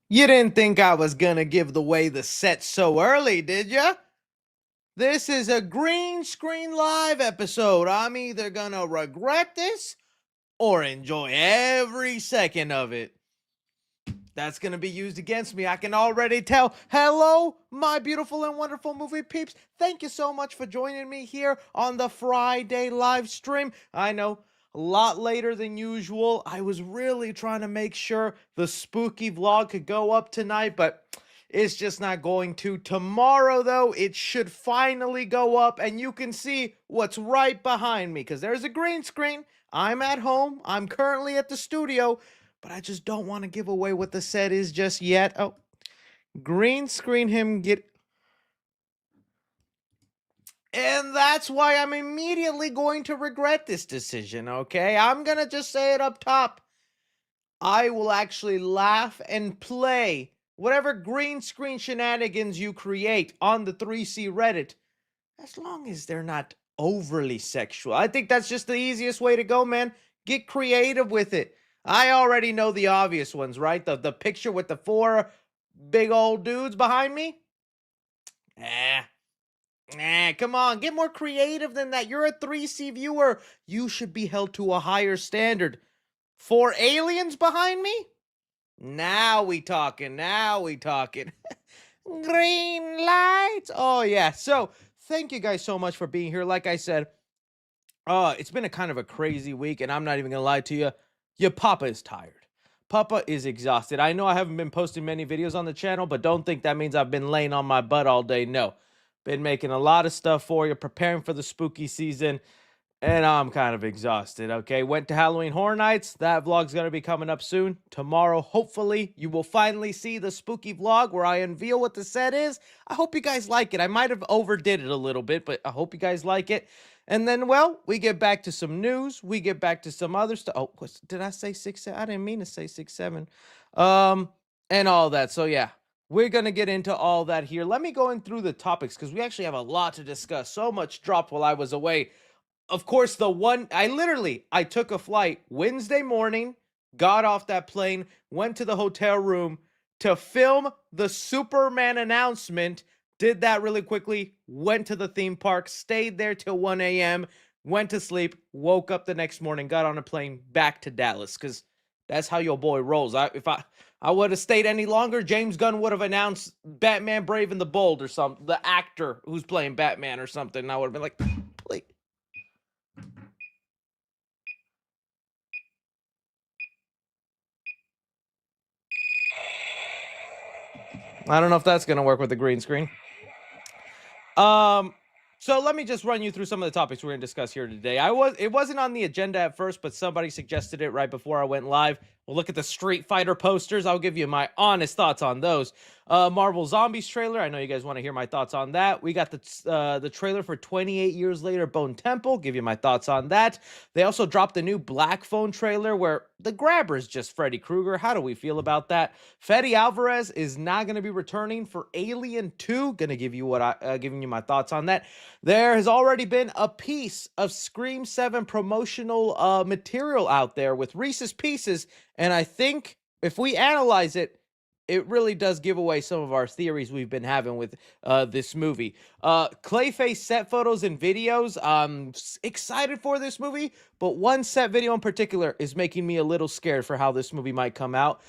You didn't think I was gonna give away the set so early, did ya? This is a green screen live episode. I'm either gonna regret this or enjoy every second of it. That's gonna be used against me. I can already tell. Hello, my beautiful and wonderful movie peeps. Thank you so much for joining me here on the Friday live stream. I know a lot later than usual. I was really trying to make sure the spooky vlog could go up tonight, but it's just not going to. Tomorrow, though, it should finally go up, and you can see what's right behind me because there's a green screen. I'm at home. I'm currently at the studio, but I just don't want to give away what the set is just yet. Oh, green screen him get. And that's why I'm immediately going to regret this decision, okay? I'm going to just say it up top. I will actually laugh and play whatever green screen shenanigans you create on the 3C Reddit, as long as they're not overly sexual. I think that's just the easiest way to go, man. Get creative with it. I already know the obvious ones, right? The picture with the four big old dudes behind me. Come on, get more creative than that. You're a 3C viewer. You should be held to a higher standard. Four aliens behind me? Now we talking. Now we talking. Green lights. Oh yeah. So thank you guys so much for being here. Like I said, it's been a kind of a crazy week, and I'm not even gonna lie to you. Your papa is tired. Papa is exhausted. I know I haven't been posting many videos on the channel, but don't think that means I've been laying on my butt all day. No. Been making a lot of stuff for you, preparing for the spooky season. And I'm kind of exhausted, okay? Went to Halloween Horror Nights. That vlog's going to be coming up soon. Tomorrow, hopefully, you will finally see the spooky vlog where I unveil what the set is. I hope you guys like it. I might have overdid it a little bit, but I hope you guys like it. And then, well, we get back to some news. We get back to some other stuff. Oh, did I say 6-7? I didn't mean to say 6-7. And all that. So, yeah, we're going to get into all that here. Let me go in through the topics because we actually have a lot to discuss. So much dropped while I was away. Of course, I took a flight Wednesday morning, got off that plane, went to the hotel room to film the Superman announcement, did that really quickly, went to the theme park, stayed there till 1 a.m., went to sleep, woke up the next morning, got on a plane back to Dallas, because that's how your boy rolls. If I would have stayed any longer, James Gunn would have announced Batman Brave and the Bold or something, the actor who's playing Batman or something, and I would have been like, please. I don't know if that's going to work with the green screen. So let me just run you through some of the topics we're going to discuss here today. It wasn't on the agenda at first, but somebody suggested it right before I went live. We'll look at the Street Fighter posters. I'll give you my honest thoughts on those. Marvel Zombies trailer. I know you guys want to hear my thoughts on that. We got the trailer for 28 Years Later, Bone Temple. Give you my thoughts on that. They also dropped the new Black Phone trailer where the grabber is just Freddy Krueger. How do we feel about that? Fede Alvarez is not going to be returning for Alien 2. Going to give you giving you my thoughts on that. There has already been a piece of Scream 7 promotional material out there with Reese's Pieces, and I think if we analyze it, it really does give away some of our theories we've been having with this movie. Clayface set photos and videos. I'm excited for this movie, but one set video in particular is making me a little scared for how this movie might come out.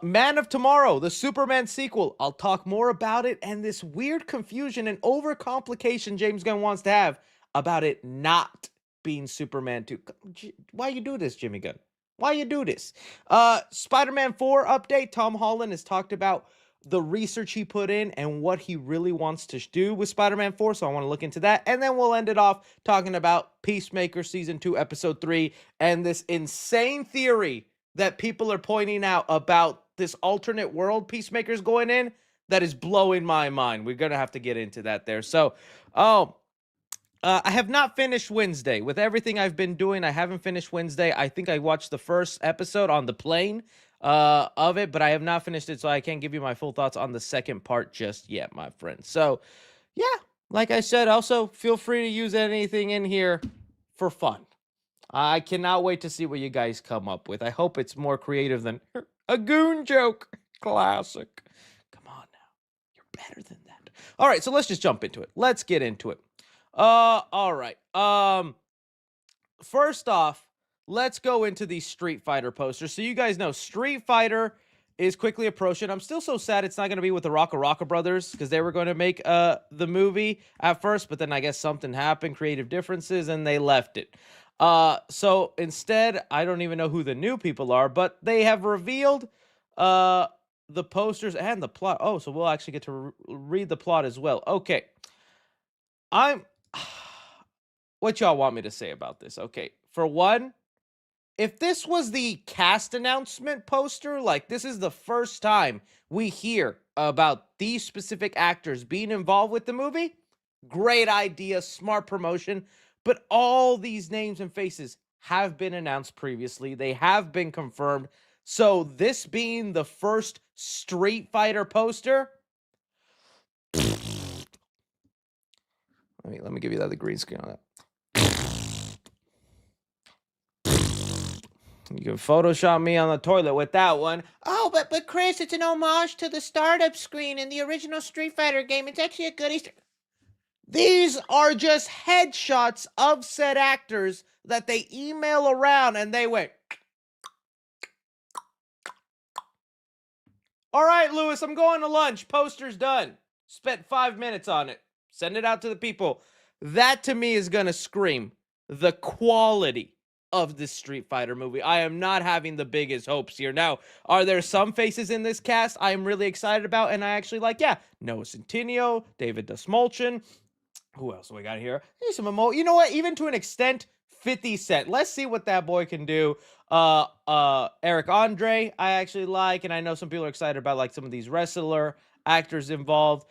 Man of Tomorrow, the Superman sequel. I'll talk more about it and this weird confusion and overcomplication James Gunn wants to have about it not being Superman 2. Why you do this, Jimmy Gunn? Why you do this? Spider-Man 4 update. Tom Holland has talked about the research he put in and what he really wants to do with Spider-Man 4, so I want to look into that. And then we'll end it off talking about Peacemaker Season 2, Episode 3, and this insane theory that people are pointing out about this alternate world Peacemaker's going in that is blowing my mind. We're going to have to get into that there. So, I have not finished Wednesday. With everything I've been doing, I haven't finished Wednesday. I think I watched the first episode on the plane of it, but I have not finished it, so I can't give you my full thoughts on the second part just yet, my friend. So, yeah, like I said, also feel free to use anything in here for fun. I cannot wait to see what you guys come up with. I hope it's more creative than a goon joke. classic. Come on now. You're better than that. All right, so let's just jump into it. Let's get into it. All right. First off, let's go into these Street Fighter posters. So you guys know Street Fighter is quickly approaching. I'm still so sad it's not going to be with the Rocka Brothers, because they were going to make the movie at first, but then I guess something happened, creative differences, and they left it. So instead, I don't even know who the new people are, but they have revealed the posters and the plot. Oh, so we'll actually get to read the plot as well. Okay. What y'all want me to say about this? Okay, for one, if this was the cast announcement poster, like this is the first time we hear about these specific actors being involved with the movie, great idea, smart promotion. But all these names and faces have been announced previously. They have been confirmed. So this being the first Street Fighter poster, let me give you that the green screen on that. You can Photoshop me on the toilet with that one. Oh, but Chris, it's an homage to the startup screen in the original Street Fighter game. It's actually a good Easter. These are just headshots of said actors that they email around and they went, all right, Lewis, I'm going to lunch. Poster's done. Spent 5 minutes on it. Send it out to the people. That to me is going to scream the quality of this Street Fighter movie. I am not having the biggest hopes here. Now, are there some faces in this cast I am really excited about and I actually like? Yeah, Noah Centineo, David Dastmalchian. Who else we got here? Here's some Momo. You know what? Even to an extent, 50 Cent. Let's see what that boy can do. Eric Andre, I actually like, and I know some people are excited about like some of these wrestler actors involved.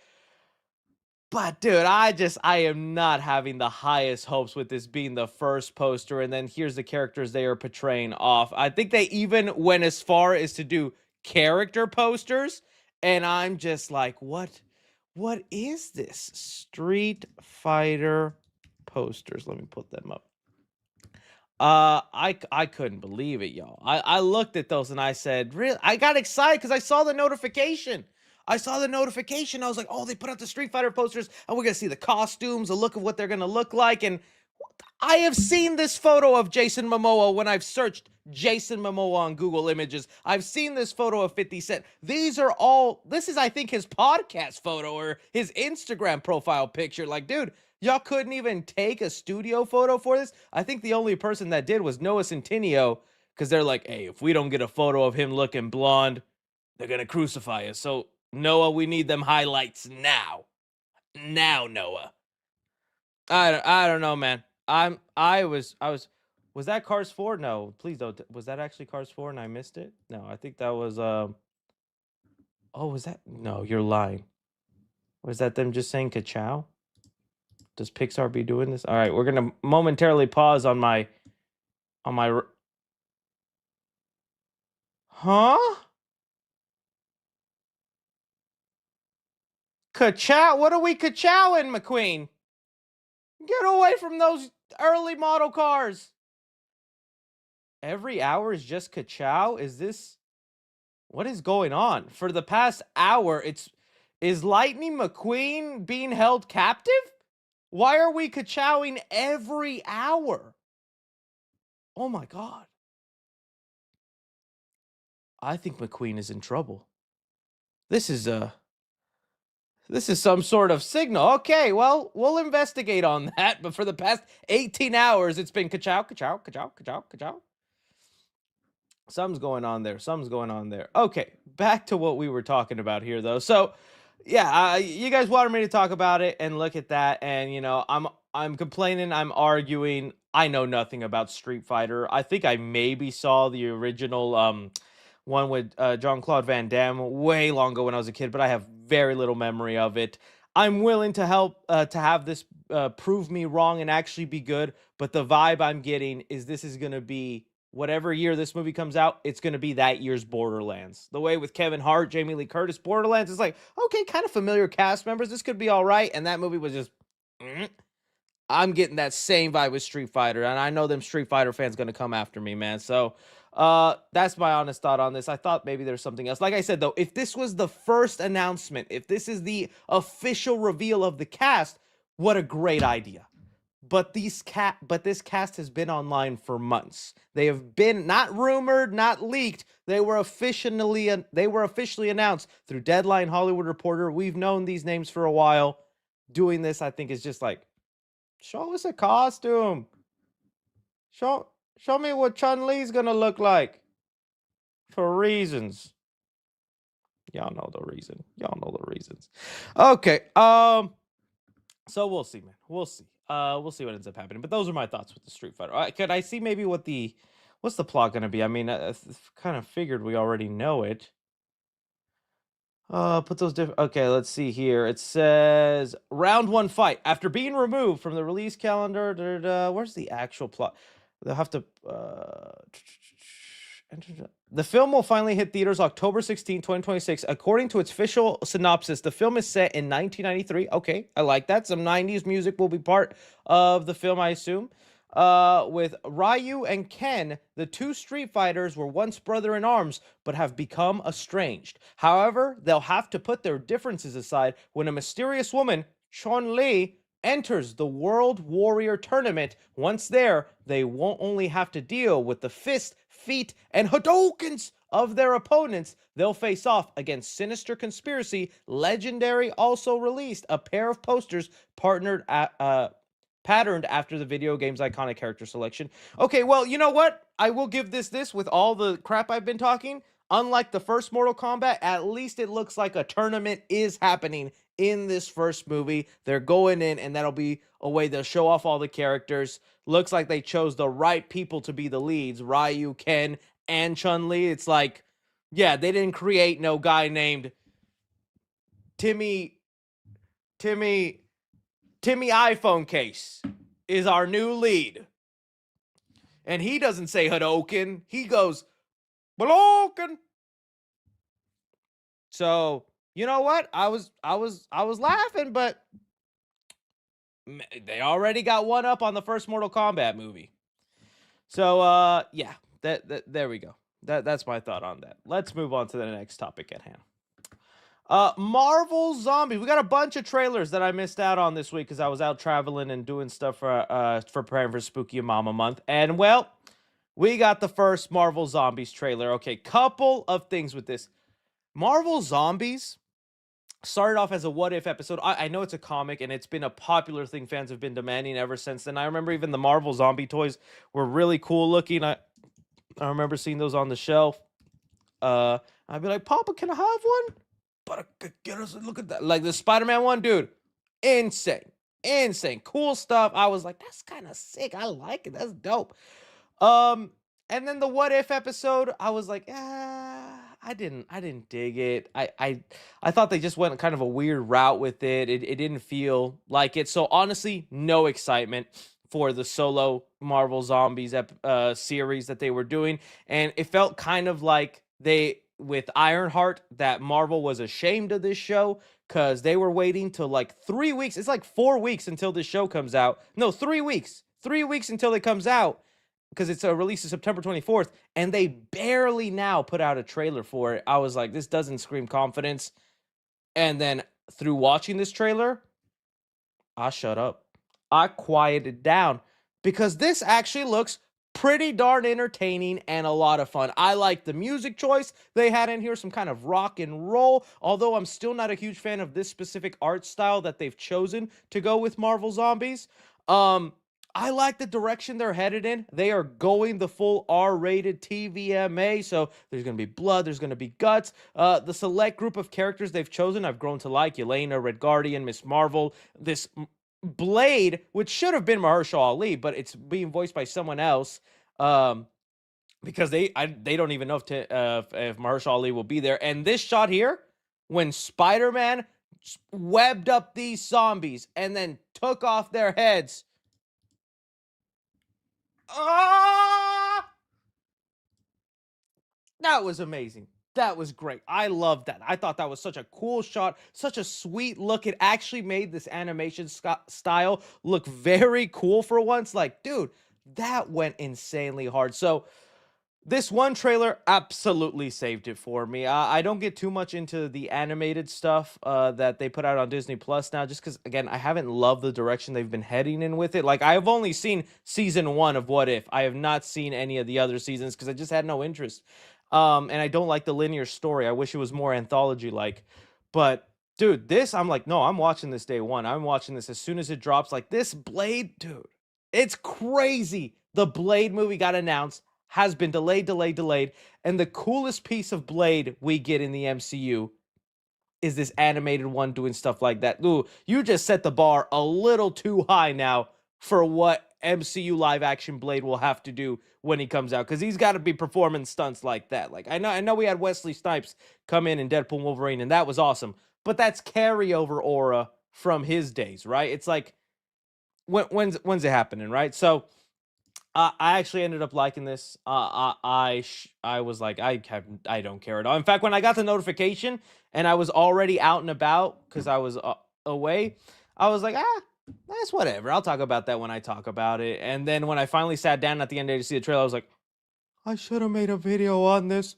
But dude, I am not having the highest hopes with this being the first poster, and then here's the characters they are portraying off. I think they even went as far as to do character posters, and I'm just like, what is this? Street Fighter posters. Let me put them up. I couldn't believe it, y'all. I looked at those and I said, really? I got excited because I saw the notification. I was like, oh, they put out the Street Fighter posters and we're going to see the costumes, the look of what they're going to look like. And I have seen this photo of Jason Momoa when I've searched Jason Momoa on Google Images. I've seen this photo of 50 Cent. This is, I think, his podcast photo or his Instagram profile picture. Like, dude, y'all couldn't even take a studio photo for this? I think the only person that did was Noah Centineo, because they're like, hey, if we don't get a photo of him looking blonde, they're going to crucify us. So, Noah, we need them highlights now. Now, Noah. I don't know, man. Was that Cars 4? No, please don't. Was that actually Cars 4 and I missed it? No, I think that was oh, was that? No, you're lying. Was that them just saying ka-chow? Does Pixar be doing this? All right, we're going to momentarily pause on my Huh? Ka-chow? What are we ka-chowing, McQueen? Get away from those early model cars. Every hour is just ka-chow? What is going on? For the past hour, is Lightning McQueen being held captive? Why are we ka-chowing every hour? Oh my God. I think McQueen is in trouble. This is some sort of signal. Okay, well, we'll investigate on that. But for the past 18 hours, it's been ka-chow, ka-chow, ka-chow, ka-chow, ka-chow. Something's going on there. Okay, back to what we were talking about here, though. So, yeah, you guys wanted me to talk about it and look at that. And, you know, I'm complaining, I'm arguing. I know nothing about Street Fighter. I think I maybe saw the original one with Jean-Claude Van Damme way long ago when I was a kid, but I have very little memory of it. I'm willing to help to have this prove me wrong and actually be good, but the vibe I'm getting is this is going to be whatever year this movie comes out, it's going to be that year's Borderlands. The way with Kevin Hart, Jamie Lee Curtis, Borderlands, it's like, okay, kind of familiar cast members. This could be all right. And that movie was just, I'm getting that same vibe with Street Fighter. And I know them Street Fighter fans going to come after me, man. So, That's my honest thought on this. I thought maybe there's something else. Like I said, though, if this was the first announcement, if this is the official reveal of the cast, what a great idea. But this cast has been online for months. They have been not rumored, not leaked. They were officially announced through Deadline, Hollywood Reporter. We've known these names for a while. Doing this, I think, is just like, show us a costume. Show me what Chun-Li's gonna look like. For reasons. Y'all know the reason. Y'all know the reasons. Okay. So we'll see, man. We'll see. We'll see what ends up happening. But those are my thoughts with the Street Fighter. Could I see maybe what's the plot gonna be? I mean, I kind of figured we already know it. Put those different. Okay, let's see here. It says round one fight after being removed from the release calendar. Where's the actual plot? They'll have to. The film will finally hit theaters October 16, 2026. According to its official synopsis, the film is set in 1993. Okay, I like that. Some 90s music will be part of the film, I assume. With Ryu and Ken, the two Street Fighters were once brother in arms, but have become estranged. However, they'll have to put their differences aside when a mysterious woman, Chun-Li, enters the World Warrior Tournament. Once there, they won't only have to deal with the fist, feet, and Hadokens of their opponents. They'll face off against Sinister Conspiracy. Legendary also released a pair of posters patterned after the video game's iconic character selection. Okay, well, you know what? I will give this with all the crap I've been talking. Unlike the first Mortal Kombat, at least it looks like a tournament is happening in this first movie. They're going in, and that'll be a way they'll show off all the characters. Looks like they chose the right people to be the leads. Ryu, Ken, and Chun-Li. It's like, yeah, they didn't create no guy named Timmy iPhone case is our new lead. And he doesn't say Hadoken. He goes, Bloken. So, you know what? I was laughing, but they already got one up on the first Mortal Kombat movie. So, yeah, there we go. That's my thought on that. Let's move on to the next topic at hand. Marvel Zombies. We got a bunch of trailers that I missed out on this week because I was out traveling and doing stuff for preparing for Spooky Mama month. And well, we got the first Marvel Zombies trailer. Okay, couple of things with this. Marvel Zombies started off as a what if episode. I know it's a comic and it's been a popular thing fans have been demanding ever since then. I remember even the Marvel Zombie toys were really cool looking. I remember seeing those on the shelf. I'd be like, Papa, can I have one? But I could get us a look at that. Like the Spider-Man one, dude. Insane. Cool stuff. I was like, that's kind of sick. I like it. That's dope. And then the what if episode, I was like, I didn't dig it. I thought they just went kind of a weird route with it. It didn't feel like it. So honestly, no excitement for the solo Marvel Zombies series that they were doing. And it felt kind of like with Ironheart, that Marvel was ashamed of this show because they were waiting till like 3 weeks. It's like 4 weeks until this show comes out. No, 3 weeks. 3 weeks until it comes out because it's a release of September 24th. And they barely now put out a trailer for it. I was like, this doesn't scream confidence. And then through watching this trailer, I shut up. I quieted down because this actually looks pretty darn entertaining and a lot of fun. I like the music choice they had in here, some kind of rock and roll, although I'm still not a huge fan of this specific art style that they've chosen to go with Marvel Zombies. I like the direction they're headed in. They are going the full R-rated TVMA, so there's going to be blood, there's going to be guts. The select group of characters they've chosen, I've grown to like. Yelena, Red Guardian, Miss Marvel, this Blade, which should have been Mahershala Ali, but it's being voiced by someone else because they don't even know if Mahershala Ali will be there. And this shot here, when Spider-Man webbed up these zombies and then took off their heads. That was amazing. That was great. I loved that. I thought that was such a cool shot, such a sweet look. It actually made this animation style look very cool for once. Like, dude, that went insanely hard. So This one trailer absolutely saved it for me. I don't get too much into the animated stuff that they put out on Disney Plus now, just because, again, I haven't loved the direction they've been heading in with it. Like, I have only seen season one of What If. I have not seen any of the other seasons because I just had no interest. And I don't like the linear story. I wish it was more anthology like. But, dude, this, I'm like, no, I'm watching this day one. I'm watching this as soon as it drops. Like, this Blade, dude, it's crazy. The Blade movie got announced, has been delayed. And the coolest piece of Blade we get in the MCU is this animated one doing stuff like that. Ooh, you just set the bar a little too high now for what MCU live action Blade will have to do when he comes out, because he's got to be performing stunts like that. Like, I know we had Wesley Snipes come in Deadpool and Wolverine, and that was awesome, but that's carryover aura from his days, right? It's like, when's it happening, right? So I actually ended up liking this. I was like, I don't care at all. In fact, when I got the notification and I was already out and about because I was away, I was like, that's whatever. I'll talk about that when I talk about it. And then when I finally sat down at the end of the day to see the trailer, I was like, I should have made a video on this.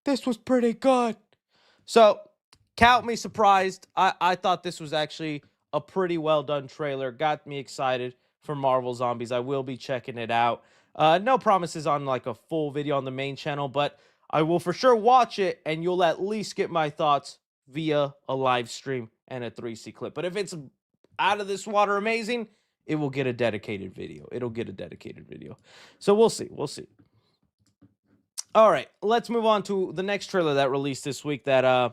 This was pretty good. So, count me surprised. I thought this was actually a pretty well done trailer. Got me excited for Marvel Zombies. I will be checking it out. No promises on like a full video on the main channel, but I will for sure watch it, and you'll at least get my thoughts via a live stream and a 3C clip. But if it's out of this water amazing, it will get a dedicated video. It'll get a dedicated video. So we'll see. We'll see. All right, let's move on to the next trailer that released this week that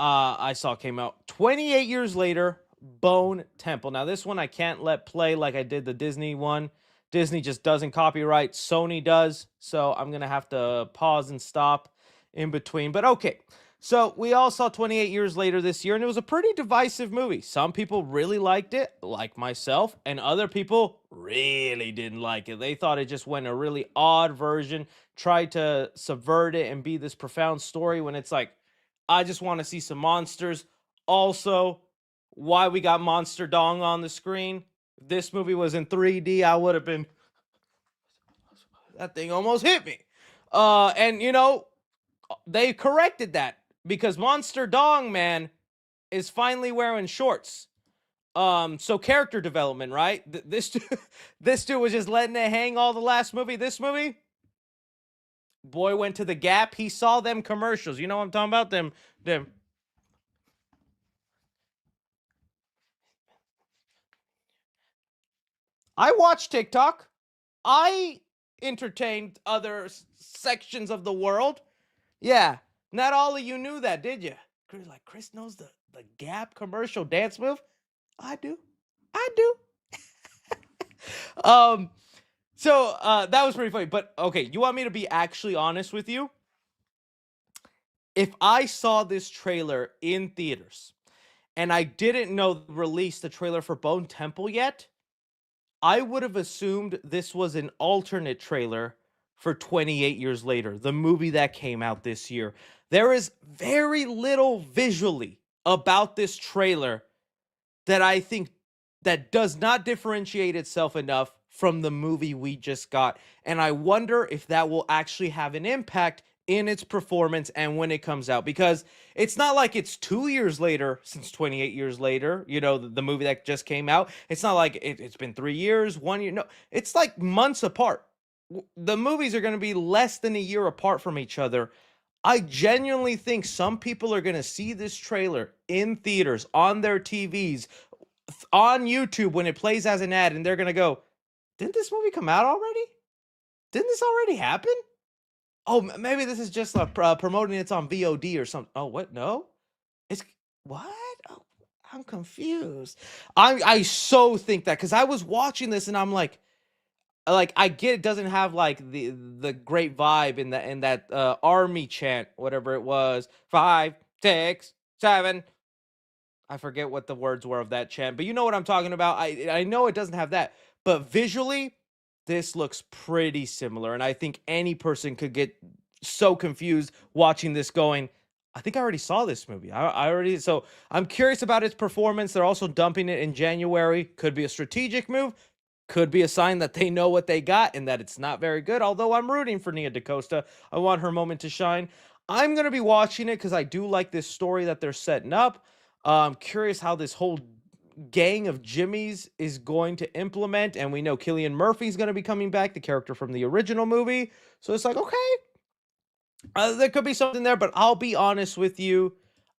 I saw came out 28 years later. Bone Temple. Now this one I can't let play like I did the Disney one. Disney just doesn't copyright. Sony does, so I'm gonna have to pause and stop in between. But okay, so we all saw 28 years later this year, and it was a pretty divisive movie. Some people really liked it, like myself, and other people really didn't like it. They thought it just went a really odd version, tried to subvert it and be this profound story when it's like, I just want to see some monsters. Also, why we got Monster Dong on the screen. If this movie was in 3D, I would have been, that thing almost hit me. And you know, they corrected that because Monster Dong, man, is finally wearing shorts. So character development, right? This dude was just letting it hang all the last movie. This movie, boy went to the Gap. He saw them commercials. You know what I'm talking about? Them. I watch TikTok. I entertained other sections of the world. Yeah, not all of you knew that, did you? Like, Chris knows the Gap commercial dance move. I do. um, so that was pretty funny. But okay, you want me to be actually honest with you? If I saw this trailer in theaters and I didn't know release the trailer for Bone Temple yet, I would have assumed this was an alternate trailer for 28 years later, the movie that came out this year. There is very little visually about this trailer that I think that does not differentiate itself enough from the movie we just got. And I wonder if that will actually have an impact in its performance and when it comes out, because it's not like it's 2 years later since 28 years later, you know, the movie that just came out. It's not like it's been 3 years, 1 year. No, it's like months apart. The movies are going to be less than a year apart from each other. I genuinely think some people are going to see this trailer in theaters, on their TVs, on YouTube when it plays as an ad, and they're going to go, didn't this movie come out already? Didn't this already happen? Oh, maybe this is just promoting it's on VOD or something. Oh, what? No? It's what? Oh, I'm confused. I so think that because I was watching this and I'm like I get it doesn't have like the great vibe in that army chant, whatever it was. 5, 6, 7. I forget what the words were of that chant, but you know what I'm talking about. I know it doesn't have that, but visually, this looks pretty similar, and I think any person could get so confused watching this, going, "I think I already saw this movie. I already." So I'm curious about its performance. They're also dumping it in January. Could be a strategic move. Could be a sign that they know what they got and that it's not very good. Although I'm rooting for Nia DaCosta. I want her moment to shine. I'm going to be watching it because I do like this story that they're setting up. I'm curious how this whole gang of Jimmys is going to implement. And we know Cillian Murphy's going to be coming back, the character from the original movie. So it's like, okay, there could be something there, but I'll be honest with you.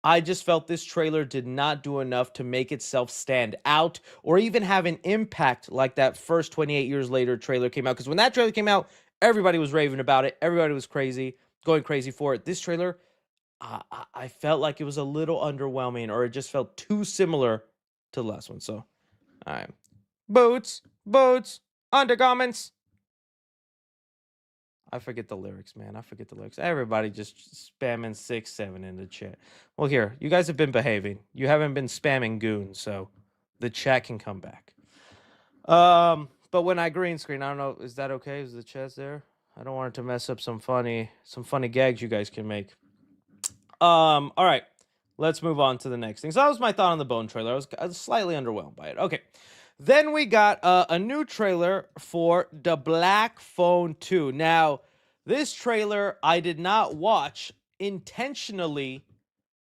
I just felt this trailer did not do enough to make itself stand out or even have an impact like that first 28 years later trailer came out. Because when that trailer came out, everybody was raving about it. Everybody was crazy, going crazy for it. This trailer, I felt like it was a little underwhelming, or it just felt too similar to the last one. So, all right. Boots, undergarments. I forget the lyrics, man. I forget the lyrics. Everybody just spamming 6, 7 in the chat. Well, here, you guys have been behaving. You haven't been spamming goons, so the chat can come back. But when I green screen, I don't know, is that okay? Is the chat there? I don't want it to mess up some funny gags you guys can make. All right. Let's move on to the next thing. So that was my thought on the Bone trailer. I was slightly underwhelmed by it. Okay. Then we got a new trailer for The Black Phone 2. Now, this trailer I did not watch intentionally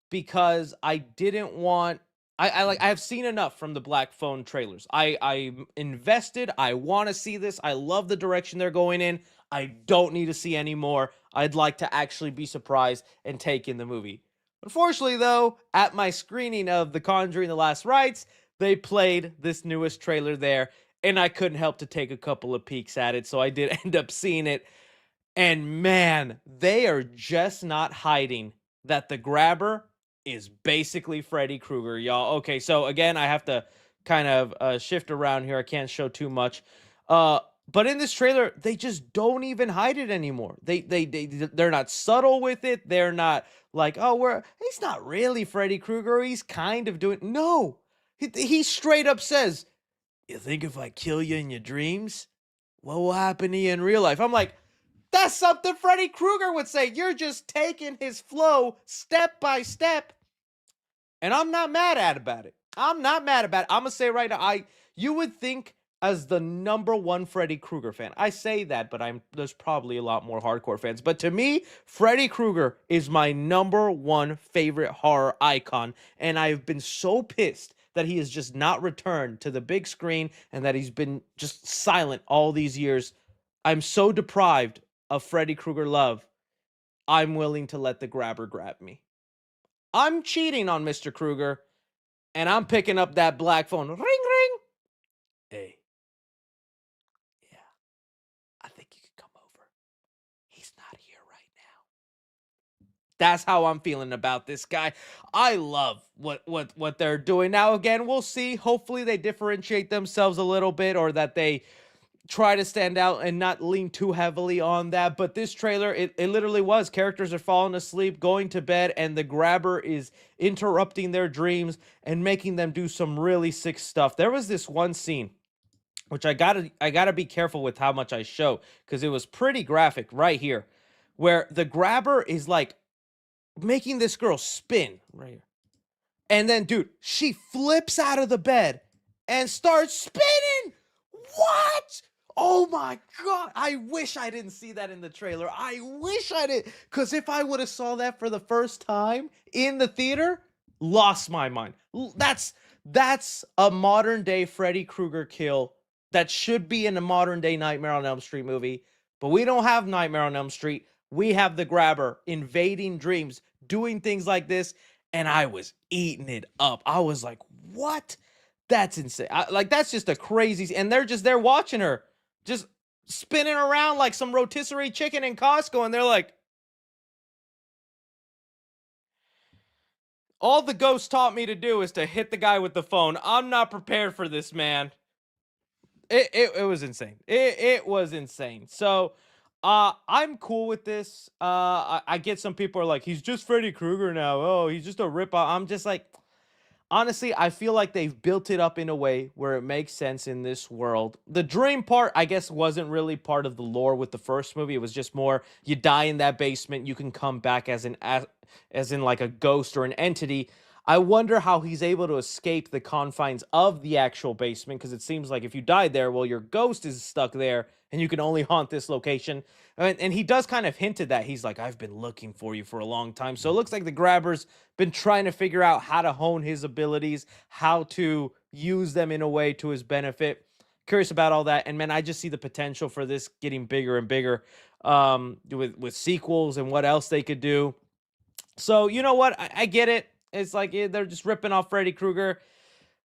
because I didn't want. I have seen enough from the Black Phone trailers. I'm invested. I want to see this. I love the direction they're going in. I don't need to see any more. I'd like to actually be surprised and take in the movie. Unfortunately, though, at my screening of The Conjuring: The Last Rites, they played this newest trailer there, and I couldn't help to take a couple of peeks at it, so I did end up seeing it. And man, they are just not hiding that the grabber is basically Freddy Krueger, y'all. Okay, so again, I have to kind of shift around here. I can't show too much. But in this trailer, they just don't even hide it anymore. They're not subtle with it. They're not like, oh, he's not really Freddy Krueger. He's kind of doing. No, he straight up says, "You think if I kill you in your dreams, what will happen to you in real life?" I'm like, that's something Freddy Krueger would say. You're just taking his flow step by step. And I'm not mad about it. I'm not mad about it. I'm going to say right now, you would think as the #1 Freddy Krueger fan. I say that, but there's probably a lot more hardcore fans. But to me, Freddy Krueger is my #1 favorite horror icon. And I've been so pissed that he has just not returned to the big screen and that he's been just silent all these years. I'm so deprived of Freddy Krueger love. I'm willing to let the grabber grab me. I'm cheating on Mr. Krueger, and I'm picking up that black phone. Ring, ring. Hey. Yeah. I think you could come over. He's not here right now. That's how I'm feeling about this guy. I love what they're doing. Now, again, we'll see. Hopefully they differentiate themselves a little bit, or that they try to stand out and not lean too heavily on that. But this trailer, it literally was. Characters are falling asleep, going to bed, and the grabber is interrupting their dreams and making them do some really sick stuff. There was this one scene, which I gotta be careful with how much I show, because it was pretty graphic right here, where the grabber is like making this girl spin right here. And then, dude, she flips out of the bed and starts spinning. What? Oh my God. I wish I didn't see that in the trailer. I wish I did. Because if I would have saw that for the first time in the theater, lost my mind. That's a modern day Freddy Krueger kill that should be in a modern day Nightmare on Elm Street movie. But we don't have Nightmare on Elm Street. We have the grabber invading dreams, doing things like this. And I was eating it up. I was like, what? That's insane. That's just a crazy. And they're just there watching her, just spinning around like some rotisserie chicken in Costco. And they're like, all the ghost taught me to do is to hit the guy with the phone. I'm not prepared for this, man. It was insane. It was insane. So I'm cool with this. I get some people are like, he's just Freddy Krueger now. Oh, he's just a ripoff. I'm just like, honestly, I feel like they've built it up in a way where it makes sense in this world. The dream part, I guess, wasn't really part of the lore with the first movie. It was just more, you die in that basement, you can come back as in like a ghost or an entity. I wonder how he's able to escape the confines of the actual basement, because it seems like if you died there, well, your ghost is stuck there and you can only haunt this location. And he does kind of hint at that. He's like, I've been looking for you for a long time. So it looks like the grabber's been trying to figure out how to hone his abilities, how to use them in a way to his benefit. Curious about all that. And man, I just see the potential for this getting bigger and bigger, with sequels and what else they could do. So you know what? I get it. It's like, they're just ripping off Freddy Krueger.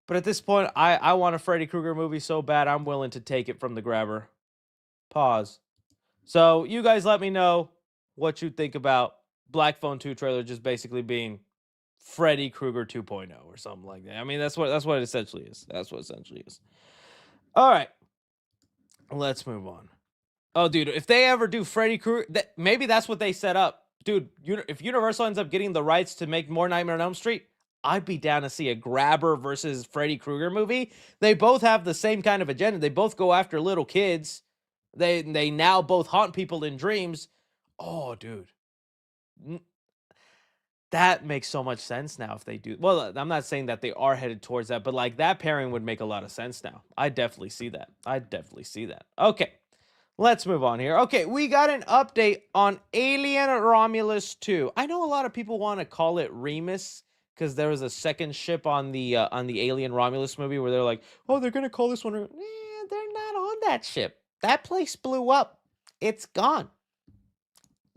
But at this point, I want a Freddy Krueger movie so bad, I'm willing to take it from the grabber. Pause. So you guys let me know what you think about Black Phone 2 trailer just basically being Freddy Krueger 2.0 or something like that. I mean, that's what it essentially is. That's what it essentially is. All right, let's move on. Oh, dude, if they ever do Freddy Krueger, maybe that's what they set up. Dude, if Universal ends up getting the rights to make more Nightmare on Elm Street, I'd be down to see a Grabber versus Freddy Krueger movie. They both have the same kind of agenda. They both go after little kids. They now both haunt people in dreams. Oh, dude. That makes so much sense now if they do. Well, I'm not saying that they are headed towards that, but like that pairing would make a lot of sense now. I definitely see that. I definitely see that. Okay. Let's move on here. Okay, we got an update on Alien Romulus 2. I know a lot of people want to call it Remus because there was a second ship on the Alien Romulus movie where they're like, "Oh, they're gonna call this one." They're not on that ship. That place blew up. It's gone.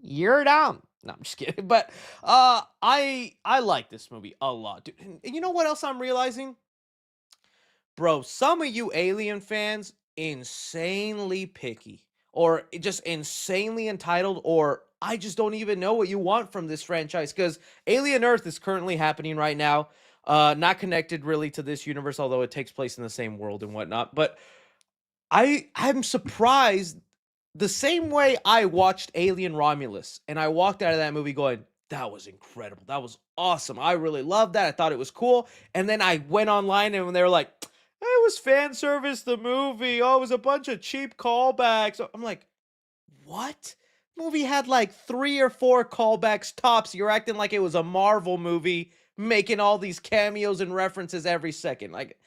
You're down. No, I'm just kidding. But I like this movie a lot, dude. And you know what else I'm realizing? Bro, some of you Alien fans insanely picky or just insanely entitled, or I just don't even know what you want from this franchise, because Alien Earth is currently happening right now. Not connected really to this universe, although it takes place in the same world and whatnot. But I'm surprised, the same way I watched Alien Romulus and I walked out of that movie going, that was incredible. That was awesome. I really loved that. I thought it was cool. And then I went online and they were like, it was fan service, the movie. Oh, it was a bunch of cheap callbacks. I'm like, what? Movie had like 3 or 4 callbacks tops. You're acting like it was a Marvel movie, making all these cameos and references every second. Like,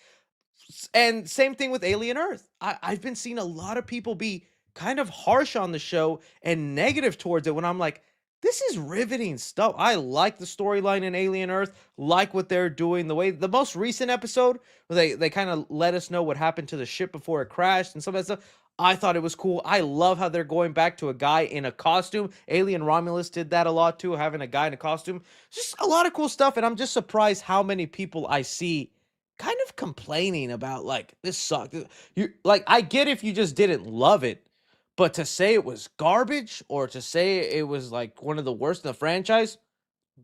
and same thing with Alien Earth. I've been seeing a lot of people be kind of harsh on the show and negative towards it when I'm like, this is riveting stuff. I like the storyline in Alien Earth, like what they're doing. The way the most recent episode where they kind of let us know what happened to the ship before it crashed and some of that stuff. I thought it was cool. I love how they're going back to a guy in a costume. Alien Romulus did that a lot too, having a guy in a costume. Just a lot of cool stuff, and I'm just surprised how many people I see kind of complaining about like this sucked. You like, I get if you just didn't love it, but to say it was garbage or to say it was like one of the worst in the franchise,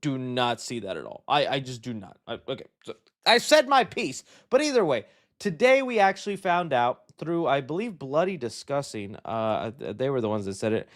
do not see that at all. I just do not. Okay, so I said my piece, but either way, today we actually found out through, I believe, Bloody Discussing. They were the ones that said it.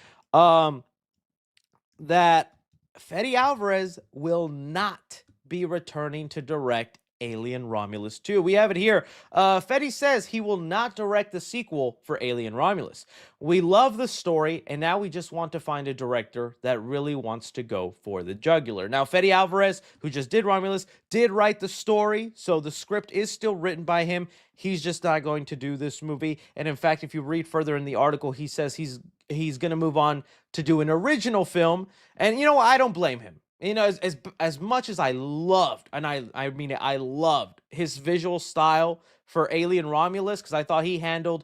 That Fede Alvarez will not be returning to direct Alien Romulus 2. We have it here. Fede says he will not direct the sequel for Alien Romulus. We love the story, and now we just want to find a director that really wants to go for the jugular. Now, Fede Alvarez, who just did Romulus, did write the story, so the script is still written by him. He's just not going to do this movie. And in fact, if you read further in the article, he says he's going to move on to do an original film. And you know, I don't blame him. You know, as much as I loved, and I mean I loved his visual style for Alien Romulus, because I thought he handled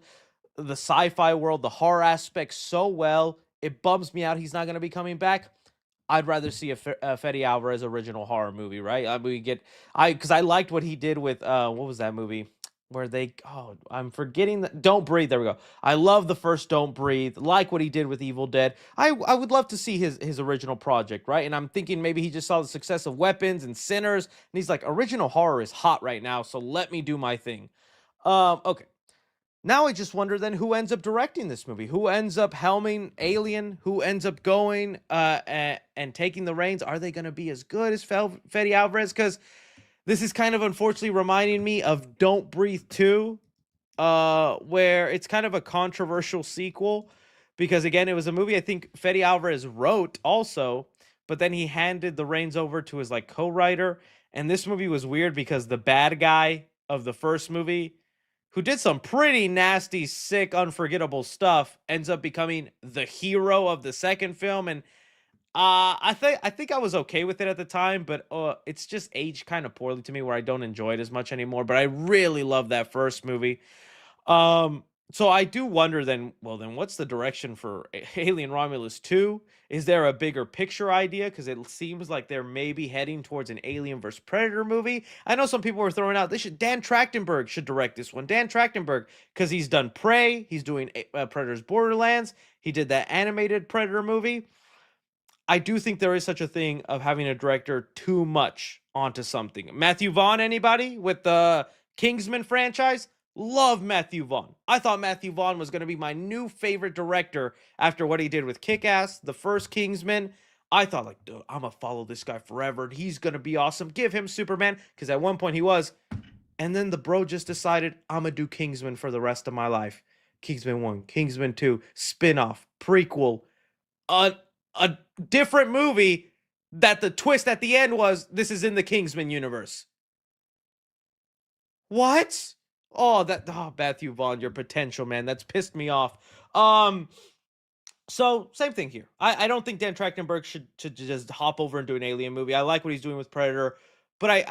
the sci-fi world, the horror aspects so well. It bums me out he's not going to be coming back. I'd rather see a Fede Alvarez original horror movie, right? Because I liked what he did with what was that movie? Where I'm forgetting that Don't Breathe. There we go. I love the first Don't Breathe. Like what he did with Evil Dead. I would love to see his original project, right? And I'm thinking maybe he just saw the success of Weapons and Sinners, and he's like, original horror is hot right now, so let me do my thing. Okay. Now I just wonder then who ends up directing this movie? Who ends up helming Alien? Who ends up going and taking the reins? Are they going to be as good as Fede Alvarez? Because this is kind of unfortunately reminding me of Don't Breathe 2, where it's kind of a controversial sequel because, again, it was a movie I think Fede Alvarez wrote also, but then he handed the reins over to his like co-writer. And this movie was weird because the bad guy of the first movie, who did some pretty nasty, sick, unforgettable stuff, ends up becoming the hero of the second film. And I think I was okay with it at the time, but it's just aged kind of poorly to me where I don't enjoy it as much anymore. But I really love that first movie. Um, so I do wonder then, well, then what's the direction for Alien Romulus 2? Is there a bigger picture idea? Because it seems like they're maybe heading towards an Alien versus Predator movie. I know some people were throwing out, Dan Trachtenberg should direct this one. Dan Trachtenberg, because he's done Prey, he's doing Predator's Borderlands, he did that animated Predator movie. I do think there is such a thing of having a director too much onto something. Matthew Vaughn, anybody with the Kingsman franchise? Love Matthew Vaughn. I thought Matthew Vaughn was going to be my new favorite director after what he did with Kick-Ass, the first Kingsman. I thought, like, dude, I'm going to follow this guy forever. He's going to be awesome. Give him Superman, because at one point he was. And then the bro just decided, I'm going to do Kingsman for the rest of my life. Kingsman 1, Kingsman 2, spin-off, prequel, a different movie that the twist at the end was this is in the Kingsman universe. What? Matthew Vaughn, your potential, man. That's pissed me off. So same thing here. I don't think Dan Trachtenberg should just hop over and do an Alien movie. I like what he's doing with Predator, but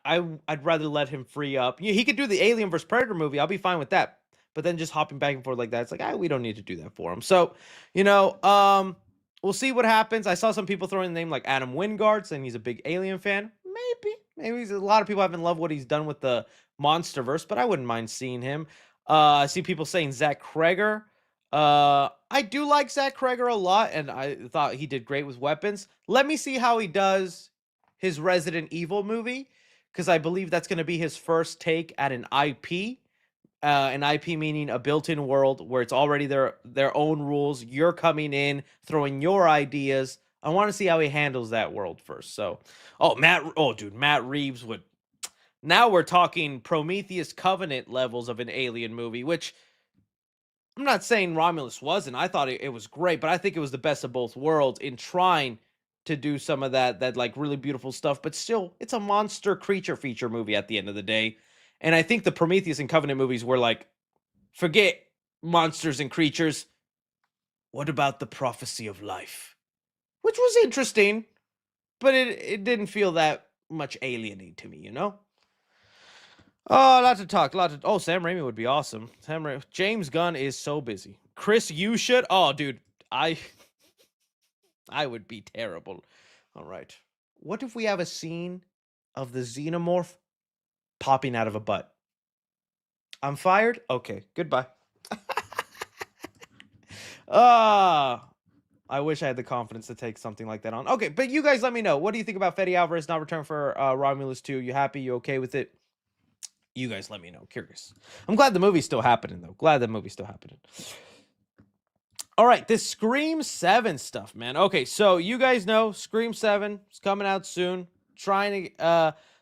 I'd rather let him free up. He could do the Alien versus Predator movie. I'll be fine with that. But then just hopping back and forth like that, it's like, we don't need to do that for him. So, we'll see what happens. I saw some people throwing the name like Adam Wingard, saying he's a big Alien fan. Maybe a lot of people haven't loved what he's done with the Monsterverse, but I wouldn't mind seeing him. I see people saying Zach Kreger. I do like Zach Kreger a lot, and I thought he did great with Weapons. Let me see how he does his Resident Evil movie, because I believe that's going to be his first take at an IP. An IP meaning a built-in world where it's already their own rules. You're coming in, throwing your ideas. I want to see how he handles that world first. So, Matt Reeves would. Now we're talking Prometheus Covenant levels of an Alien movie, which I'm not saying Romulus wasn't. I thought it was great, but I think it was the best of both worlds in trying to do some of that like really beautiful stuff. But still, it's a monster creature feature movie at the end of the day. And I think the Prometheus and Covenant movies were like, forget monsters and creatures. What about the prophecy of life? Which was interesting, but it didn't feel that much alienating to me, Oh, a lot to talk. Sam Raimi would be awesome. James Gunn is so busy. Chris, you should. Oh, dude, I would be terrible. All right. What if we have a scene of the xenomorph popping out of a butt? I'm fired? Okay, goodbye. I wish I had the confidence to take something like that on. Okay, but you guys let me know. What do you think about Fede Alvarez not return for Romulus 2? You happy? You okay with it? You guys let me know. Curious. I'm glad the movie's still happening, though. All right, this Scream 7 stuff, man. Okay, so you guys know Scream 7 is coming out soon.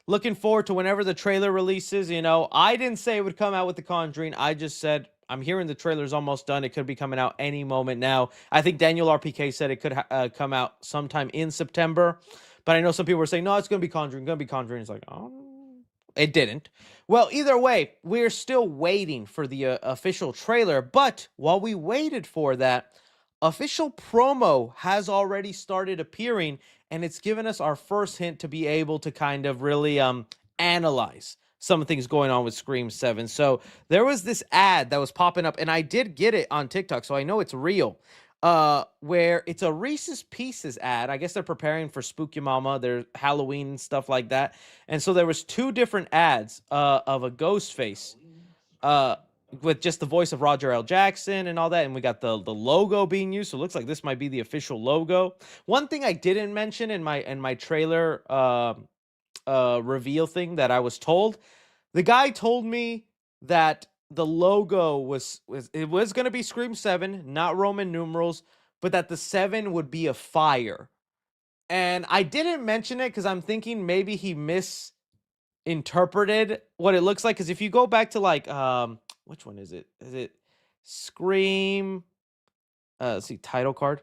Looking forward to whenever the trailer releases. I didn't say it would come out with The Conjuring. I just said I'm hearing the trailer's almost done. It could be coming out any moment now. I think Daniel RPK said it could come out sometime in September. But I know some people were saying, no, it's going to be Conjuring. It's like, oh, it didn't. Well, either way, we're still waiting for the official trailer. But while we waited for that, official promo has already started appearing. And it's given us our first hint to be able to kind of really analyze some things going on with Scream 7. So there was this ad that was popping up, and I did get it on TikTok, so I know it's real, where it's a Reese's Pieces ad. I guess they're preparing for Spook Your Mama, their Halloween and stuff like that. And so there was two different ads of a Ghostface with just the voice of Roger L. Jackson and all that, and we got the logo being used, so it looks like this might be the official logo. One thing I didn't mention in my trailer reveal thing that I was told, the guy told me that the logo was going to be Scream 7, not Roman numerals, but that the 7 would be a fire. And I didn't mention it because I'm thinking maybe he misinterpreted what it looks like, because if you go back to like which one is it? Is it Scream? Let's see, title card.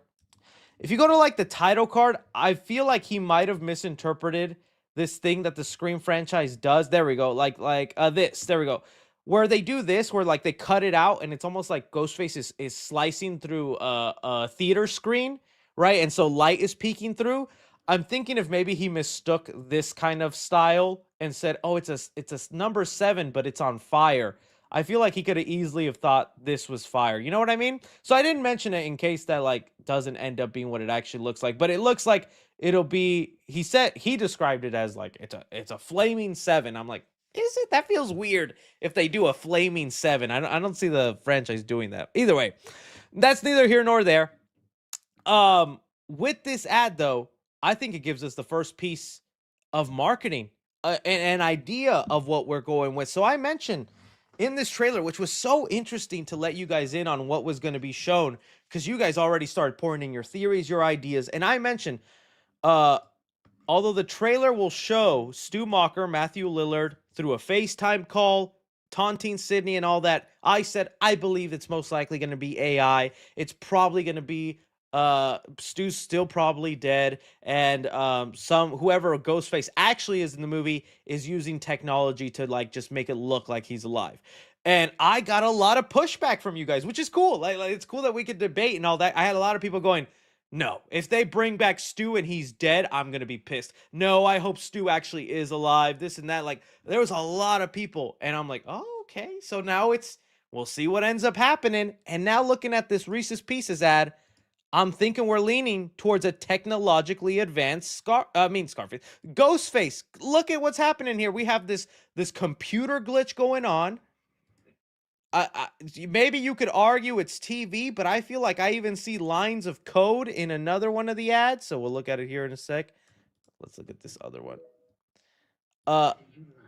If you go to like the title card, I feel like he might have misinterpreted this thing that the Scream franchise does. There we go. This. There we go. Where they do this, where like they cut it out, and it's almost like Ghostface is slicing through a theater screen, right? And so light is peeking through. I'm thinking if maybe he mistook this kind of style and said, "Oh, it's a number 7, but it's on fire." I feel like he could have easily have thought this was fire. You know what I mean? So I didn't mention it in case that like doesn't end up being what it actually looks like. But it looks like it'll be. He described it as like it's a flaming 7. I'm like, is it? That feels weird if they do a flaming 7. I don't see the franchise doing that. Either way, that's neither here nor there. With this ad though, I think it gives us the first piece of marketing, an idea of what we're going with. So I mentioned in this trailer, which was so interesting to let you guys in on what was going to be shown, because you guys already started pouring in your theories, your ideas, and I mentioned, although the trailer will show Stu Macher, Matthew Lillard through a FaceTime call, taunting Sydney and all that, I said I believe it's most likely going to be AI. It's probably going to be Stu's still probably dead, and whoever Ghostface actually is in the movie is using technology to like just make it look like he's alive. And I got a lot of pushback from you guys, which is cool. Like it's cool that we could debate and all that. I had a lot of people going, no, if they bring back Stu and he's dead, I'm gonna be pissed. No, I hope Stu actually is alive. This and that. Like there was a lot of people, and I'm like, oh, okay. So now we'll see what ends up happening. And now looking at this Reese's Pieces ad, I'm thinking we're leaning towards a technologically advanced Scarface. Ghostface. Look at what's happening here. We have this computer glitch going on. Maybe you could argue it's TV, but I feel like I even see lines of code in another one of the ads. So we'll look at it here in a sec. Let's look at this other one.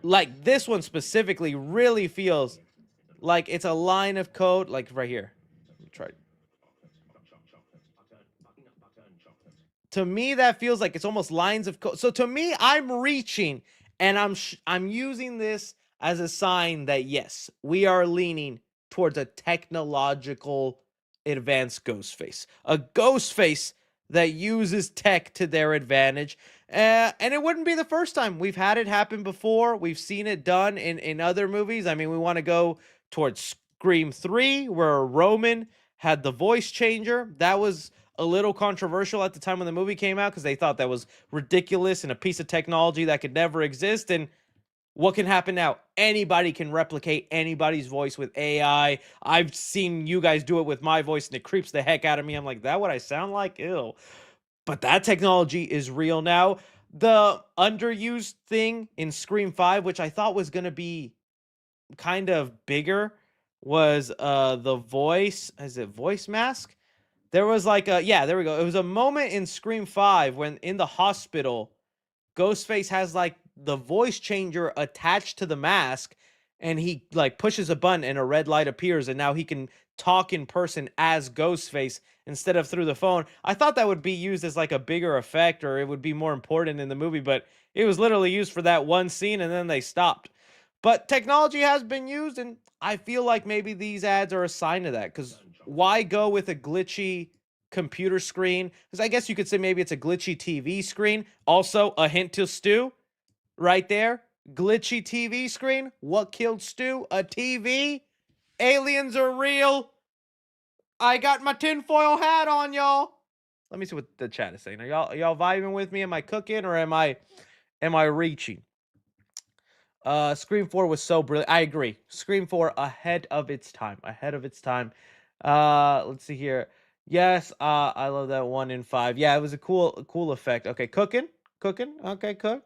Like this one specifically really feels like it's a line of code, like right here. Let me try. To me, that feels like it's almost lines of code. So to me, I'm reaching, and I'm using this as a sign that yes, we are leaning towards a technological advanced Ghostface, a Ghostface that uses tech to their advantage. And it wouldn't be the first time. We've had it happen before. We've seen it done in other movies. I mean, we want to go towards Scream 3, where Roman had the voice changer. That was a little controversial at the time when the movie came out because they thought that was ridiculous and a piece of technology that could never exist. And what can happen now? Anybody can replicate anybody's voice with AI. I've seen you guys do it with my voice, and it creeps the heck out of me. I'm like, that what I sound like? Ew. But that technology is real now. The underused thing in Scream 5, which I thought was going to be kind of bigger, was the voice. Is it voice mask? There was like there we go. It was a moment in Scream 5 when in the hospital, Ghostface has like the voice changer attached to the mask, and he like pushes a button and a red light appears, and now he can talk in person as Ghostface instead of through the phone. I thought that would be used as like a bigger effect, or it would be more important in the movie, but it was literally used for that one scene and then they stopped. But technology has been used, and I feel like maybe these ads are a sign of that, because why go with a glitchy computer screen? Because I guess you could say maybe it's a glitchy TV screen. Also, a hint to Stu right there. Glitchy TV screen. What killed Stu? A TV? Aliens are real. I got my tinfoil hat on, y'all. Let me see what the chat is saying. Are y'all vibing with me? Am I cooking or am I reaching? Scream 4 was so brilliant. I agree. Scream 4 ahead of its time. Ahead of its time. Let's see here. Yes, I love that 1 in 5. Yeah, it was a cool effect. Okay, cooking. Okay, cook.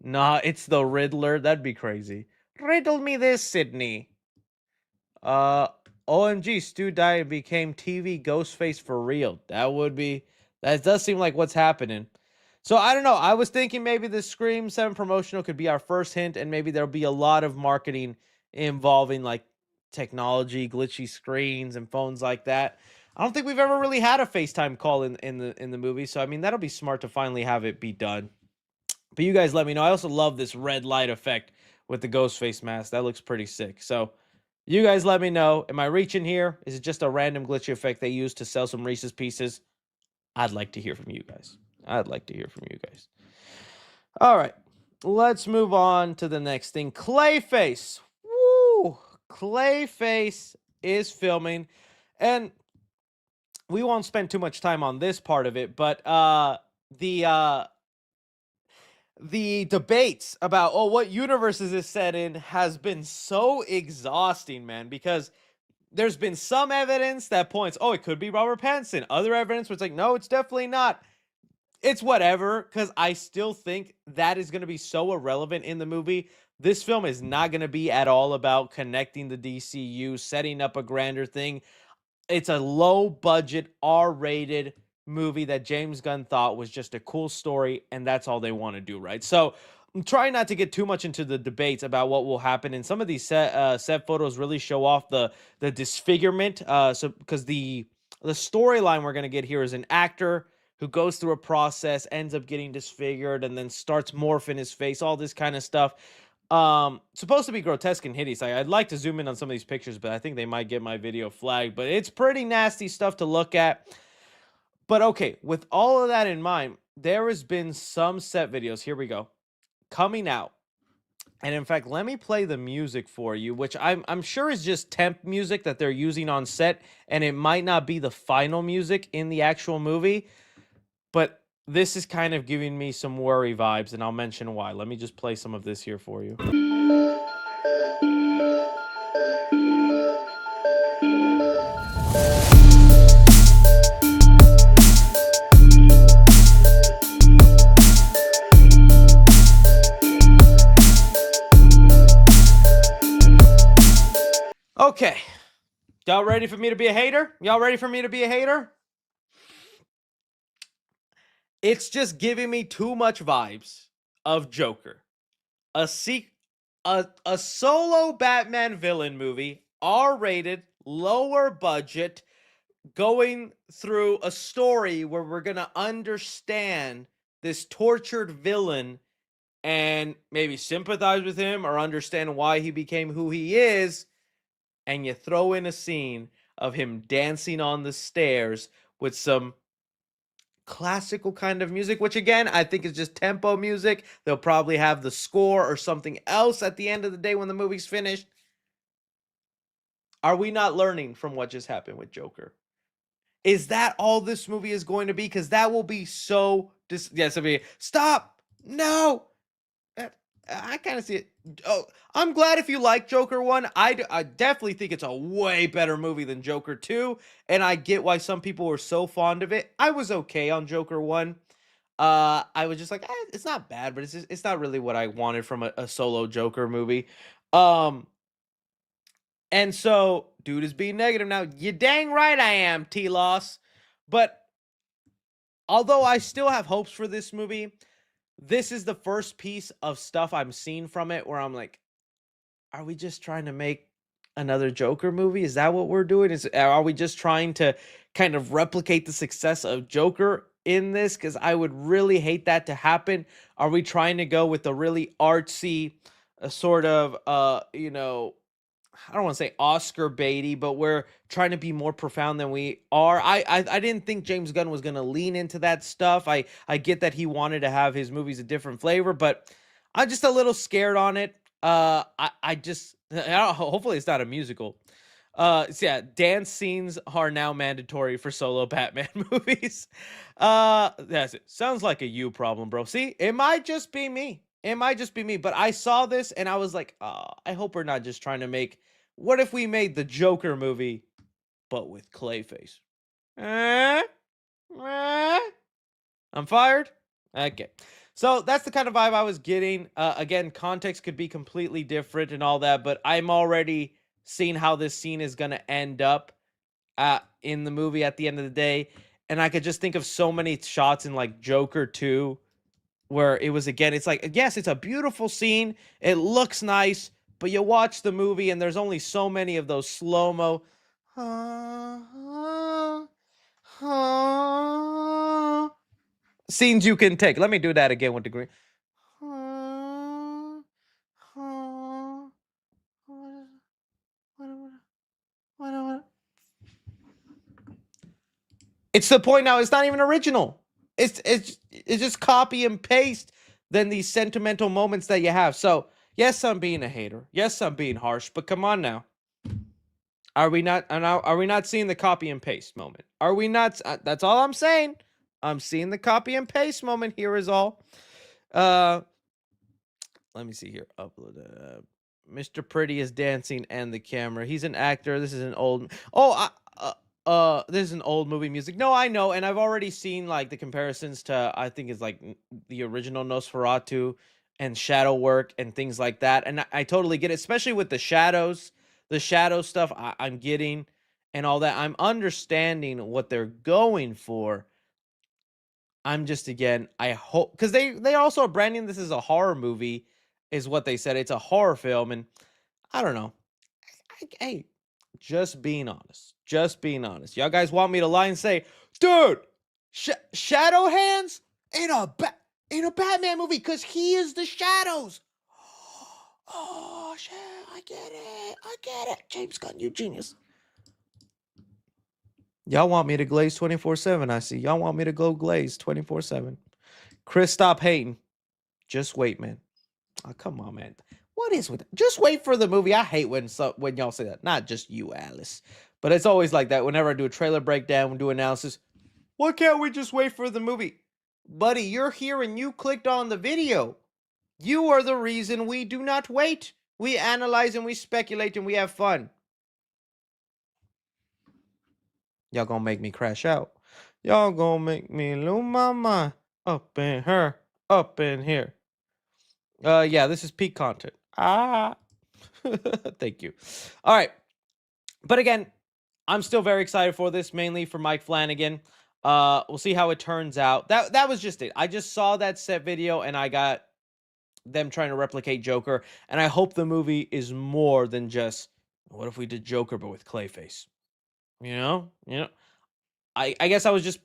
Nah, it's the Riddler. That'd be crazy. Riddle me this, Sydney. OMG, Stu died and became TV Ghostface for real. That does seem like what's happening. So I don't know. I was thinking maybe the Scream 7 promotional could be our first hint, and maybe there'll be a lot of marketing involving like technology, glitchy screens, and phones like that. I don't think we've ever really had a FaceTime call in the movie, so I mean that'll be smart to finally have it be done. But you guys let me know. I also love this red light effect with the Ghostface mask. That looks pretty sick. So you guys let me know. Am I reaching here? Is it just a random glitchy effect they used to sell some Reese's Pieces? I'd like to hear from you guys. I'd like to hear from you guys. All right. Let's move on to the next thing. Clayface. Woo! Clayface is filming. And we won't spend too much time on this part of it, but the uh the debates about what universe is this set in has been so exhausting, man, because there's been some evidence that points, it could be Robert Pattinson. Other evidence where it's like, no, it's definitely not. It's whatever, because I still think that is going to be so irrelevant in the movie. This film is not going to be at all about connecting the DCU, setting up a grander thing. It's a low budget, R-rated movie that James Gunn thought was just a cool story, and that's all they want to do, right? So I'm trying not to get too much into the debates about what will happen. And some of these set photos really show off the disfigurement. So because the storyline we're gonna get here is an actor who goes through a process, ends up getting disfigured, and then starts morphing his face, all this kind of stuff. Supposed to be grotesque and hideous. I'd like to zoom in on some of these pictures, but I think they might get my video flagged. But it's pretty nasty stuff to look at. But okay, with all of that in mind, there has been some set videos. Here we go, coming out. And in fact, let me play the music for you, which I'm sure is just temp music that they're using on set, and it might not be the final music in the actual movie. But this is kind of giving me some worry vibes, and I'll mention why. Let me just play some of this here for you. Okay. Y'all ready for me to be a hater? Y'all ready for me to be a hater? It's just giving me too much vibes of Joker. A solo Batman villain movie, R-rated, lower budget, going through a story where we're going to understand this tortured villain and maybe sympathize with him or understand why he became who he is. And you throw in a scene of him dancing on the stairs with some classical kind of music, which again, I think is just tempo music. They'll probably have the score or something else at the end of the day when the movie's finished. Are we not learning from what just happened with Joker? Is that all this movie is going to be? Because that will be so yes, I mean, stop. No. I kind of see it. Oh, I'm glad if you like Joker 1. I definitely think it's a way better movie than Joker 2. And I get why some people were so fond of it. I was okay on Joker 1. I was just like, it's not bad, but it's not really what I wanted from a solo Joker movie. And so, dude is being negative now. You dang right I am, T-Loss. But although I still have hopes for this movie, this is the first piece of stuff I'm seeing from it where I'm like, are we just trying to make another Joker movie? Is that what we're doing? Are we just trying to kind of replicate the success of Joker in this? Because I would really hate that to happen. Are we trying to go with a really artsy, sort of, I don't want to say Oscar baity, but we're trying to be more profound than we are. I didn't think James Gunn was going to lean into that stuff. I get that he wanted to have his movies a different flavor, but I'm just a little scared on it. I just hopefully it's not a musical. So yeah, dance scenes are now mandatory for solo Batman movies. That's it. Sounds like a you problem, bro. See, it might just be me. It might just be me. But I saw this and I was like, I hope we're not just trying to make. What if we made the Joker movie, but with Clayface? Eh? Eh? I'm fired? Okay. So that's the kind of vibe I was getting. Again, context could be completely different and all that, but I'm already seeing how this scene is going to end up in the movie at the end of the day. And I could just think of so many shots in like Joker 2 where it was, again, it's like, yes, it's a beautiful scene. It looks nice, but you watch the movie and there's only so many of those slow-mo scenes you can take. Let me do that again with the green. It's the point now. It's not even original. It's just copy and paste than these sentimental moments that you have. So yes, I'm being a hater. Yes, I'm being harsh. But come on now. Are we not? Are we not seeing the copy and paste moment? Are we not? That's all I'm saying. I'm seeing the copy and paste moment here. Is all. Let me see here. Upload. Mr. Pretty is dancing and the camera. He's an actor. This is an old. Oh, this is an old movie music. No, I know, and I've already seen like the comparisons to. I think it's like the original Nosferatu and shadow work and things like that. And I totally get it, especially with the shadow stuff. I'm getting and all that. I'm understanding what they're going for. I'm just again. I hope because they also are branding this as a horror movie, is what they said. It's a horror film, and I don't know. Hey, just being honest. Just being honest. Y'all guys want me to lie and say, dude, Shadow Hands in a Batman movie because he is the shadows. Oh shit! I get it. James Gunn, you genius. Y'all want me to glaze 24/7? I see. Y'all want me to go glaze 24/7. Chris, stop hating. Just wait, man. Oh, come on, man. What is with it? Just wait for the movie. I hate when y'all say that. Not just you, Alice. But it's always like that. Whenever I do a trailer breakdown, do analysis. Why can't we just wait for the movie? Buddy, you're here and you clicked on the video. You are the reason we do not wait. We analyze and we speculate and we have fun. Y'all gonna make me crash out. Y'all gonna make me lose my mind. Up in her. Up in here. Yeah, this is peak content. Thank you. All right. But again, I'm still very excited for this, mainly for Mike Flanagan. We'll see how it turns out. That was just it. I just saw that set video and I got them trying to replicate Joker. And I hope the movie is more than just, what if we did Joker but with Clayface? You know? I guess I was just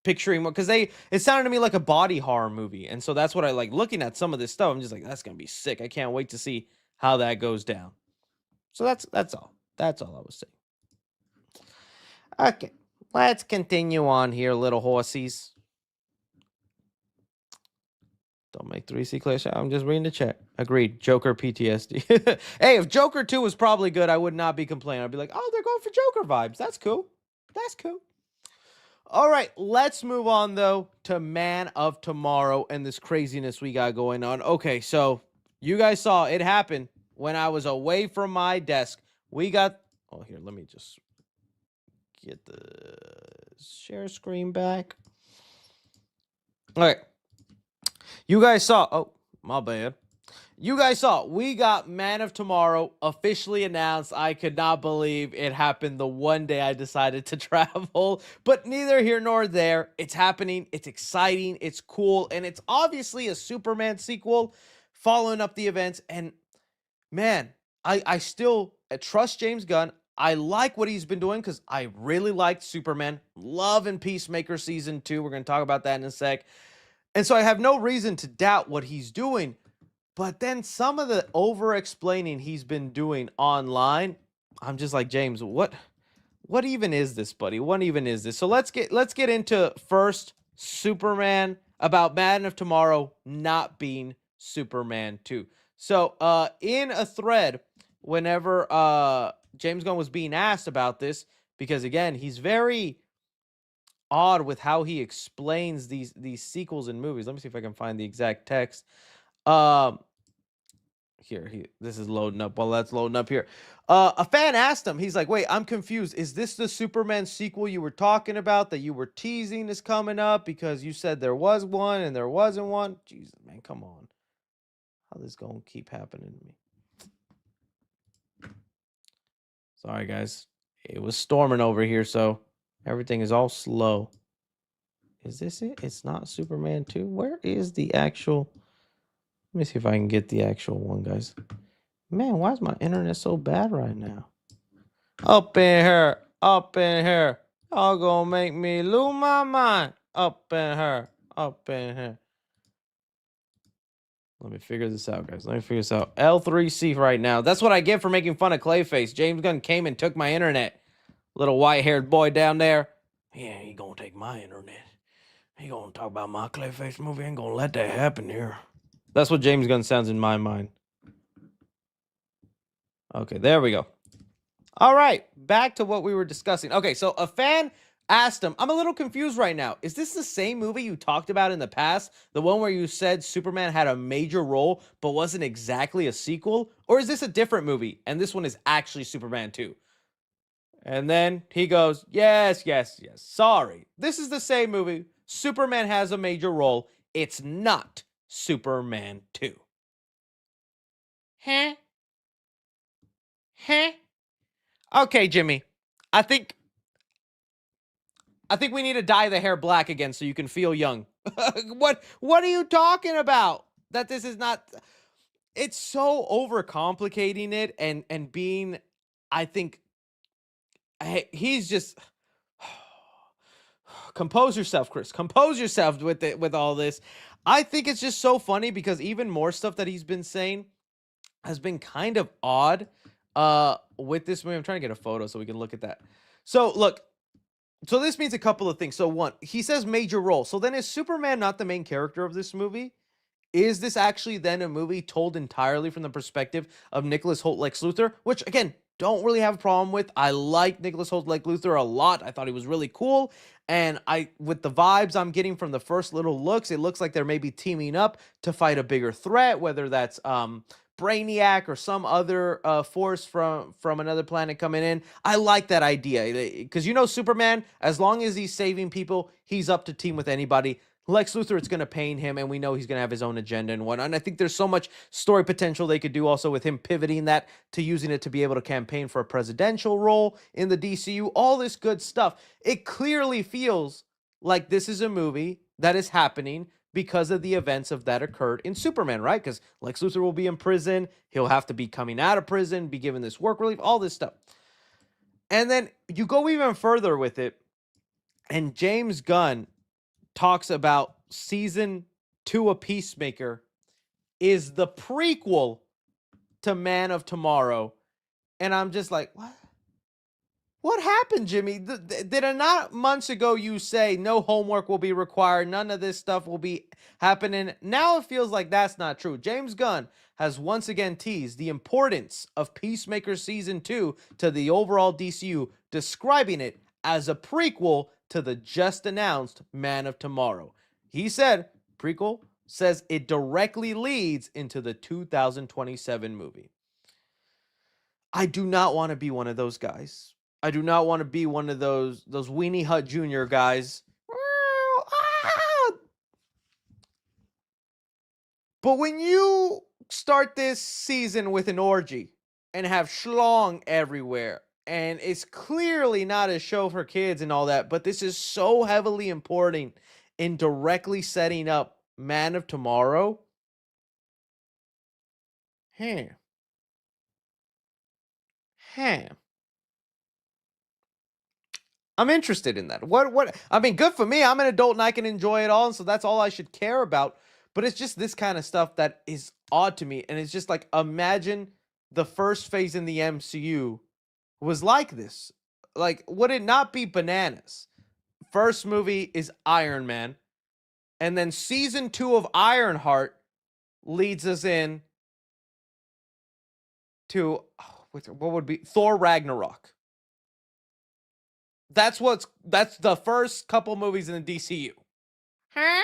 picturing more because it sounded to me like a body horror movie. And so that's what I like looking at some of this stuff. I'm just like, that's gonna be sick. I can't wait to see how that goes down. So that's all. That's all I was saying. Okay, let's continue on here, little horsies. Don't make 3C clear. I'm just reading the chat. Agreed. Joker PTSD. Hey, if Joker 2 was probably good, I would not be complaining. I'd be like, oh, they're going for Joker vibes. That's cool. That's cool. All right, let's move on, though, to Man of Tomorrow and this craziness we got going on. Okay, so you guys saw it happen when I was away from my desk. We got... Oh, here, let me just get the share screen back. All right. You guys saw... Oh, my bad. You guys saw, we got Man of Tomorrow officially announced. I could not believe it happened the one day I decided to travel, but neither here nor there. It's happening. It's exciting. It's cool. And it's obviously a Superman sequel following up the events. And man, I still trust James Gunn. I like what he's been doing because I really liked Superman. Love and Peacemaker Season 2. We're going to talk about that in a sec. And so I have no reason to doubt what he's doing. But then some of the over-explaining he's been doing online, I'm just like, James, what even is this, buddy? What even is this? So let's get into first Superman, about Man of Tomorrow not being Superman 2. So in a thread, whenever James Gunn was being asked about this, because again, he's very odd with how he explains these sequels and movies. Let me see if I can find the exact text. This is loading up. While that's loading up here, a fan asked him. He's like, "Wait, I'm confused. Is this the Superman sequel you were talking about that you were teasing is coming up? Because you said there was one and there wasn't one. Jesus, man, come on. How this gonna keep happening to me? Sorry, guys. It was storming over here, so everything is all slow. Is this it? It's not Superman 2. Where is the actual? Let me see if I can get the actual one, guys. Man, why is my internet so bad right now? Up in here. Up in here. Y'all gonna make me lose my mind. Up in here. Up in here. Let me figure this out, guys. Let me figure this out. L3C right now. That's what I get for making fun of Clayface. James Gunn came and took my internet. Little white-haired boy down there. he ain't gonna take my internet. He gonna talk about my Clayface movie. Ain't gonna let that happen here. That's what James Gunn sounds in my mind. Okay, there we go. All right, back to what we were discussing. Okay, so a fan asked him, I'm a little confused right now. Is this the same movie you talked about in the past? The one where you said Superman had a major role but wasn't exactly a sequel? Or is this a different movie and this one is actually Superman 2? And then he goes, yes. Sorry. This is the same movie. Superman has a major role. It's not Superman 2. Huh? Huh? Okay, Jimmy. I think we need to dye the hair black again so you can feel young. What are you talking about? That this is not, it's so overcomplicating it and being, I think he's just compose yourself, Chris. Compose yourself with all this. I think it's just so funny because even more stuff that he's been saying has been kind of odd with this movie. I'm trying to get a photo so we can look at that. So look, so this means a couple of things. So one, he says major role. So then is Superman not the main character of this movie? Is this actually then a movie told entirely from the perspective of Nicholas Hoult Lex Luthor? Which again, don't really have a problem with. I like Nicholas Hoult Lex Luthor a lot. I thought he was really cool. And with the vibes I'm getting from the first little looks, it looks like they're maybe teaming up to fight a bigger threat, whether that's Brainiac or some other force from another planet coming in. I like that idea because Superman, as long as he's saving people, he's up to team with anybody. Lex Luthor, it's going to pain him, and we know he's going to have his own agenda and whatnot. And I think there's so much story potential they could do also with him pivoting that to using it to be able to campaign for a presidential role in the DCU, all this good stuff. It clearly feels like this is a movie that is happening because of the events that occurred in Superman, right? Because Lex Luthor will be in prison. He'll have to be coming out of prison, be given this work relief, all this stuff. And then you go even further with it, and James Gunn talks about season 2 of Peacemaker is the prequel to Man of Tomorrow. And I'm just like, what? What happened, Jimmy? Did it not months ago you say no homework will be required, none of this stuff will be happening? Now it feels like that's not true. James Gunn has once again teased the importance of Peacemaker Season 2 to the overall DCU, describing it as a prequel to the just announced Man of Tomorrow. He said, prequel says it directly leads into the 2027 movie. I do not want to be one of those guys. I do not want to be one of those Weenie Hut Jr. guys. But when you start this season with an orgy and have schlong everywhere, and it's clearly not a show for kids and all that, but this is so heavily important in directly setting up Man of Tomorrow. I'm interested in that. What I mean, good for me. I'm an adult and I can enjoy it all, and so that's all I should care about. But it's just this kind of stuff that is odd to me, and it's just like, imagine the first phase in the MCU was like this. Like, would it not be bananas? First movie is Iron Man, and then season 2 of Ironheart leads us in to what would be Thor Ragnarok. That's the first couple movies in the DCU. Huh?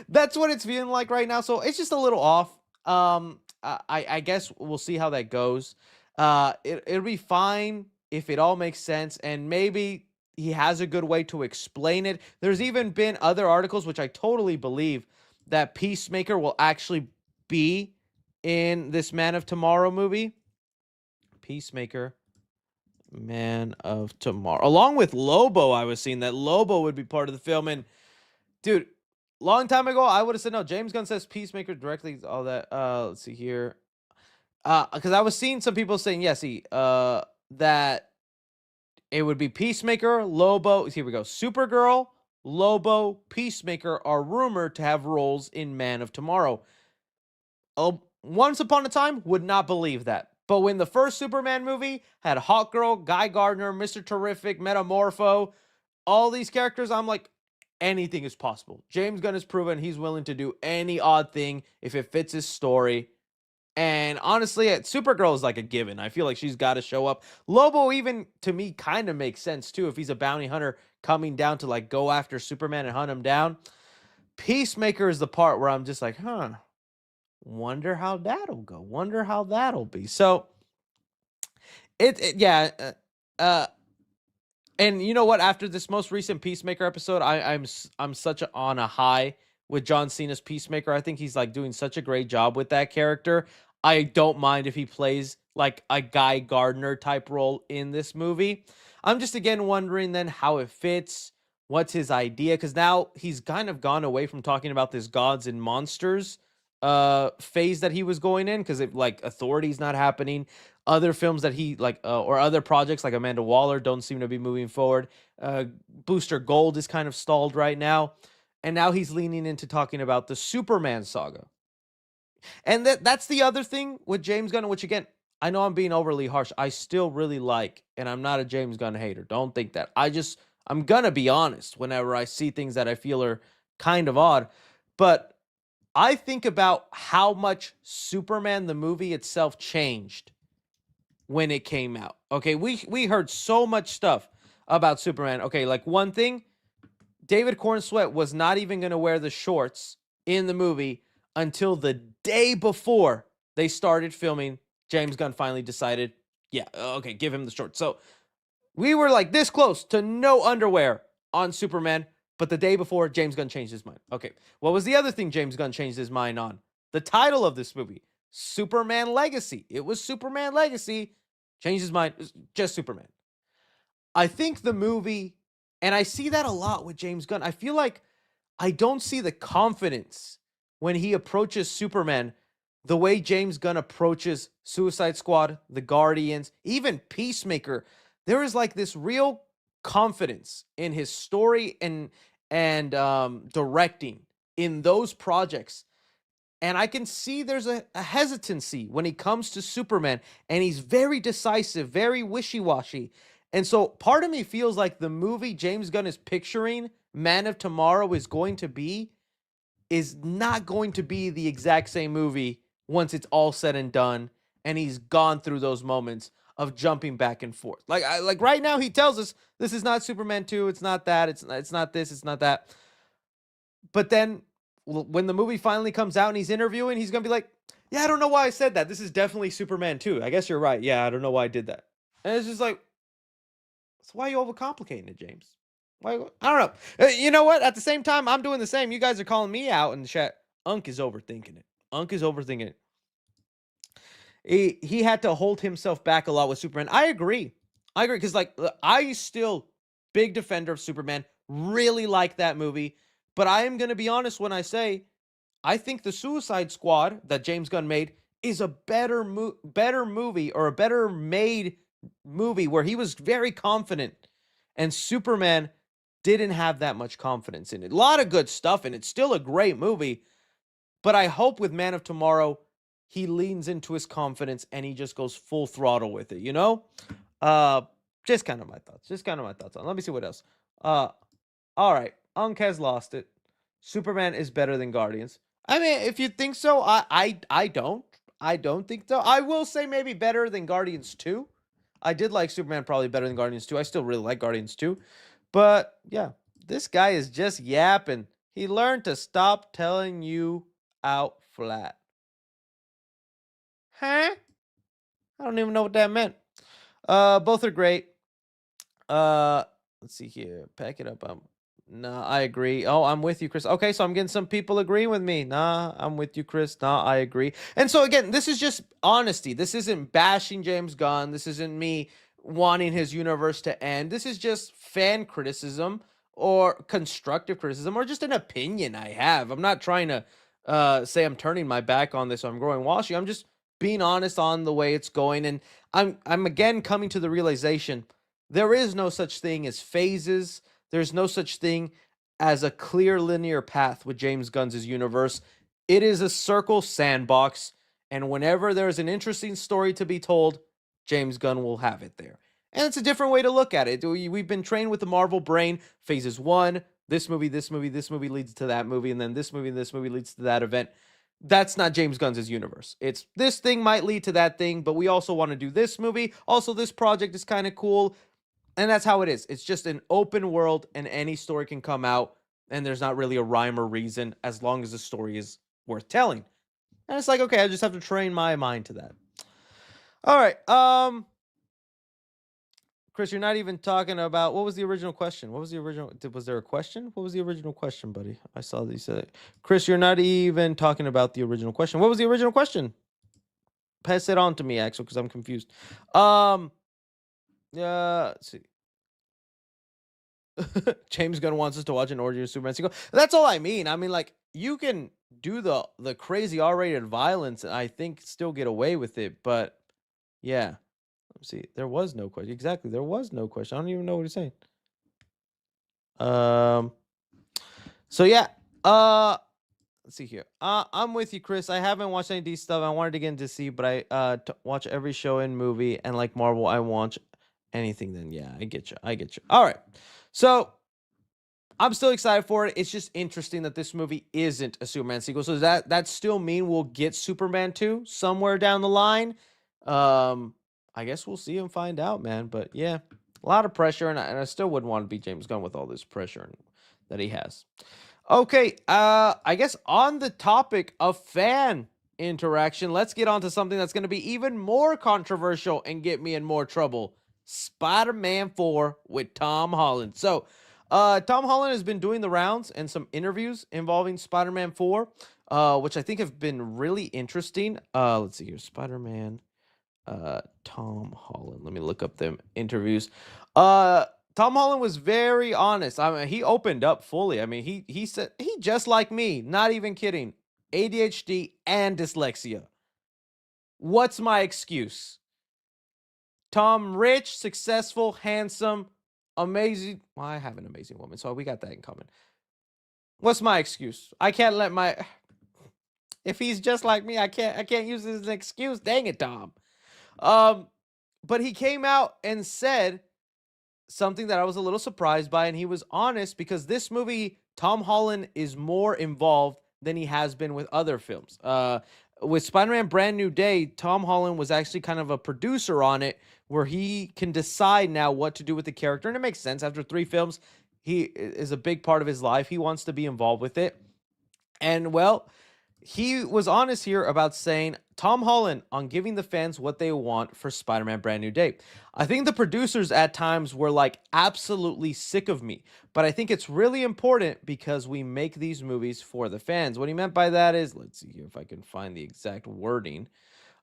That's what it's feeling like right now. So it's just a little off. I guess we'll see how that goes. It'll be fine if it all makes sense, and maybe he has a good way to explain it. There's even been other articles, which I totally believe, that Peacemaker will actually be in this Man of Tomorrow movie. Peacemaker, Man of Tomorrow, along with Lobo. I was seeing that Lobo would be part of the film, and dude, long time ago I would have said no. James Gunn says Peacemaker directly, all that. Let's see here, because I was seeing some people saying yes, that it would be Peacemaker, Lobo. Here we go. Supergirl, Lobo, Peacemaker are rumored to have roles in Man of Tomorrow. Oh, once upon a time, would not believe that. But when the first Superman movie had Hawkgirl, Guy Gardner, Mr. Terrific, Metamorpho, all these characters, I'm like, anything is possible. James Gunn has proven he's willing to do any odd thing if it fits his story. And honestly, Supergirl is like a given. I feel like she's got to show up. Lobo, even to me, kind of makes sense too. If he's a bounty hunter coming down to like go after Superman and hunt him down. Peacemaker is the part where I'm just like, wonder how that'll go. Wonder how that'll be. So yeah. And you know what? After this most recent Peacemaker episode, I'm such on a high with John Cena's Peacemaker. I think he's like doing such a great job with that character. I don't mind if he plays like a Guy Gardner type role in this movie. I'm just again wondering then how it fits. What's his idea? Because now he's kind of gone away from talking about this gods and monsters phase that he was going in, because like Authority's not happening. Other films that he like or other projects like Amanda Waller don't seem to be moving forward. Booster Gold is kind of stalled right now. And now he's leaning into talking about the Superman saga. And that's the other thing with James Gunn, which again, I know I'm being overly harsh. I still really like, and I'm not a James Gunn hater. Don't think that. I'm gonna be honest whenever I see things that I feel are kind of odd. But I think about how much Superman, the movie itself, changed when it came out. Okay, we heard so much stuff about Superman. Okay, like one thing, David Cornsweet was not even going to wear the shorts in the movie until the day before they started filming. James Gunn finally decided, yeah, okay, give him the shorts. So we were like this close to no underwear on Superman, but the day before, James Gunn changed his mind. Okay, what was the other thing James Gunn changed his mind on? The title of this movie, Superman Legacy. It was Superman Legacy. Changed his mind. Just Superman. I think the movie, and I see that a lot with James Gunn. I feel like I don't see the confidence when he approaches Superman the way James Gunn approaches Suicide Squad, The Guardians, even Peacemaker. There is like this real confidence in his story and directing in those projects. And I can see there's a hesitancy when he comes to Superman, and he's very decisive, very wishy-washy. And so part of me feels like the movie James Gunn is picturing Man of Tomorrow is not going to be the exact same movie once it's all said and done, and he's gone through those moments of jumping back and forth. Like right now he tells us this is not Superman 2, it's not that, it's not this, it's not that. But then when the movie finally comes out and he's interviewing, he's going to be like, yeah, I don't know why I said that. This is definitely Superman 2. I guess you're right. Yeah, I don't know why I did that. And it's just like, so why are you overcomplicating it, James? Why? I don't know. You know what? At the same time, I'm doing the same. You guys are calling me out in the chat. Unk is overthinking it. Unk is overthinking it. He had to hold himself back a lot with Superman. I agree. Because like I still big defender of Superman. Really like that movie. But I am going to be honest when I say I think the Suicide Squad that James Gunn made is a better movie, or a better made movie, where he was very confident, and Superman didn't have that much confidence in it. A lot of good stuff, and it's still a great movie. But I hope with Man of Tomorrow, he leans into his confidence and he just goes full throttle with it, you know? Just kind of my thoughts. On. Let me see what else. All right. Unk has lost it. Superman is better than Guardians. I mean, if you think so, I don't. I don't think so. I will say maybe better than Guardians 2. I did like Superman probably better than Guardians 2. I still really like Guardians 2. But yeah, this guy is just yapping. He learned to stop telling you out flat. Huh? I don't even know what that meant. Both are great. Let's see here. Pack it up. Nah, I agree. Oh, I'm with you, Chris. Okay, so I'm getting some people agreeing with me. Nah, I'm with you, Chris. Nah, I agree. And so again, this is just honesty. This isn't bashing James Gunn. This isn't me wanting his universe to end. This is just fan criticism or constructive criticism or just an opinion I have. I'm not trying to say I'm turning my back on this or I'm growing washy. I'm just being honest on the way it's going. And I'm again coming to the realization there is no such thing as phases. There's no such thing as a clear linear path with James Gunn's universe. It is a circle sandbox, And whenever there's an interesting story to be told, James Gunn will have it there. And it's a different way to look at it. We've been trained with the Marvel brain. Phases 1, this movie leads to that movie, and then this movie leads to that event. That's not James Gunn's universe. It's this thing might lead to that thing, but we also want to do this movie. Also, this project is kind of cool. And that's how it is. It's just an open world, and any story can come out, and there's not really a rhyme or reason as long as the story is worth telling. And it's like, okay, I just have to train my mind to that. All right. Chris, you're not even talking about, what was the original question? Was there a question? What was the original question, buddy? I saw that you said it. Chris, you're not even talking about the original question. What was the original question? Pass it on to me, Axel, because I'm confused. Let's see. James Gunn wants us to watch an orgy of Superman sequel. That's all I mean. I mean, like, you can do the crazy R-rated violence and I think still get away with it, but yeah. Let's see. There was no question. Exactly. There was no question. I don't even know what he's saying. So yeah. Let's see here. I'm with you, Chris. I haven't watched any DC stuff. I wanted to get into DC, but I watch every show and movie, and like Marvel, I watch anything. Then yeah, I get you. All right. So I'm still excited for it. It's just interesting that this movie isn't a Superman sequel. So does that still mean we'll get Superman 2 somewhere down the line? I guess we'll see and find out, man. But yeah, a lot of pressure, and I still wouldn't want to be James Gunn with all this pressure that he has. Okay, I guess on the topic of fan interaction, let's get on to something that's going to be even more controversial and get me in more trouble. Spider-Man 4 with Tom Holland. So, Tom Holland has been doing the rounds and some interviews involving Spider-Man 4, which I think have been really interesting. Let's see here. Spider-Man, Tom Holland. Let me look up them interviews. Tom Holland was very honest. I mean, he opened up fully. I mean, he said, he just like me, not even kidding, ADHD and dyslexia. What's my excuse? Tom, rich, successful, handsome, amazing. Well, I have an amazing woman, so we got that in common. What's my excuse? I can't let my. If he's just like me, I can't use this as an excuse. Dang it, Tom. But he came out and said something that I was a little surprised by, and he was honest because this movie, Tom Holland is more involved than he has been with other films. With Spider-Man Brand New Day, Tom Holland was actually kind of a producer on it, where he can decide now what to do with the character, and it makes sense. After 3 films, he is a big part of his life. He wants to be involved with it. And, well, he was honest here about saying, Tom Holland on giving the fans what they want for Spider-Man Brand New Day. I think the producers at times were like absolutely sick of me, but I think it's really important because we make these movies for the fans. What he meant by that is, let's see here if I can find the exact wording.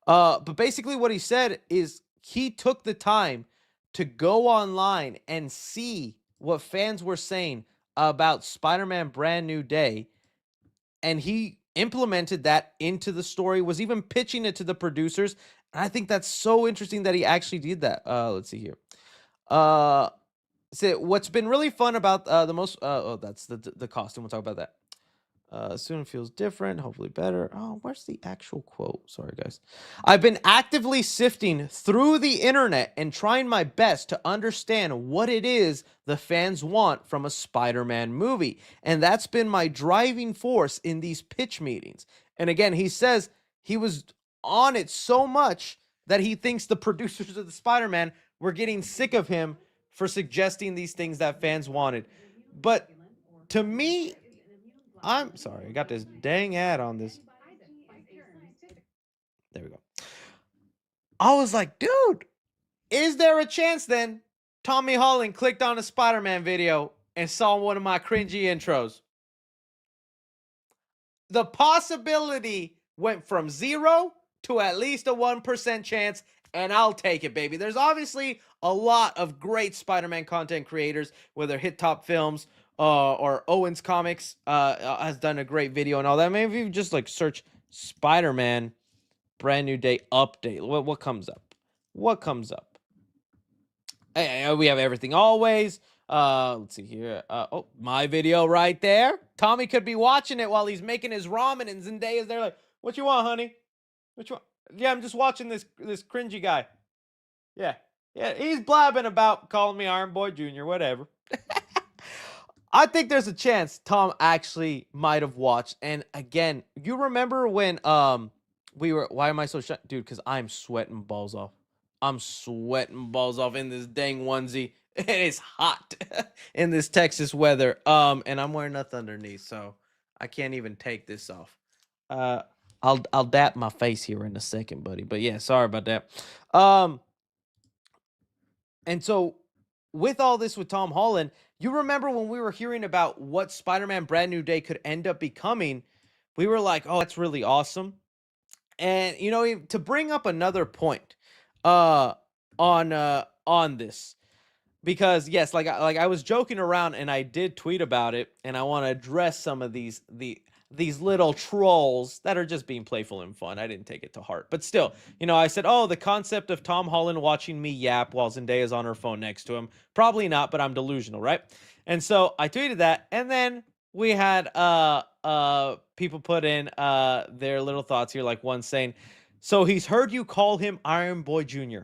But basically what he said is he took the time to go online and see what fans were saying about Spider-Man Brand New Day, and he implemented that into the story, was even pitching it to the producers. And I think that's so interesting that he actually did that. Let's see here. So what's been really fun about that's the costume. We'll talk about that. Soon feels different, hopefully better. Oh, where's the actual quote? Sorry, guys. I've been actively sifting through the internet and trying my best to understand what it is the fans want from a Spider-Man movie. And that's been my driving force in these pitch meetings. And again, he says he was on it so much that he thinks the producers of the Spider-Man were getting sick of him for suggesting these things that fans wanted. But to me, I'm sorry, I got this dang ad on this. There we go. I was like, dude, is there a chance then Tommy Holland clicked on a Spider-Man video and saw one of my cringy intros? The possibility went from 0 to at least a 1% chance, and I'll take it, baby. There's obviously a lot of great Spider-Man content creators, whether Hit Top Films, or Owens Comics has done a great video and all that. Maybe if you just like search Spider-Man Brand New Day update, what comes up? What comes up? Hey, we have everything always. Let's see here. Oh, my video right there. Tommy could be watching it while he's making his ramen, and Zendaya's there like, what you want, honey? Which one? Yeah, I'm just watching this cringy guy. Yeah. Yeah, he's blabbing about calling me Iron Boy Jr., whatever. I think there's a chance Tom actually might have watched. And again, you remember when we were, why am I so shut, dude? Because I'm sweating balls off. I'm sweating balls off in this dang onesie. And it's hot in this Texas weather. And I'm wearing nothing underneath, so I can't even take this off. Uh I'll dap my face here in a second, buddy. But yeah, sorry about that. Um and so, with all this with Tom Holland, you remember when we were hearing about what Spider-Man Brand New Day could end up becoming, we were like, "Oh, that's really awesome." And to bring up another point uh on this, because yes, like I was joking around and I did tweet about it, and I want to address some of these little trolls that are just being playful and fun. I didn't take it to heart, but still, I said, "Oh, the concept of Tom Holland watching me yap while Zendaya's on her phone next to him, probably not, but I'm delusional, right?" And so I tweeted that, and then we had people put in their little thoughts here, like one saying, "So he's heard you call him Iron Boy Jr.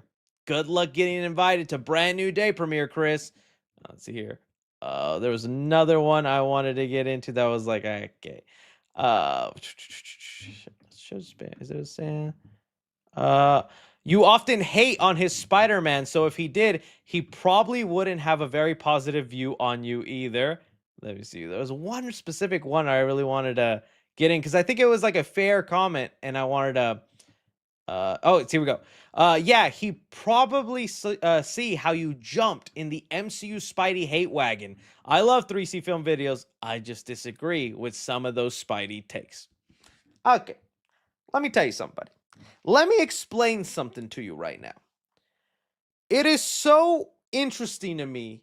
Good luck getting invited to Brand New Day premiere, Chris." Let's see here. There was another one I wanted to get into that was like, okay. Should spam. Is it a Sam? You often hate on his Spider-Man, so if he did, he probably wouldn't have a very positive view on you either. Let me see. There was one specific one I really wanted to get in because I think it was like a fair comment, and I wanted to oh, here we go. Yeah, he probably see how you jumped in the MCU Spidey hate wagon. I love 3C film videos. I just disagree with some of those Spidey takes. Okay, let me tell you something, buddy. Let me explain something to you right now. It is so interesting to me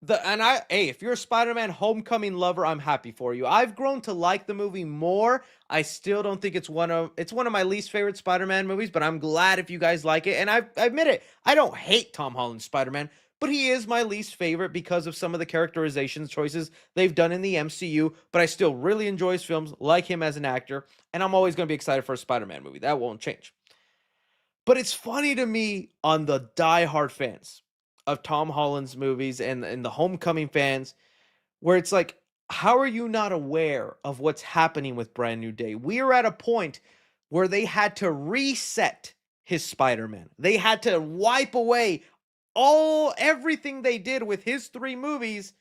if you're a Spider-Man Homecoming lover, I'm happy for you. I've grown to like the movie more. I still don't think it's one of my least favorite Spider-Man movies, but I'm glad if you guys like it. And I admit it, I don't hate Tom Holland's Spider-Man, but he is my least favorite because of some of the characterizations choices they've done in the MCU, but I still really enjoy his films, like him as an actor, and I'm always going to be excited for a Spider-Man movie. That won't change. But it's funny to me on the diehard fans of Tom Holland's movies and the Homecoming fans, where it's like, how are you not aware of what's happening with Brand New Day? We are at a point where they had to reset his Spider-Man. They had to wipe away everything they did with his 3 movies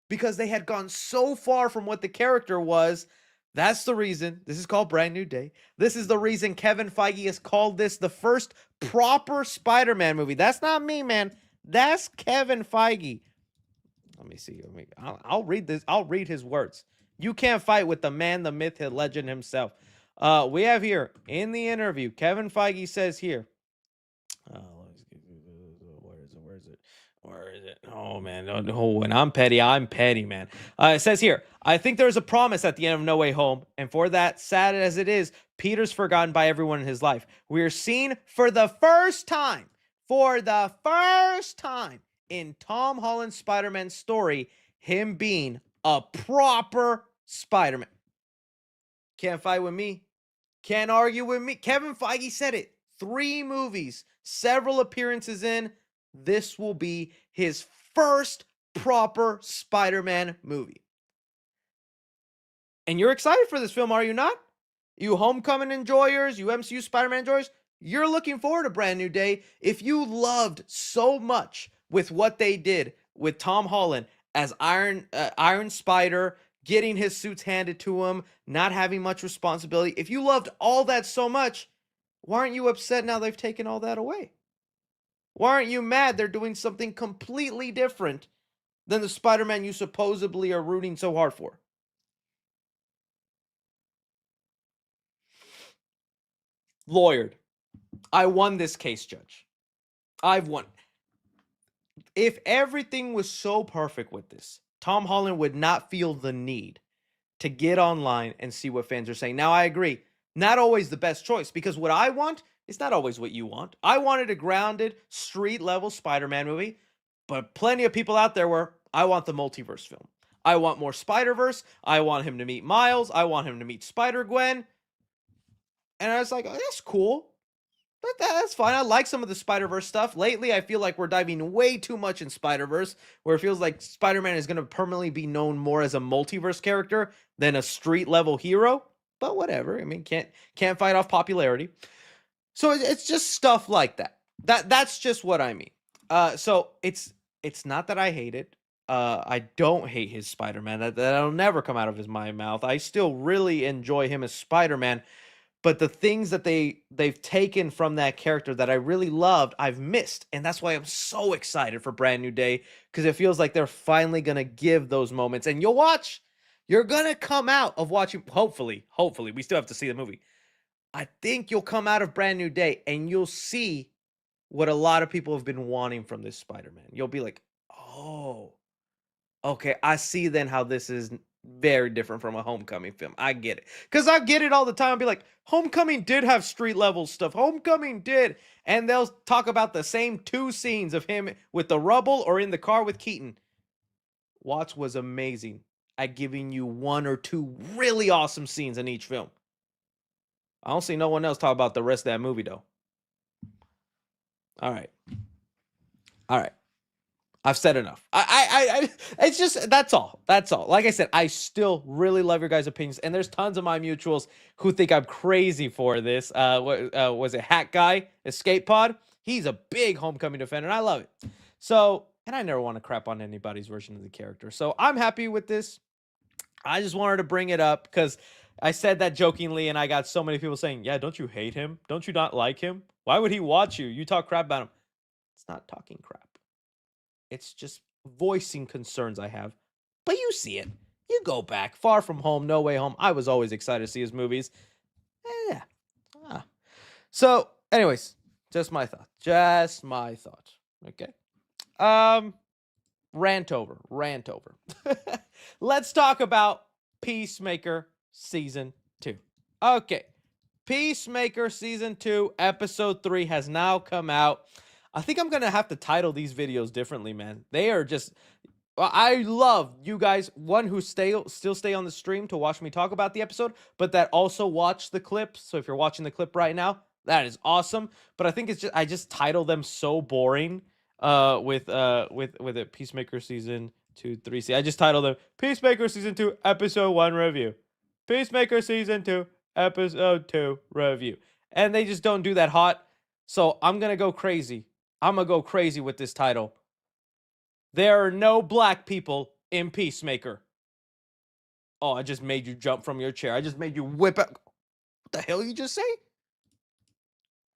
because they had gone so far from what the character was. That's the reason this is called Brand New Day. This is the reason Kevin Feige has called this the first proper Spider-Man movie. That's not me, man. That's Kevin Feige. Let me see. I'll read this. I'll read his words. You can't fight with the man, the myth, the legend himself. We have here in the interview, Kevin Feige says here. Where is it? Where is it? Oh man, when I'm petty, man. It says here, I think there's a promise at the end of No Way Home, and for that, sad as it is, Peter's forgotten by everyone in his life. We are seen for the first time in Tom Holland's Spider-Man story, him being a proper Spider-Man. Can't fight with me. Can't argue with me. Kevin Feige said it. 3 movies, several appearances in. This will be his first proper Spider-Man movie. And you're excited for this film, are you not? You Homecoming enjoyers, you MCU Spider-Man enjoyers, you're looking forward to Brand New Day. If you loved so much with what they did with Tom Holland as Iron Spider, getting his suits handed to him, not having much responsibility, if you loved all that so much, why aren't you upset now they've taken all that away? Why aren't you mad they're doing something completely different than the Spider-Man you supposedly are rooting so hard for? Lawyered. I won this case, Judge. I've won. If everything was so perfect with this, Tom Holland would not feel the need to get online and see what fans are saying. Now, I agree. Not always the best choice, because what I want is not always what you want. I wanted a grounded, street-level Spider-Man movie, but plenty of people out there where I want the multiverse film. I want more Spider-Verse. I want him to meet Miles. I want him to meet Spider-Gwen. And I was like, oh, that's cool. But that's fine. I like some of the Spider-Verse stuff. Lately, I feel like we're diving way too much in Spider-Verse, where it feels like Spider-Man is going to permanently be known more as a multiverse character than a street-level hero. But whatever. I mean, can't fight off popularity. So it's just stuff like that. That's just what I mean. So it's not that I hate it. I don't hate his Spider-Man. That'll never come out of my mouth. I still really enjoy him as Spider-Man. But the things that they've taken from that character that I really loved, I've missed. And that's why I'm so excited for Brand New Day, because it feels like they're finally going to give those moments. And you'll watch. You're going to come out of watching, hopefully, we still have to see the movie. I think you'll come out of Brand New Day and you'll see what a lot of people have been wanting from this Spider-Man. You'll be like, oh, okay, I see then how this is very different from a Homecoming film. I get it. Because I get it all the time. I'll be like, Homecoming did have street level stuff. Homecoming did. And they'll talk about the same 2 scenes of him with the rubble or in the car with Keaton. Watts was amazing at giving you 1 or 2 really awesome scenes in each film. I don't see no one else talk about the rest of that movie, though. All right. I've said enough. It's just, that's all. Like I said, I still really love your guys' opinions, and there's tons of my mutuals who think I'm crazy for this. Was it Hack Guy, Escape Pod? He's a big Homecoming defender, and I love it. So, and I never want to crap on anybody's version of the character. So I'm happy with this. I just wanted to bring it up because I said that jokingly, and I got so many people saying, yeah, don't you hate him? Don't you not like him? Why would he watch you? You talk crap about him. It's not talking crap. It's just voicing concerns I have. But you see it. You go back. Far From Home, No Way Home. I was always excited to see his movies. Yeah. So, anyways, just my thought. Okay. Rant over. Let's talk about Peacemaker Season 2. Okay. Peacemaker Season 2, Episode 3 has now come out. I think I'm going to have to title these videos differently, man. They are just... I love you guys, one who still stay on the stream to watch me talk about the episode, but that also watch the clips. So if you're watching the clip right now, that is awesome. But I think it's just... I just title them so boring with it. Peacemaker Season 2, 3. See, I just titled them Peacemaker Season 2, Episode 1 Review. Peacemaker Season 2, Episode 2 Review. And they just don't do that hot. So I'm going to go crazy. I'm going to go crazy with this title. There are no black people in Peacemaker. Oh, I just made you jump from your chair. I just made you whip out. What the hell you just say?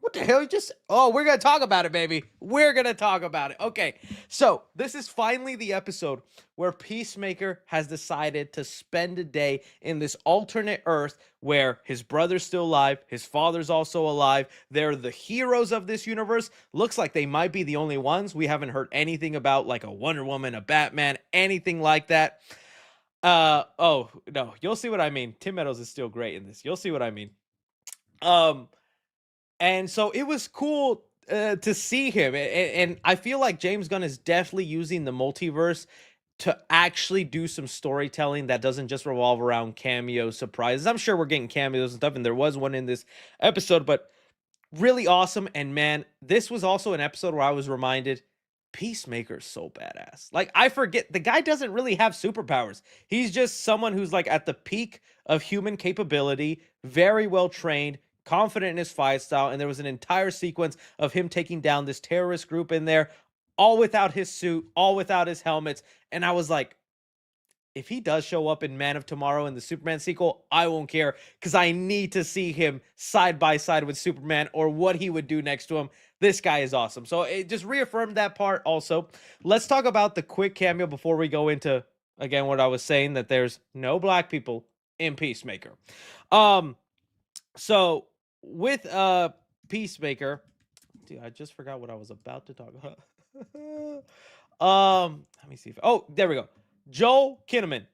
What the hell you just... Oh, we're going to talk about it, baby. We're going to talk about it. Okay, so this is finally the episode where Peacemaker has decided to spend a day in this alternate Earth where his brother's still alive, his father's also alive. They're the heroes of this universe. Looks like they might be the only ones. We haven't heard anything about like a Wonder Woman, a Batman, anything like that. Oh, no, you'll see what I mean. Tim Meadows is still great in this. You'll see what I mean. And so it was cool to see him. And I feel like James Gunn is definitely using the multiverse to actually do some storytelling that doesn't just revolve around cameo surprises. I'm sure we're getting cameos and stuff, and there was one in this episode, but really awesome. And man, this was also an episode where I was reminded Peacemaker's so badass. Like, I forget, the guy doesn't really have superpowers. He's just someone who's like at the peak of human capability, very well trained, confident in his fight style, and there was an entire sequence of him taking down this terrorist group in there, all without his suit, all without his helmets. And I was like, if he does show up in Man of Tomorrow in the Superman sequel, I won't care, because I need to see him side by side with Superman or what he would do next to him. This guy is awesome. So it just reaffirmed that part also. Let's talk about the quick cameo before we go into, again, what I was saying, that there's no black people in Peacemaker. So with Peacemaker, dude, I just forgot what I was about to talk about. Let me see if, oh, there we go. Joel Kinnaman.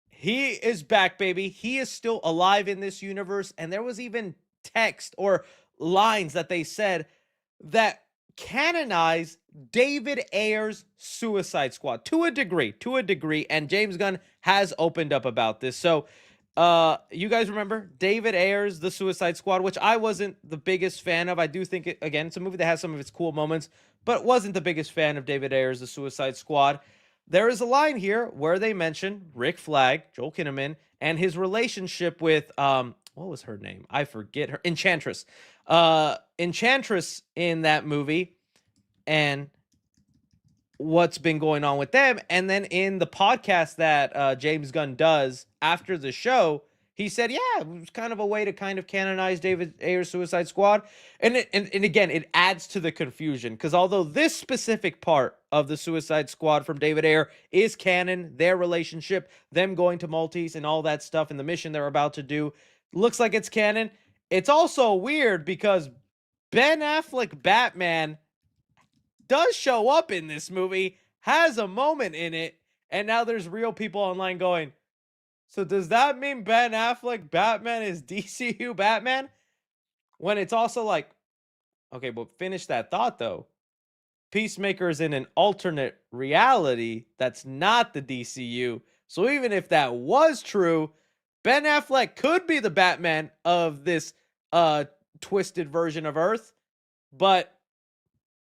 He is back, baby. He is still alive in this universe, and there was even text or lines that they said that canonize David Ayer's Suicide Squad to a degree, and James Gunn has opened up about this. So You guys remember David Ayer's The Suicide Squad, which I wasn't the biggest fan of. I do think again, it's a movie that has some of its cool moments, but wasn't the biggest fan of David Ayer's The Suicide Squad. There is a line here where they mention Rick Flag, Joel Kinnaman, and his relationship with what was her name? I forget her. Enchantress. Enchantress in that movie, and what's been going on with them. And then in the podcast that James Gunn does after the show, he said, yeah, it was kind of a way to kind of canonize David Ayer's Suicide Squad. And again, it adds to the confusion, because although this specific part of the Suicide Squad from David Ayer is canon, their relationship, them going to Maltese and all that stuff and the mission they're about to do looks like it's canon. It's also weird because Ben Affleck Batman does show up in this movie, has a moment in it, and now there's real people online going, so does that mean Ben Affleck Batman is DCU Batman? When it's also like, okay, but finish that thought though. Peacemaker is in an alternate reality that's not the DCU. So even if that was true, Ben Affleck could be the Batman of this twisted version of Earth, but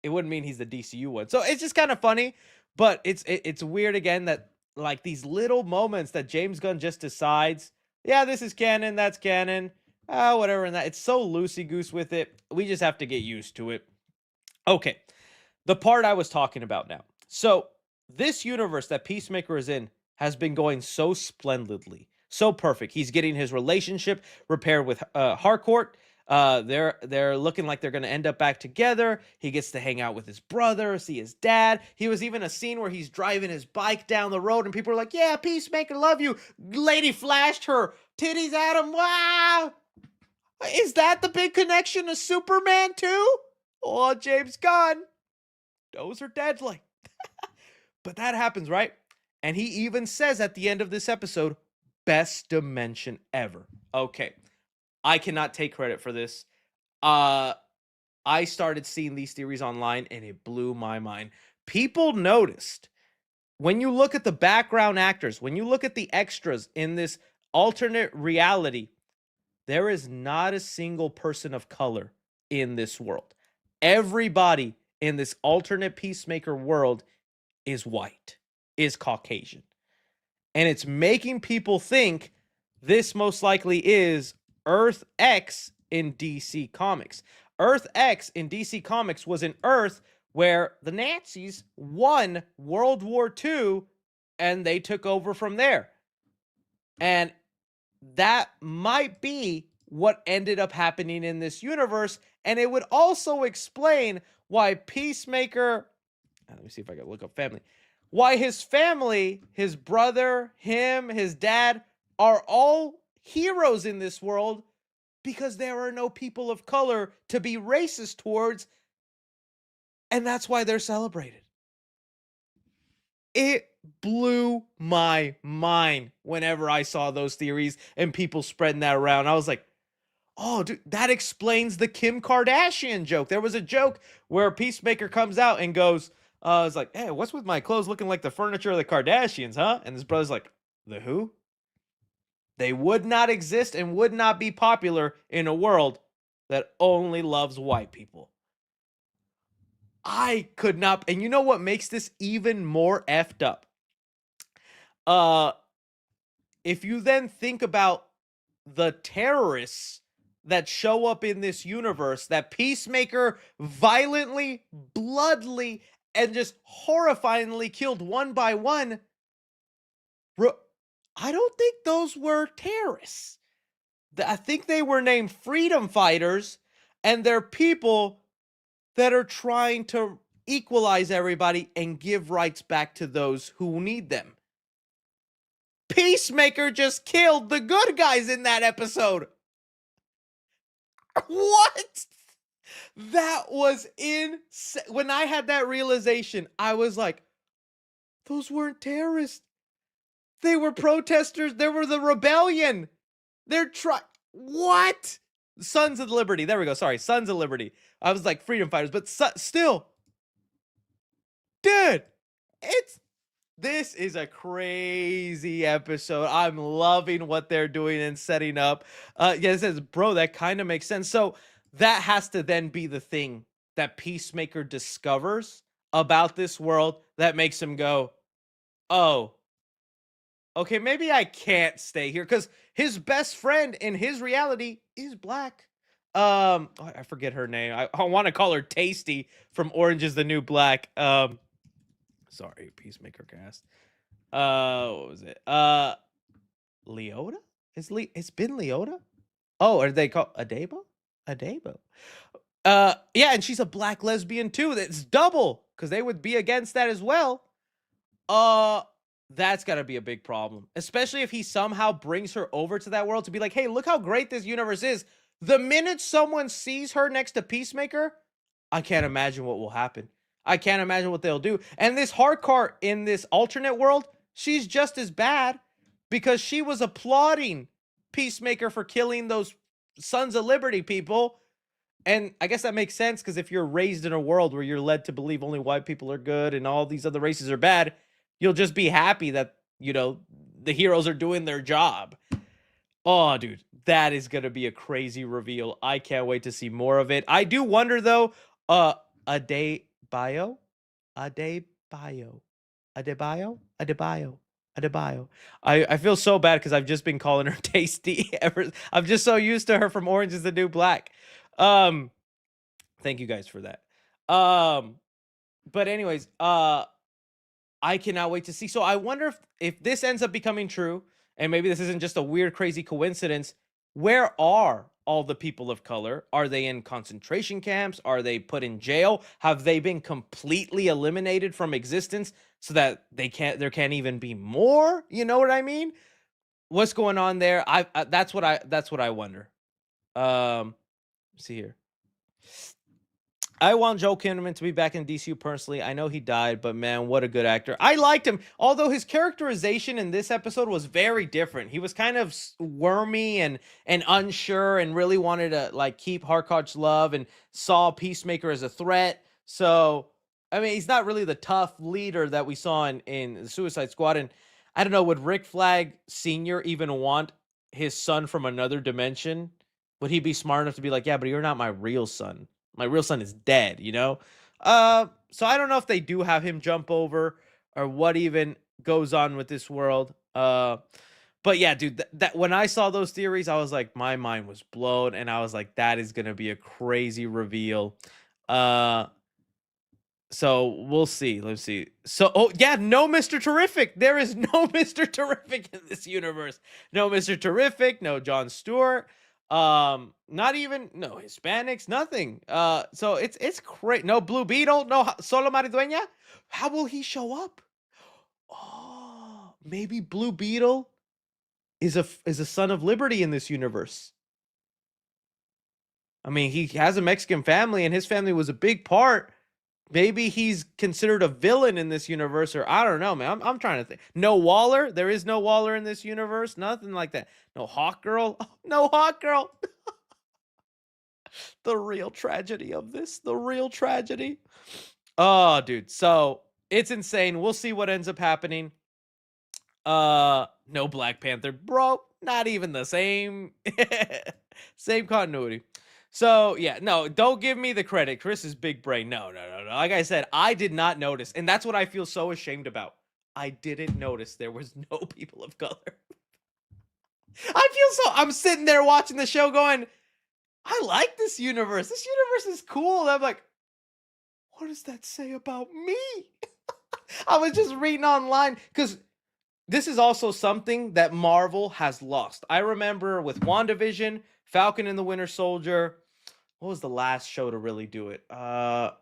it wouldn't mean he's the DCU one. So it's just kind of funny, but it's weird again that like these little moments that James Gunn just decides, yeah, this is canon, that's canon, whatever, and that it's so loosey goose with it. We just have to get used to it. Okay, the part I was talking about now. So this universe that Peacemaker is in has been going so splendidly, so perfect. He's getting his relationship repaired with Harcourt. They're looking like they're going to end up back together. He gets to hang out with his brother, see his dad. He was even a scene where he's driving his bike down the road and people are like, yeah, Peacemaker, love you. Lady flashed her titties at him. Wow. Is that the big connection to Superman too? Oh, James Gunn. Those are deadly. But that happens, right? And he even says at the end of this episode, best dimension ever. Okay. I cannot take credit for this. I started seeing these theories online and it blew my mind. People noticed when you look at the background actors, when you look at the extras in this alternate reality, there is not a single person of color in this world. Everybody in this alternate Peacemaker world is white, is Caucasian. And it's making people think this most likely is Earth X in DC Comics. Earth X in DC Comics was an Earth where the Nazis won World War II and they took over from there. And that might be what ended up happening in this universe. And it would also explain why Peacemaker, let me see if I can look up family, why his family, his brother, him, his dad, are all heroes in this world, because there are no people of color to be racist towards, and that's why they're celebrated. It blew my mind whenever I saw those theories and people spreading that around. I was like, oh, dude, that explains the Kim Kardashian joke. There was a joke where Peacemaker comes out and goes, it's like, hey, what's with my clothes looking like the furniture of the Kardashians, huh? And his brother's like, the who? They would not exist and would not be popular in a world that only loves white people. I could not. And you know what makes this even more effed up? If you then think about the terrorists that show up in this universe that Peacemaker violently, bloodily, and just horrifyingly killed one by one, I don't think those were terrorists. I think they were named freedom fighters, and they're people that are trying to equalize everybody and give rights back to those who need them. Peacemaker just killed the good guys in that episode. What? That was insane. When I had that realization, I was like, those weren't terrorists. They were protesters. They were the rebellion. They're what? Sons of Liberty. There we go. Sorry. Sons of Liberty. I was like freedom fighters, but still. Dude, This is a crazy episode. I'm loving what they're doing and setting up. Yeah, it says, bro, that kind of makes sense. So that has to then be the thing that Peacemaker discovers about this world that makes him go, oh, okay, maybe I can't stay here because his best friend in his reality is black. I forget her name. I want to call her Tasty from Orange is the New Black. Sorry, Peacemaker cast. What was it? Leota? It's been Leota? Oh, are they called Adebo? Adebo. Yeah, and she's a black lesbian too. That's double because they would be against that as well. Uh, that's gotta be a big problem, especially if he somehow brings her over to that world to be like, hey, look how great this universe is. The minute someone sees her next to Peacemaker, I can't imagine what will happen. I can't imagine what they'll do. And this hardcore in this alternate world, she's just as bad because she was applauding Peacemaker for killing those Sons of Liberty people. And I guess that makes sense because if you're raised in a world where you're led to believe only white people are good and all these other races are bad, you'll just be happy that, the heroes are doing their job. Oh, dude, that is going to be a crazy reveal. I can't wait to see more of it. I do wonder, though, Adebayo? Adebayo? Adebayo? Adebayo? Adebayo. I feel so bad because I've just been calling her Tasty I'm just so used to her from Orange is the New Black. Thank you guys for that. But anyways, I cannot wait to see. So I wonder if this ends up becoming true, and maybe this isn't just a weird, crazy coincidence. Where are all the people of color? Are they in concentration camps? Are they put in jail? Have they been completely eliminated from existence so that there can't even be more? You know what I mean? What's going on there? That's what I wonder. See here. I want Joel Kinnaman to be back in DCU personally. I know he died, but man, what a good actor. I liked him, although his characterization in this episode was very different. He was kind of wormy and unsure and really wanted to like keep Harkott's love and saw Peacemaker as a threat. So, I mean, he's not really the tough leader that we saw in the Suicide Squad. And I don't know, would Rick Flag Sr. even want his son from another dimension? Would he be smart enough to be like, yeah, but you're not my real son. My real son is dead, so I don't know if they do have him jump over or what even goes on with this world. But yeah, dude, that when I saw those theories, I was like, my mind was blown, and I was like, that is gonna be a crazy reveal. So we'll see. Let's see. So, oh yeah, no Mr. Terrific. There is no Mr. Terrific in this universe. No Mr. Terrific. No Jon Stewart. Not even no Hispanics. Nothing. So it's great. No Blue Beetle. No Solo Maridueña. How will he show up? Oh, maybe Blue Beetle is a son of liberty in this universe. I mean, he has a Mexican family, and his family was a big part. Maybe he's considered a villain in this universe, or I don't know, man. I'm trying to think. No Waller. There is no Waller in this universe. Nothing like that. No Hawk Girl. Oh, no Hawk Girl. The real tragedy of this. The real tragedy. Oh, dude. So it's insane. We'll see what ends up happening. No Black Panther, bro. Not even the same. Same continuity. So yeah, no, don't give me the credit. Chris is big brain. No. Like I said, I did not notice, and that's what I feel so ashamed about. I didn't notice there was no people of color. I'm sitting there watching the show going, I like this universe. This universe is cool. And I'm like, what does that say about me? I was just reading online because this is also something that Marvel has lost. I remember with WandaVision, Falcon and the Winter Soldier. What was the last show to really do it? I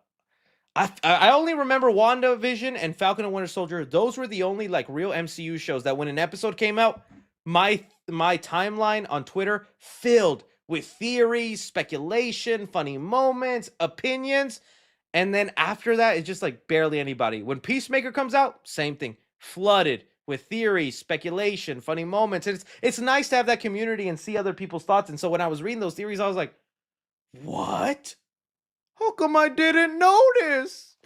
only remember WandaVision and Falcon and Winter Soldier. Those were the only like real MCU shows that when an episode came out, my timeline on Twitter filled with theories, speculation, funny moments, opinions. And then after that, it's just like barely anybody. When Peacemaker comes out, same thing. Flooded with theories, speculation, funny moments. And it's nice to have that community and see other people's thoughts. And so when I was reading those theories, I was like, what? How come I didn't notice?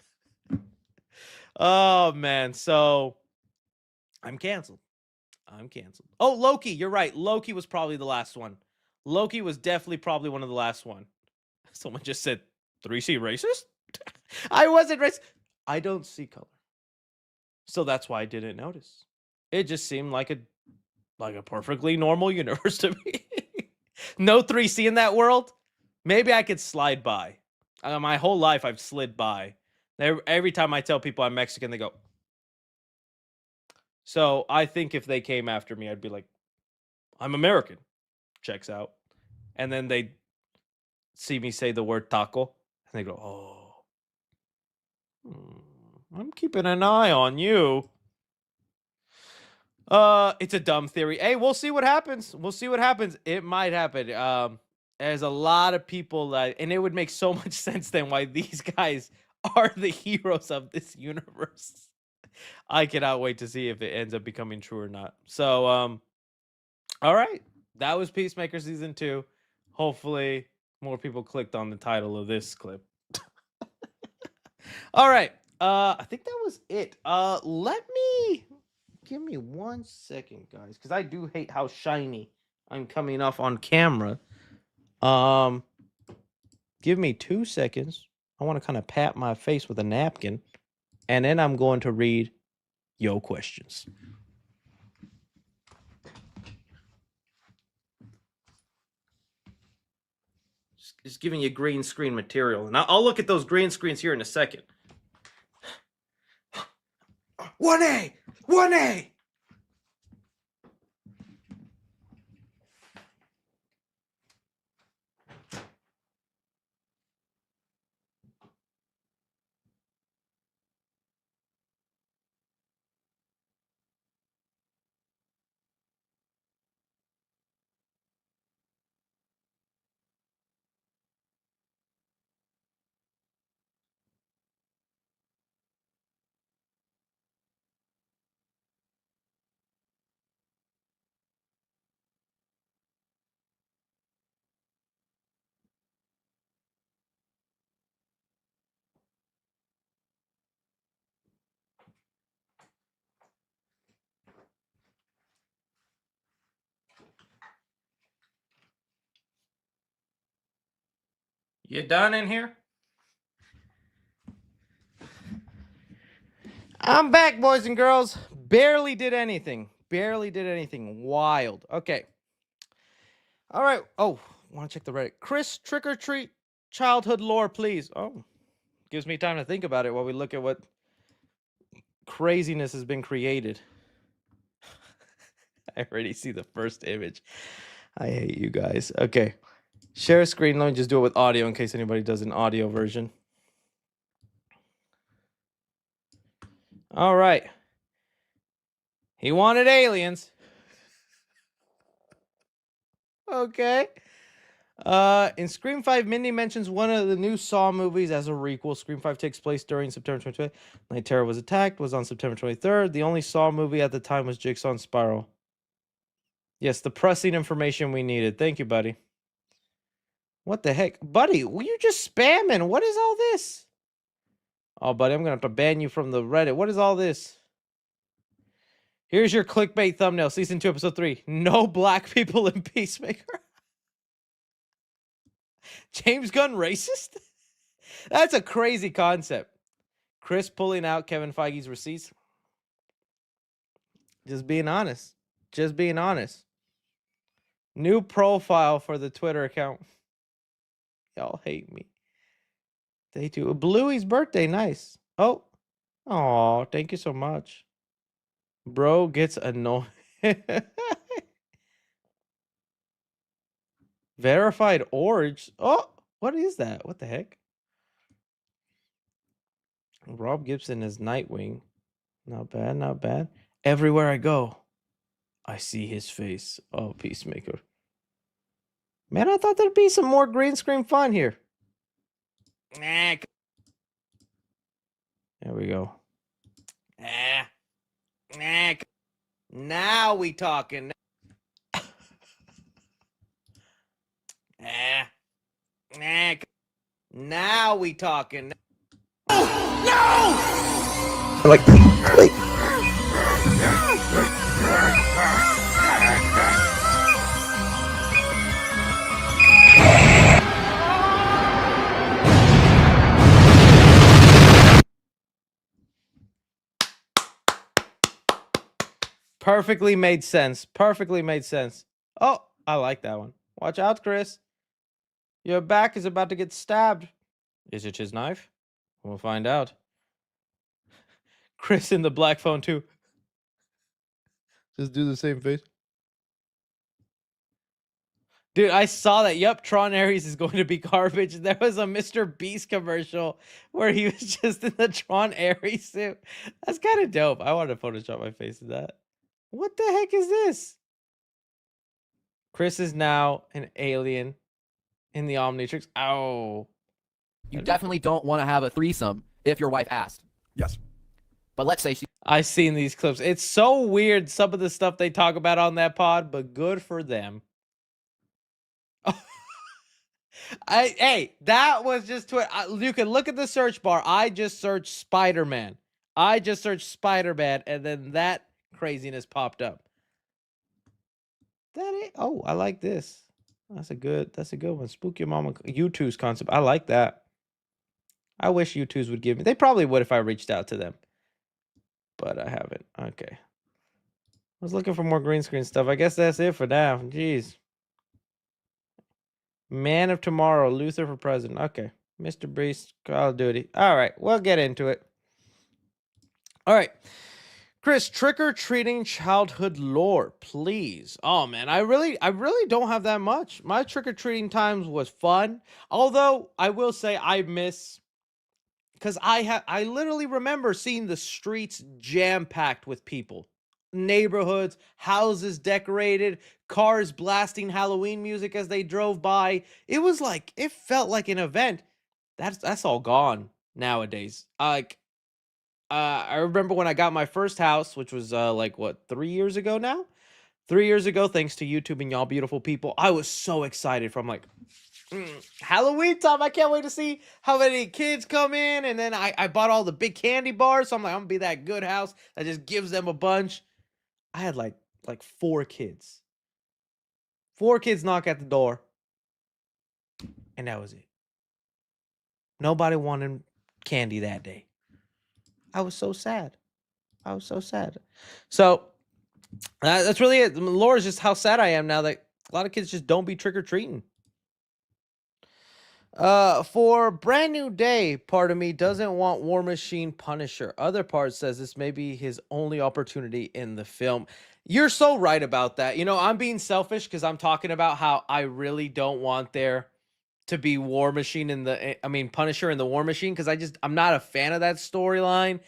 Oh man, so I'm canceled. Oh, Loki, you're right. Loki was probably the last one. Loki was definitely probably one of the last one. Someone just said 3C racist? I wasn't racist. I don't see color. So that's why I didn't notice. It just seemed like a perfectly normal universe to me. No 3C in that world. Maybe I could slide by. My whole life I've slid by. Every time I tell people I'm Mexican, they go. So I think if they came after me, I'd be like, I'm American. Checks out. And then they see me say the word taco. And they go, oh. I'm keeping an eye on you. It's a dumb theory. Hey, we'll see what happens. It might happen. There's a lot of people and it would make so much sense then why these guys are the heroes of this universe. I cannot wait to see if it ends up becoming true or not. So, all right. That was Peacemaker Season 2. Hopefully, more people clicked on the title of this clip. All right. I think that was it. Give me 1 second, guys, because I do hate how shiny I'm coming off on camera. Give me 2 seconds. I want to kind of pat my face with a napkin, and then I'm going to read your questions. Just giving you green screen material, and I'll look at those green screens here in a second. 1A! 1A! You done in here? I'm back, boys and girls. Barely did anything wild. Okay. All right. Oh, want to check the Reddit. Chris, trick or treat childhood lore, please. Oh, gives me time to think about it while we look at what craziness has been created. I already see the first image. I hate you guys. Okay. Share a screen. Let me just do it with audio in case anybody does an audio version. All right. He wanted aliens. Okay. In Scream 5, Mindy mentions one of the new Saw movies as a requel. Scream 5 takes place during September 23rd. Night Terror was attacked, was on September 23rd. The only Saw movie at the time was Jigsaw and Spiral. Yes, the pressing information we needed. Thank you, buddy. What the heck? Buddy, you just spamming. What is all this? Oh, buddy, I'm going to have to ban you from the Reddit. What is all this? Here's your clickbait thumbnail. Season 2, Episode 3. No black people in Peacemaker. James Gunn racist? That's a crazy concept. Chris pulling out Kevin Feige's receipts. Just being honest. New profile for the Twitter account. Y'all hate me. Day 2. Bluey's birthday. Nice. Oh. Aw, thank you so much. Bro gets annoyed. Verified orange. Oh, what is that? What the heck? Rob Gibson is Nightwing. Not bad. Everywhere I go, I see his face. Oh, Peacemaker. Man, I thought there'd be some more green screen fun here. There we go. Now we talking. Now we talking. No! Like. Perfectly made sense. Perfectly made sense. Oh, I like that one. Watch out, Chris. Your back is about to get stabbed. Is it his knife? We'll find out. Chris in the black phone too. Just do the same face. Dude, I saw that. Yup, Tron Ares is going to be garbage. There was a Mr. Beast commercial where he was just in the Tron Ares suit. That's kind of dope. I want to Photoshop my face in that. What the heck is this? Chris is now an alien in the Omnitrix. Oh. You definitely don't want to have a threesome if your wife asked. Yes. But let's say she I've seen these clips. It's so weird, some of the stuff they talk about on that pod, but good for them. Hey, that was just you can look at the search bar. I just searched Spider-Man. And then that craziness popped up. Oh, I like this. That's a good one. Spook Your Mama. U2's concept. I like that. I wish U2's would give me. They probably would if I reached out to them. But I haven't. Okay. I was looking for more green screen stuff. I guess that's it for now. Jeez. Man of Tomorrow, Luther for president. Okay. Mr. Beast, Call of Duty. All right. We'll get into it. All right. Chris, trick-or-treating childhood lore, please. Oh, man. I really don't have that much. My trick-or-treating times was fun. Although, I will say I miss... Because I literally remember seeing the streets jam-packed with people. Neighborhoods, houses decorated, cars blasting Halloween music as they drove by. It was like, it felt like an event. That's all gone nowadays. I remember when I got my first house, which was 3 years ago now? 3 years ago, thanks to YouTube and y'all beautiful people. I was so excited from Halloween time. I can't wait to see how many kids come in. And then I bought all the big candy bars. So I'm like, I'm gonna be that good house that just gives them a bunch. I had like 4 kids. 4 kids knock at the door. And that was it. Nobody wanted candy that day. I was so sad. So that's really it. The lore is just how sad I am now that a lot of kids just don't be trick-or-treating. For Brand New Day, part of me doesn't want War Machine Punisher. Other part says this may be his only opportunity in the film. You're so right about that. You know, I'm being selfish because I'm talking about how I really don't want there to be War Machine Punisher in the War Machine, because I'm not a fan of that storyline.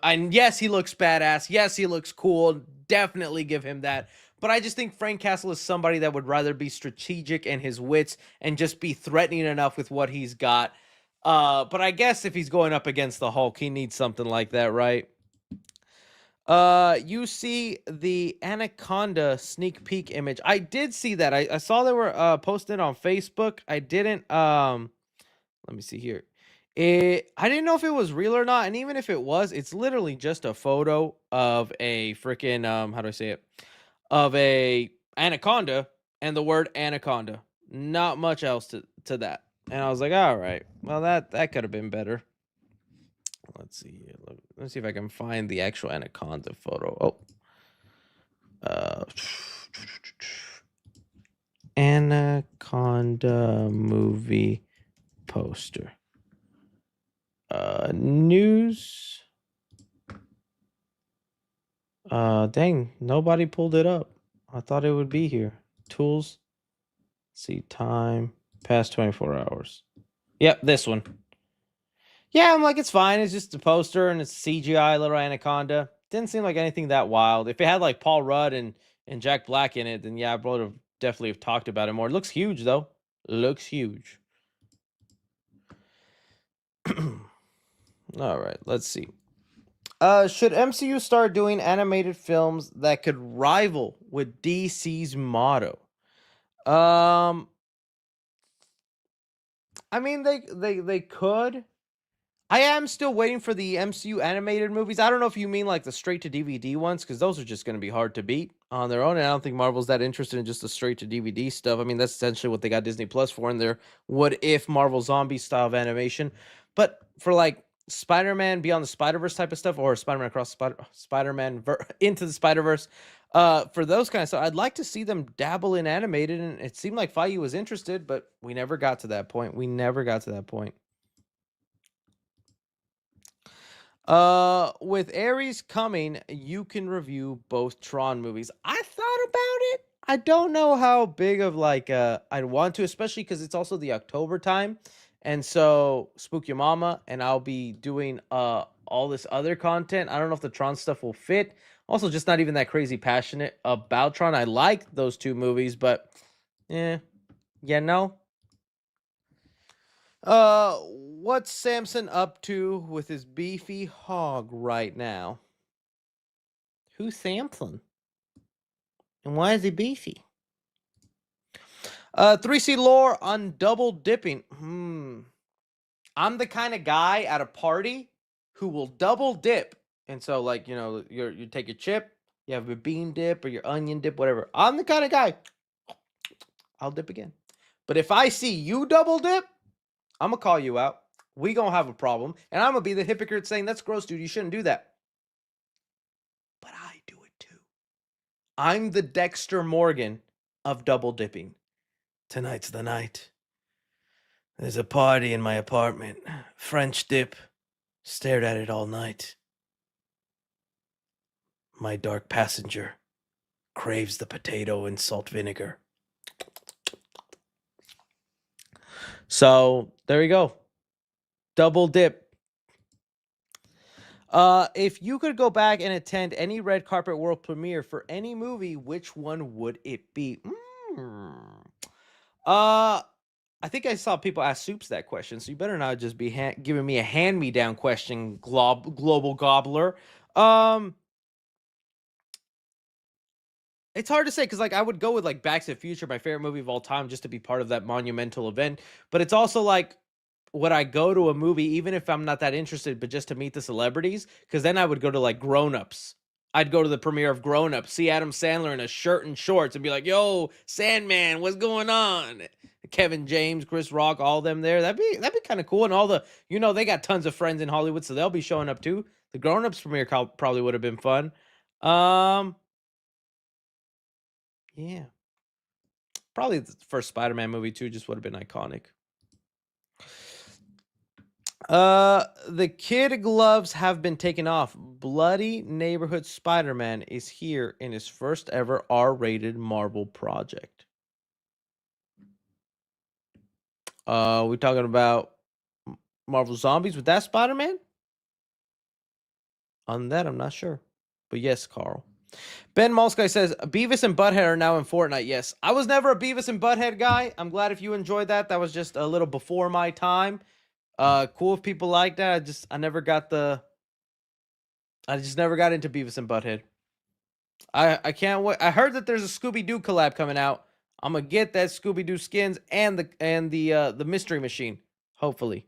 And yes, he looks badass. Yes, he looks cool. Definitely give him that. But I just think Frank Castle is somebody that would rather be strategic in his wits and just be threatening enough with what he's got. But I guess if he's going up against the Hulk, he needs something like that, right? You see the Anaconda sneak peek image. I did see that. I saw they were posted on Facebook. I didn't let me see here. I didn't know if it was real or not, and even if it was, it's literally just a photo of a freaking how do I say it? Of a anaconda and the word anaconda. Not much else to that. And I was like, all right, well that could have been better. Let's see here. Let's see if I can find the actual anaconda photo. Oh. Anaconda movie poster. News. Dang, nobody pulled it up. I thought it would be here. Tools. Let's see, time. Past 24 hours. Yep, this one. Yeah, I'm like, it's fine. It's just a poster and it's CGI little anaconda. Didn't seem like anything that wild. If it had like Paul Rudd and Jack Black in it, then yeah, I would have definitely have talked about it more. It looks huge though. Looks huge. All right, let's see. Should MCU start doing animated films that could rival with DC's motto? I mean, they could. I am still waiting for the MCU animated movies. I don't know if you mean like the straight to DVD ones, because those are just going to be hard to beat on their own. And I don't think Marvel's that interested in just the straight to DVD stuff. I mean, that's essentially what they got Disney Plus for in their What If Marvel Zombie style of animation. But for like Spider-Man Beyond the Spider-Verse type of stuff, or Spider-Man Across Spider-Man Into the Spider-Verse, For those kind of stuff, I'd like to see them dabble in animated, and it seemed like Feige was interested, but we never got to that point. We never got to that point. With Ares coming, you can review both Tron movies. I thought about it. I don't know how big of like I'd want to, especially because it's also the October time, and so Spook Your Mama, and I'll be doing all this other content. I don't know if the Tron stuff will fit. Also, just not even that crazy passionate about Tron. I like those two movies, but no. What's Samson up to with his beefy hog right now? Who's Samson? And why is he beefy? 3C lore on double dipping. I'm the kind of guy at a party who will double dip. And so, like, you know, you take your chip, you have your bean dip or your onion dip, whatever. I'm the kind of guy. I'll dip again. But if I see you double dip, I'm going to call you out. We going to have a problem. And I'm going to be the hypocrite saying, that's gross, dude. You shouldn't do that. But I do it too. I'm the Dexter Morgan of double dipping. Tonight's the night. There's a party in my apartment. French dip. Stared at it all night. My dark passenger craves the potato and salt vinegar. So, there you go. Double dip. If you could go back and attend any red carpet world premiere for any movie, which one would it be? I think I saw people ask Soups that question, so you better not just be giving me a hand-me-down question, global gobbler. It's hard to say because, like, I would go with like Back to the Future, my favorite movie of all time, just to be part of that monumental event. But it's also like, would I go to a movie even if I'm not that interested, but just to meet the celebrities? Because then I would go to like Grown Ups. I'd go to the premiere of Grown Ups, see Adam Sandler in a shirt and shorts, and be like, "Yo, Sandman, what's going on?" Kevin James, Chris Rock, all them there. That'd be kind of cool. And all the, you know, they got tons of friends in Hollywood, so they'll be showing up too. The Grown Ups premiere probably would have been fun. Yeah. Probably the first Spider-Man movie too, just would have been iconic. The kid gloves have been taken off. Bloody Neighborhood Spider-Man is here in his first ever R-rated Marvel project. We talking about Marvel Zombies with that Spider-Man? On that, I'm not sure. But yes, Carl. Ben Molsky says, Beavis and Butthead are now in Fortnite. Yes. I was never a Beavis and Butthead guy. I'm glad if you enjoyed that. That was just a little before my time. Cool if people like that. I just never got into Beavis and Butthead. I can't wait. I heard that there's a Scooby-Doo collab coming out. I'm gonna get that Scooby-Doo skins and the mystery machine, hopefully.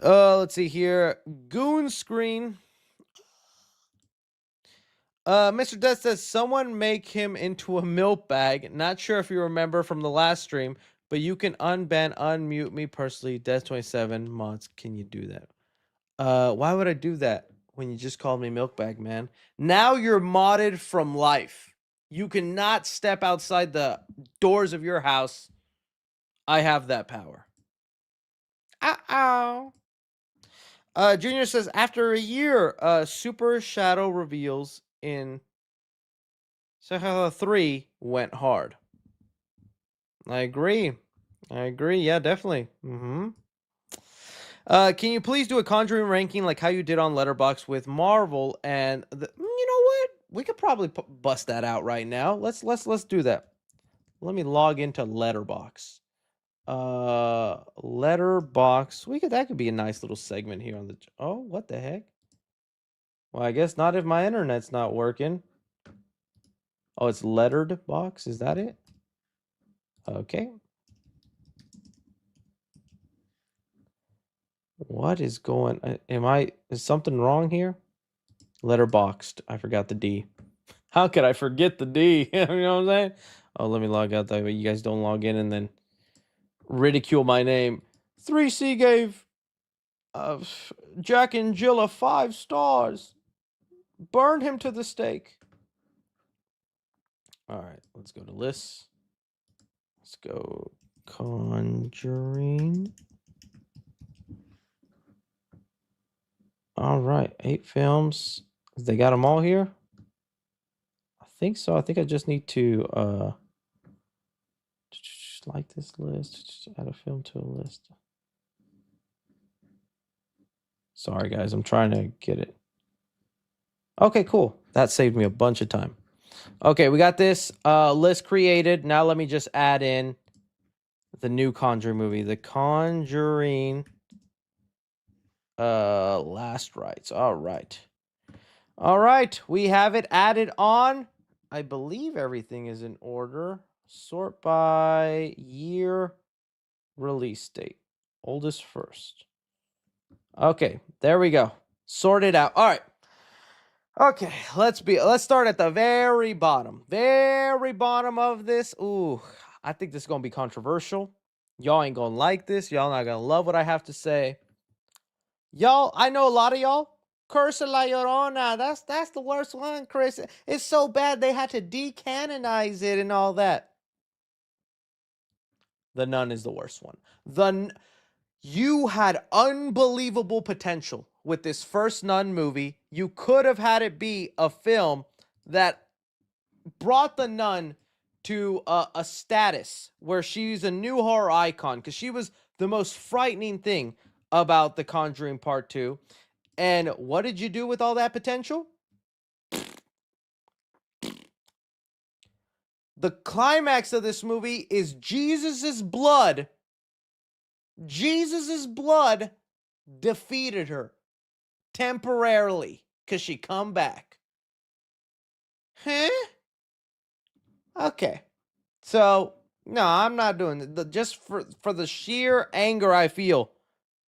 Let's see here. Goon Screen. Mr. Death says, someone make him into a milk bag. Not sure if you remember from the last stream, but you can unmute me personally. Death27 mods, can you do that? Why would I do that when you just called me milk bag, man? Now you're modded from life. You cannot step outside the doors of your house. I have that power. Junior says, after a year, Super Shadow reveals in Sakhala 3 went hard. I agree. Yeah, definitely. Can you please do a Conjuring ranking like how you did on Letterboxd with Marvel? And you know what? We could probably bust that out right now. Let's do that. Let me log into Letterboxd. Letterboxd. That could be a nice little segment here on the. Oh, what the heck? Well, I guess not if my internet's not working. Oh, it's lettered box. Is that it? Okay. What is going? Is something wrong here? Letterboxed. I forgot the D. How could I forget the D? You know what I'm saying? Oh, let me log out that way you guys don't log in and then ridicule my name. 3C gave Jack and Jilla 5 stars. Burn him to the stake. All right, let's go to lists. Let's go Conjuring. All right, 8 films. They got them all here? I think so. I think I just need to like this list. Just add a film to a list. Sorry, guys. I'm trying to get it. Okay, cool. That saved me a bunch of time. Okay, we got this list created. Now let me just add in the new Conjuring movie. The Conjuring Last Rites. All right. All right, we have it added on. I believe everything is in order. Sort by year, release date. Oldest first. Okay, there we go. Sorted out. All right. Okay, let's start at the very bottom. Very bottom of this. Ooh, I think this is going to be controversial. Y'all ain't going to like this. Y'all not going to love what I have to say. Y'all, I know a lot of y'all. Curse La Llorona. That's the worst one, Chris. It's so bad they had to decanonize it and all that. The Nun is the worst one. You had unbelievable potential with this first Nun movie. You could have had it be a film that brought the Nun to a status where she's a new horror icon, because she was the most frightening thing about The Conjuring Part 2. And what did you do with all that potential? The climax of this movie is Jesus's blood. Jesus's blood defeated her temporarily because she come back. Huh? Okay. So, no, I'm not doing it. Just for the sheer anger I feel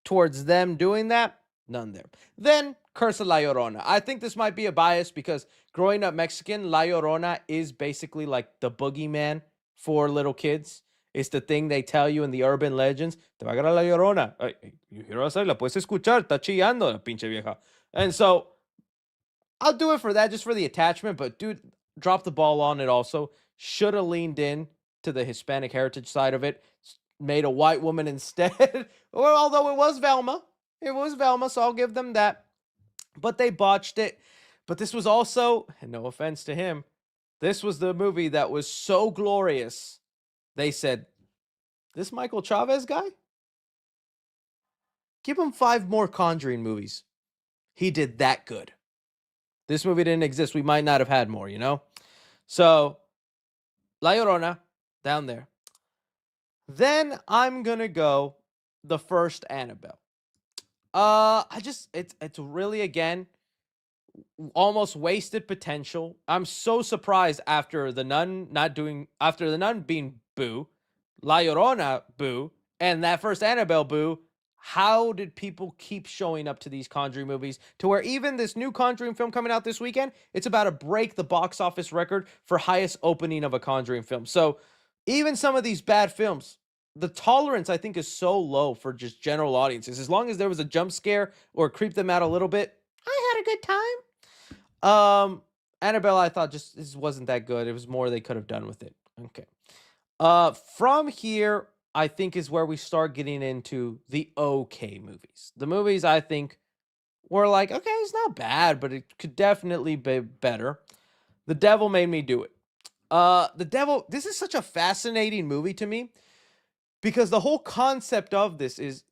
towards them doing that, none there. Then, Curse of La Llorona. I think this might be a bias because growing up Mexican, La Llorona is basically like the boogeyman for little kids. It's the thing they tell you in the urban legends. Te va a agarrar La Llorona. Ay, you hear us? La puedes escuchar. Está chillando la pinche vieja. And so, I'll do it for that, just for the attachment. But, dude, drop the ball on it also. Should have leaned in to the Hispanic heritage side of it. Made a white woman instead. Well, although it was Velma. It was Velma, so I'll give them that. But they botched it. But this was also, and no offense to him, this was the movie that was so glorious. They said, this Michael Chavez guy? Give him 5 more Conjuring movies. He did that good. This movie didn't exist. We might not have had more, you know? So, La Llorona, down there. Then I'm gonna go the first Annabelle. It's really, again, almost wasted potential. I'm so surprised after the Nun being boo, La Llorona boo, and that first Annabelle boo. How did people keep showing up to these Conjuring movies to where even this new Conjuring film coming out this weekend, it's about to break the box office record for highest opening of a Conjuring film. So even some of these bad films, the tolerance I think is so low for just general audiences. As long as there was a jump scare or creep them out a little bit, I had a good time. Annabelle, I thought just wasn't that good. It was more they could have done with it. Okay. From here, I think is where we start getting into the okay movies. The movies I think were like, okay, it's not bad, but it could definitely be better. The Devil Made Me Do It. The Devil, this is such a fascinating movie to me because the whole concept of this is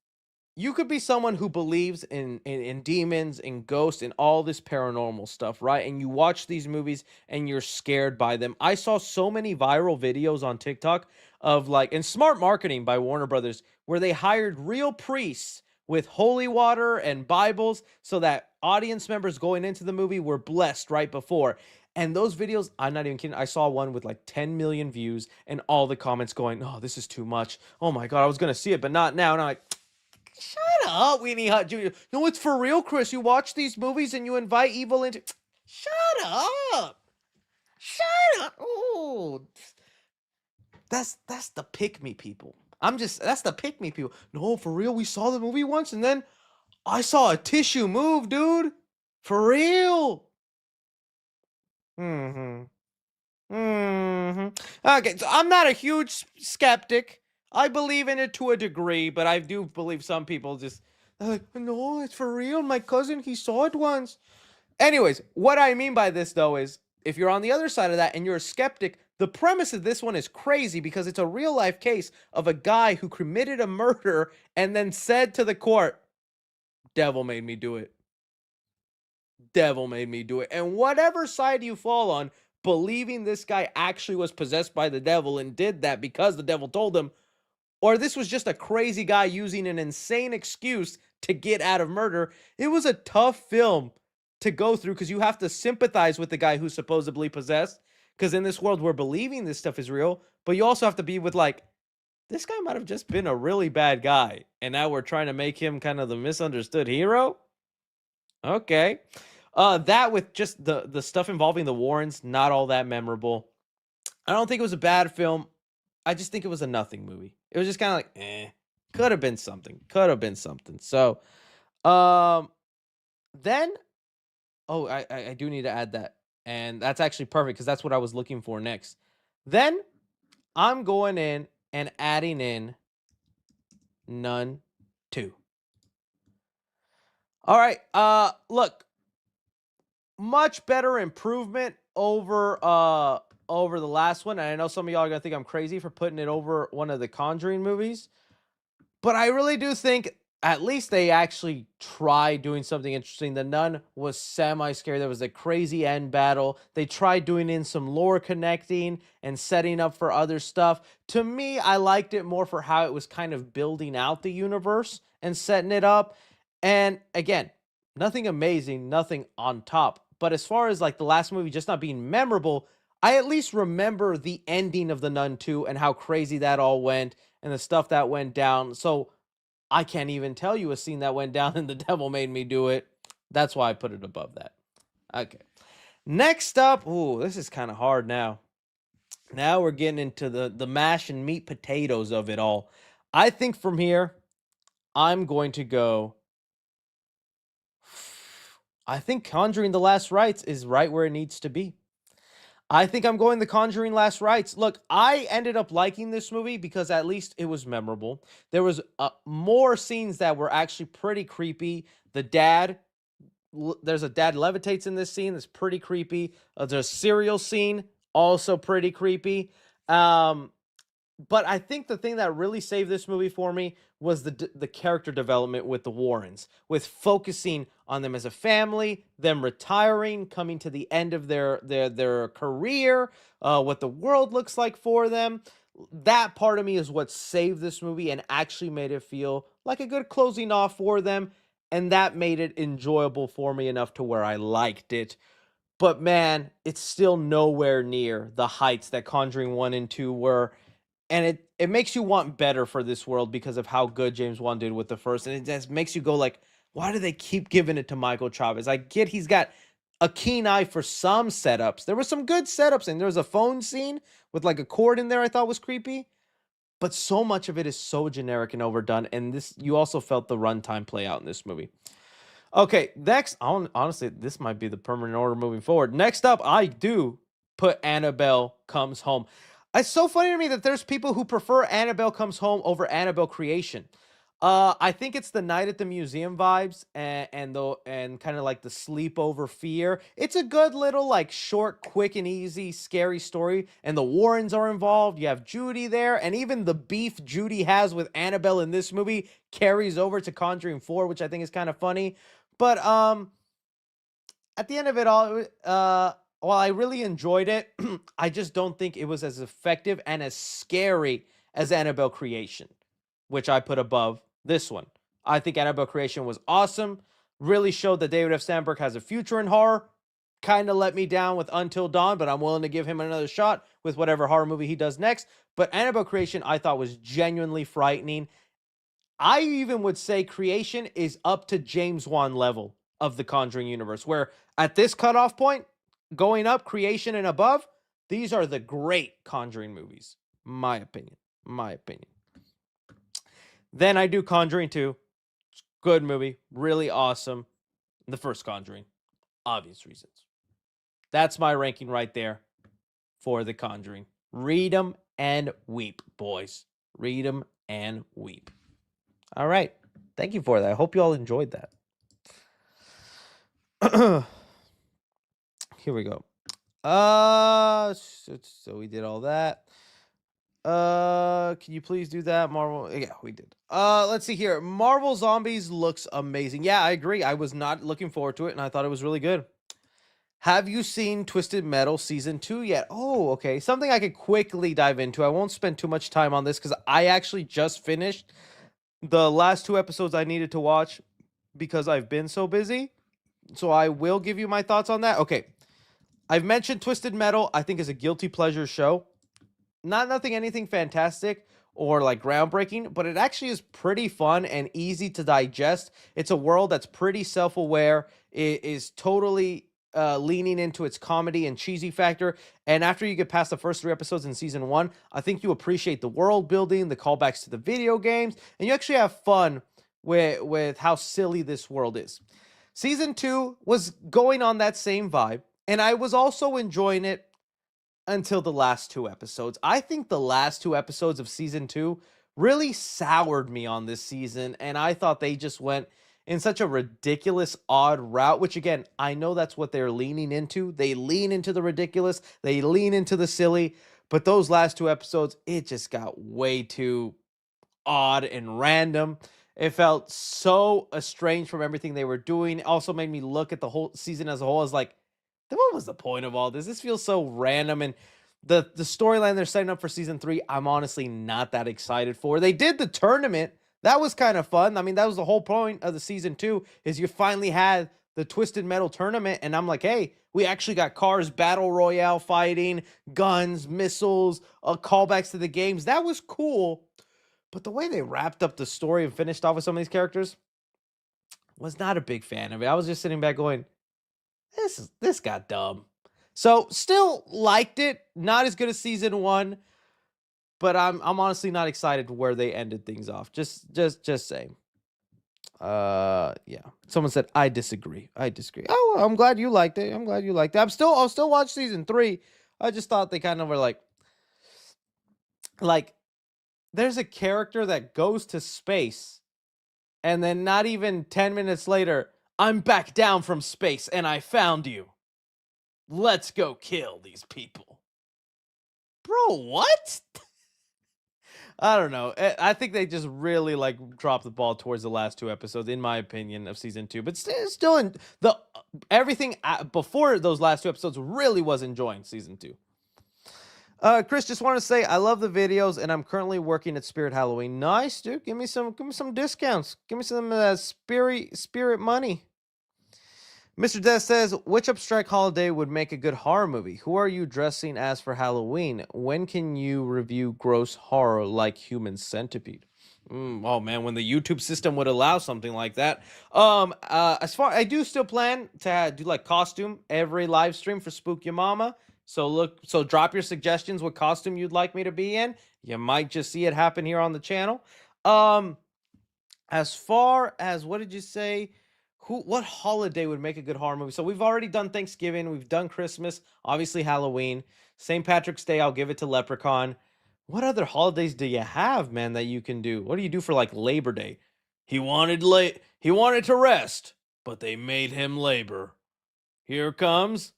you could be someone who believes in demons and ghosts and all this paranormal stuff, right? And you watch these movies and you're scared by them. I saw so many viral videos on TikTok of like, and smart marketing by Warner Brothers, where they hired real priests with holy water and Bibles so that audience members going into the movie were blessed right before. And those videos, I'm not even kidding, I saw one with like 10 million views and all the comments going, oh, this is too much. Oh my God, I was going to see it, but not now. And I'm like, shut up, Weenie Hut Jr. No, it's for real, Chris. You watch these movies and you invite evil into... Shut up. Shut up. Oh, that's the pick-me people. That's the pick-me people. No, for real, we saw the movie once and then I saw a tissue move, dude. For real. Mm-hmm. Mm-hmm. Okay, so I'm not a huge skeptic. I believe in it to a degree, but I do believe some people just like, no, it's for real. My cousin, he saw it once. Anyways, what I mean by this though is if you're on the other side of that and you're a skeptic, the premise of this one is crazy because it's a real life case of a guy who committed a murder and then said to the court, devil made me do it. Devil made me do it. And whatever side you fall on, believing this guy actually was possessed by the devil and did that because the devil told him, or this was just a crazy guy using an insane excuse to get out of murder, it was a tough film to go through because you have to sympathize with the guy who's supposedly possessed. Because in this world, we're believing this stuff is real, but you also have to be with like, this guy might have just been a really bad guy. And now we're trying to make him kind of the misunderstood hero. Okay. That with just the stuff involving the Warrens, not all that memorable. I don't think it was a bad film. I just think it was a nothing movie. It was just kind of like, could have been something. Could have been something. So, then, oh, I do need to add that, and that's actually perfect because that's what I was looking for next. Then I'm going in and adding in Nun 2. All right. Look, much better improvement over the last one. And I know some of y'all are gonna think I'm crazy for putting it over one of the Conjuring movies, but I really do think at least they actually tried doing something interesting. The Nun was semi-scary. There was a crazy end battle. They tried doing in some lore connecting and setting up for other stuff. To me, I liked it more for how it was kind of building out the universe and setting it up. And again, nothing amazing, nothing on top. But as far as like the last movie just not being memorable, I at least remember the ending of The Nun 2 and how crazy that all went and the stuff that went down. So I can't even tell you a scene that went down and the devil made me do it. That's why I put it above that. Okay. Next up, ooh, this is kind of hard now. Now we're getting into the mash and meat potatoes of it all. I think from here, I'm going to go. I think Conjuring the Last Rites is right where it needs to be. I think I'm going The Conjuring Last Rites. Look, I ended up liking this movie because at least it was memorable. There was more scenes that were actually pretty creepy. The dad, there's a dad levitates in this scene that's pretty creepy. There's a cereal scene, also pretty creepy. But I think the thing that really saved this movie for me was the character development with the Warrens, with focusing on them as a family, them retiring, coming to the end of their career, what the world looks like for them. That part of me is what saved this movie and actually made it feel like a good closing off for them, and that made it enjoyable for me enough to where I liked it. But man, it's still nowhere near the heights that Conjuring 1 and 2 were, and it makes you want better for this world because of how good James Wan did with the first, and it just makes you go like, why do they keep giving it to Michael Chavez? I get he's got a keen eye for some setups. There were some good setups, and there was a phone scene with like a cord in there I thought was creepy, but so much of it is so generic and overdone, and this you also felt the runtime play out in this movie. Okay, next, honestly, this might be the permanent order moving forward. Next up, I do put Annabelle Comes Home. It's so funny to me that there's people who prefer Annabelle Comes Home over Annabelle Creation. I think it's the night at the museum vibes and kind of like the sleepover fear. It's a good little like short, quick and easy, scary story. And the Warrens are involved. You have Judy there, and even the beef Judy has with Annabelle in this movie carries over to Conjuring 4, which I think is kind of funny. But at the end of it all, while I really enjoyed it, I just don't think it was as effective and as scary as Annabelle Creation, which I put above this one. I think Annabelle Creation was awesome. Really showed that David F. Sandberg has a future in horror. Kind of let me down with Until Dawn, but I'm willing to give him another shot with whatever horror movie he does next. But Annabelle Creation, I thought was genuinely frightening. I even would say Creation is up to James Wan level of the Conjuring universe, where at this cutoff point, going up, Creation and above, these are the great Conjuring movies. My opinion. My opinion. Then I do Conjuring 2. Good movie. Really awesome. The first Conjuring. Obvious reasons. That's my ranking right there for The Conjuring. Read them and weep, boys. Read them and weep. All right. Thank you for that. I hope you all enjoyed that. Here we go. So we did all that. Can you please do that, Marvel? Yeah, we did. Let's see here. Marvel Zombies looks amazing. Yeah, I agree. I was not looking forward to it, and I thought it was really good. Have you seen Twisted Metal Season 2 yet? Oh, okay. Something I could quickly dive into. I won't spend too much time on this because I actually just finished the last 2 episodes I needed to watch because I've been so busy. So I will give you my thoughts on that. Okay. I've mentioned Twisted Metal, I think is a guilty pleasure show. Anything fantastic or like groundbreaking, but it actually is pretty fun and easy to digest. It's a world that's pretty self-aware. It is totally leaning into its comedy and cheesy factor. And after you get past the first 3 episodes in season 1, I think you appreciate the world building, the callbacks to the video games, and you actually have fun with how silly this world is. Season 2 was going on that same vibe, and I was also enjoying it until the last 2 episodes. I think the last 2 episodes of season 2 really soured me on this season, and I thought they just went in such a ridiculous, odd route, which again, I know that's what they're leaning into. They lean into the ridiculous, they lean into the silly, but those last 2 episodes, it just got way too odd and random. It felt so estranged from everything they were doing. It also made me look at the whole season as a whole as like, then what was the point of all this? This feels so random, and the storyline they're setting up for season 3, I'm honestly not that excited for. They did the tournament. That was kind of fun. I mean, that was the whole point of the season 2, is you finally had the Twisted Metal tournament, and I'm like, hey, we actually got cars, battle royale fighting, guns, missiles, callbacks to the games. That was cool, but the way they wrapped up the story and finished off with some of these characters was not a big fan of it. I was just sitting back going, this got dumb. So still liked it. Not as good as season 1, but I'm honestly not excited where they ended things off. Just saying. Yeah. Someone said I disagree. Oh, I'm glad you liked it. I'll still watch season 3. I just thought they kind of were like there's a character that goes to space, and then not even 10 minutes later, I'm back down from space and I found you. Let's go kill these people. Bro, what? I don't know. I think they just really dropped the ball towards the last 2 episodes, in my opinion, of season 2. But still in the everything before those last 2 episodes really was enjoying season 2. Chris, just want to say I love the videos, and I'm currently working at Spirit Halloween. Nice, dude. Give me some discounts. Give me some spirit money. Mr. Des says, which abstract holiday would make a good horror movie? Who are you dressing as for Halloween? When can you review gross horror like Human Centipede? Oh man, when the YouTube system would allow something like that. I do still plan to do costume every live stream for Spook Your Mama. So drop your suggestions what costume you'd like me to be in. You might just see it happen here on the channel. As far as what did you say? What holiday would make a good horror movie? So we've already done Thanksgiving, we've done Christmas, obviously Halloween, St. Patrick's Day, I'll give it to Leprechaun. What other holidays do you have, man, that you can do? What do you do for Labor Day? He wanted to rest, but they made him labor. Here comes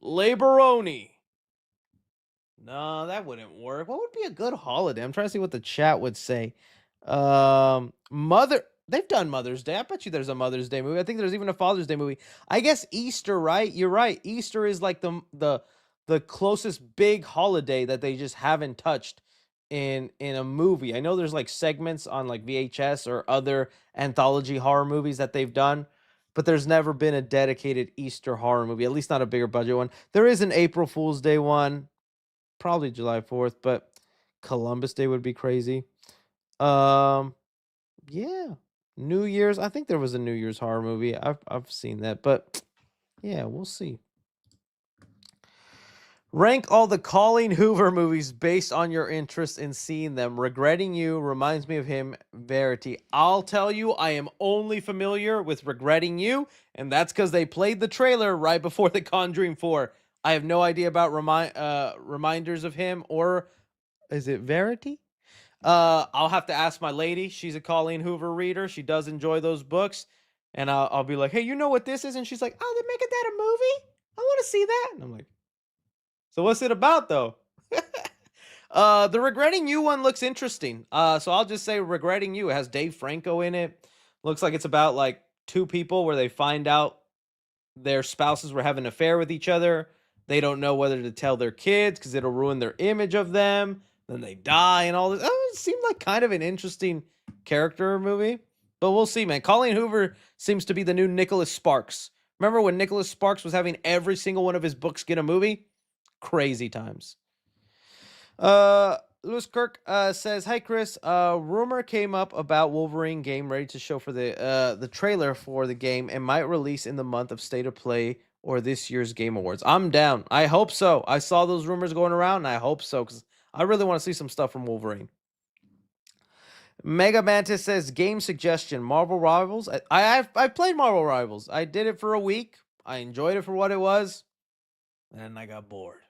Laboroni. No, that wouldn't work. What would be a good holiday? I'm trying to see what the chat would say. They've done Mother's Day. I bet you there's a Mother's Day movie. I think there's even a Father's Day movie. I guess Easter, right? You're right. Easter is the closest big holiday that they just haven't touched in a movie. I know there's segments on VHS or other anthology horror movies that they've done, but there's never been a dedicated Easter horror movie, at least not a bigger budget one. There is an April Fool's Day one, probably July 4th, but Columbus Day would be crazy. Yeah. New Year's. I think there was a New Year's horror movie. I've seen that, but yeah, we'll see. Rank all the Colleen Hoover movies based on your interest in seeing them. Regretting You reminds me of him. Verity. I'll tell you, I am only familiar with Regretting You, and that's because they played the trailer right before The Conjuring 4. I have no idea about reminders of him, or is it Verity? I'll have to ask my lady. She's a Colleen Hoover reader. She does enjoy those books. And I'll be like, hey, you know what this is? And she's like, oh, they're making that a movie? I want to see that. And I'm like, so what's it about though? The Regretting You one looks interesting. So I'll just say Regretting You. It has Dave Franco in it. Looks like it's about like two people where they find out their spouses were having an affair with each other. They don't know whether to tell their kids because it'll ruin their image of them. Then they die and all this. Oh, it seemed like kind of an interesting character movie. But we'll see, man. Colleen Hoover seems to be the new Nicholas Sparks. Remember when Nicholas Sparks was having every single one of his books get a movie? Crazy times. Lewis Kirk says, "Hi Chris. Rumor came up about Wolverine game ready to show for the trailer for the game and might release in the month of State of Play or this year's Game Awards. I'm down. I hope so. I saw those rumors going around, and I hope so because I really want to see some stuff from Wolverine." Mega Mantis says, "Game suggestion: Marvel Rivals." I've played Marvel Rivals. I did it for a week. I enjoyed it for what it was, and I got bored.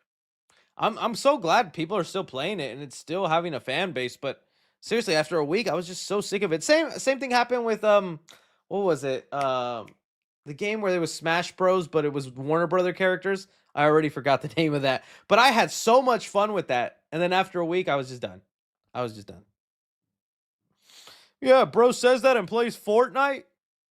I'm so glad people are still playing it and it's still having a fan base, but seriously, after a week, I was just so sick of it. Same thing happened with what was it? The game where there was Smash Bros, but it was Warner Brother characters. I already forgot the name of that. But I had so much fun with that. And then after a week, I was just done. Yeah, bro says that and plays Fortnite.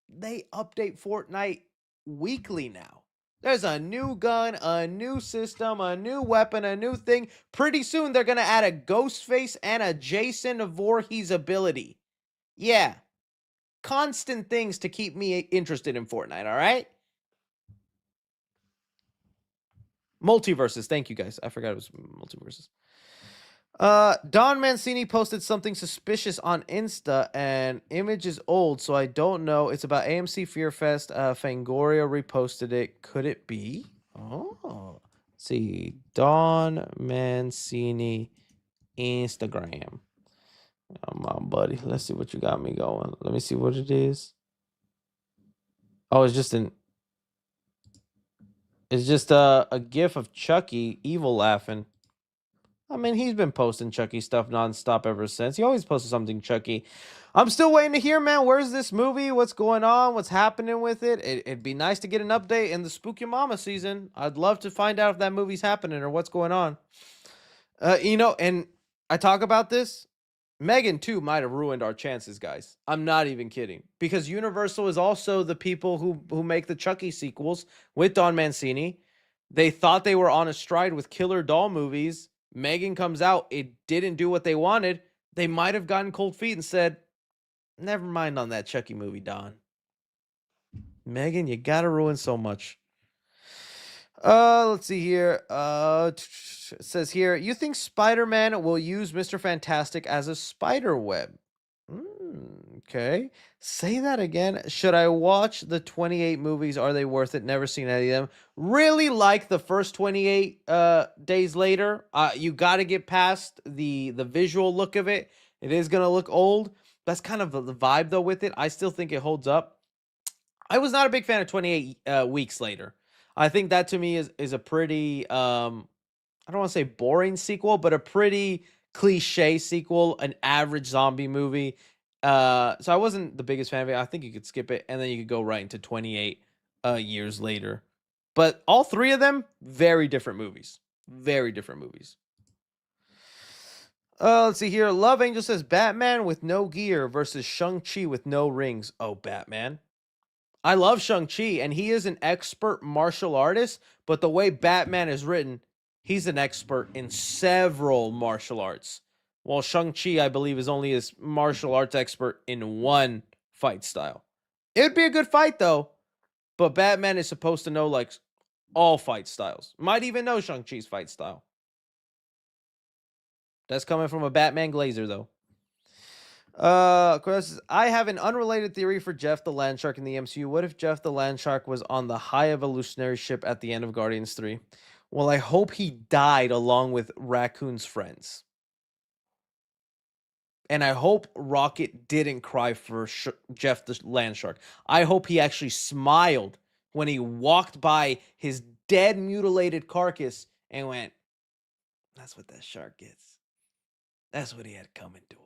They update Fortnite weekly now. There's a new gun, a new system, a new weapon, a new thing. Pretty soon, they're going to add a Ghostface and a Jason Voorhees ability. Yeah. Constant things to keep me interested in Fortnite, all right? Multiverses. Thank you, guys. I forgot it was multiverses. Don Mancini posted something suspicious on Insta, and image is old, so I don't know. It's about AMC Fear Fest. Fangoria reposted it. Could it be? Oh, let's see. Don Mancini Instagram. Come on, buddy. Let's see what you got me going. Let me see what it is. Oh, it's just a gif of Chucky evil laughing. I mean, he's been posting Chucky stuff nonstop ever since. He always posted something Chucky. I'm still waiting to hear, man. Where's this movie? What's going on? What's happening with it? It'd be nice to get an update in the Spooky Mama season. I'd love to find out if that movie's happening or what's going on. And I talk about this. Megan, too, might have ruined our chances, guys. I'm not even kidding. Because Universal is also the people who make the Chucky sequels with Don Mancini. They thought they were on a stride with killer doll movies. Megan comes out. It didn't do what they wanted. They might have gotten cold feet and said, never mind on that Chucky movie, Don. Megan, you got to ruin so much. Let's see here. It says here, you think Spider-Man will use Mr. Fantastic as a spider web? Okay. Say that again. Should I watch the 28 movies? Are they worth it? Never seen any of them. Really like the first 28 days later. You got to get past the visual look of it. It is going to look old. That's kind of the vibe, though, with it. I still think it holds up. I was not a big fan of 28 weeks later. I think that to me is a pretty, I don't want to say boring sequel, but a pretty cliche sequel, an average zombie movie. So I wasn't the biggest fan of it. I think you could skip it, and then you could go right into 28 years later. But all three of them, very different movies. Very different movies. Let's see here. Love Angel says Batman with no gear versus Shang-Chi with no rings. Oh, Batman. I love Shang-Chi, and he is an expert martial artist, but the way Batman is written, he's an expert in several martial arts. While Shang-Chi, I believe, is only a martial arts expert in one fight style. It would be a good fight, though, but Batman is supposed to know, like, all fight styles. Might even know Shang-Chi's fight style. That's coming from a Batman glazer, though. Chris, I have an unrelated theory for Jeff the Landshark in the MCU. What if Jeff the Landshark was on the high evolutionary ship at the end of Guardians 3? Well, I hope he died along with Raccoon's friends. And I hope Rocket didn't cry for Jeff the Landshark. I hope he actually smiled when he walked by his dead, mutilated carcass and went, that's what that shark gets. That's what he had coming to him.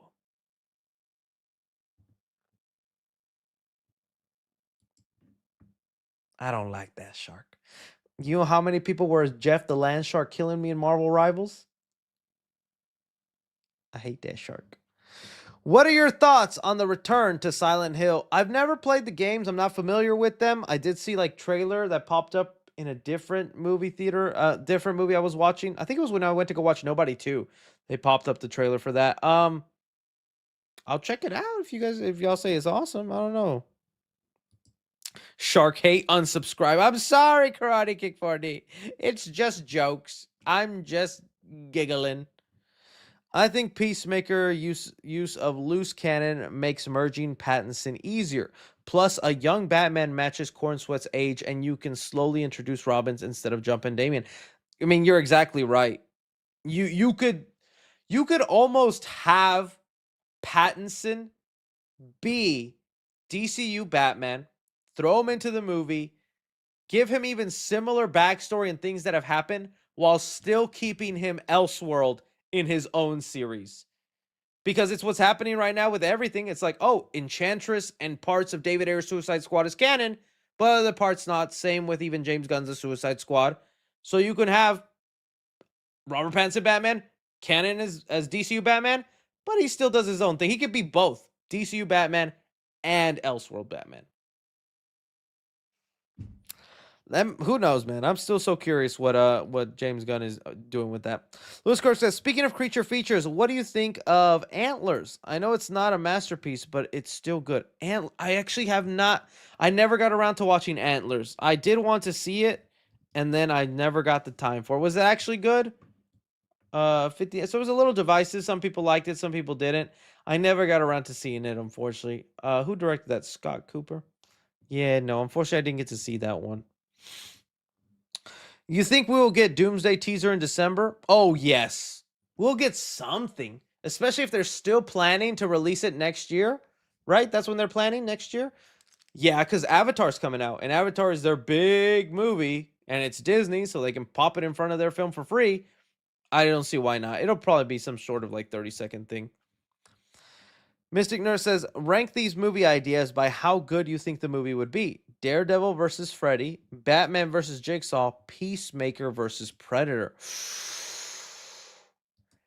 I don't like that shark. You know how many people were Jeff the Land Shark killing me in Marvel Rivals? I hate that shark. What are your thoughts on the return to Silent Hill? I've never played the games. I'm not familiar with them. I did see like trailer that popped up in a different movie theater, different movie I was watching. I think it was when I went to go watch Nobody 2. They popped up the trailer for that. I'll check it out if y'all say it's awesome. I don't know. Shark hate, unsubscribe. I'm sorry, Karate Kick 4D. It's just jokes. I'm just giggling. I think Peacemaker use of loose cannon makes merging Pattinson easier. Plus, a young Batman matches Cornsweat's age, and you can slowly introduce Robbins instead of jumping Damian. I mean, you're exactly right. You could almost have Pattinson be DCU Batman, throw him into the movie, give him even similar backstory and things that have happened, while still keeping him Elseworld in his own series. Because it's what's happening right now with everything. It's like, oh, Enchantress and parts of David Ayer's Suicide Squad is canon, but other parts not. Same with even James Gunn's The Suicide Squad. So you can have Robert Pattinson Batman, canon as DCU Batman, but he still does his own thing. He could be both DCU Batman and Elseworld Batman. Who knows, man? I'm still so curious what James Gunn is doing with that. Lewis Kirk says, speaking of creature features, what do you think of Antlers? I know it's not a masterpiece, but it's still good. And I actually I never got around to watching Antlers. I did want to see it, and then I never got the time for it. Was it actually good? 50. So it was a little divisive. Some people liked it, some people didn't. I never got around to seeing it, unfortunately. Who directed that? Scott Cooper? Yeah, no, unfortunately, I didn't get to see that one. You think we will get Doomsday teaser in December? Oh, yes. We'll get something, especially if they're still planning to release it next year, right? That's when they're planning, next year? Yeah, because Avatar's coming out, and Avatar is their big movie, and it's Disney, so they can pop it in front of their film for free. I don't see why not. It'll probably be some sort of like 30-second thing. Mystic Nurse says, rank these movie ideas by how good you think the movie would be. Daredevil versus Freddy, Batman versus Jigsaw, Peacemaker versus Predator.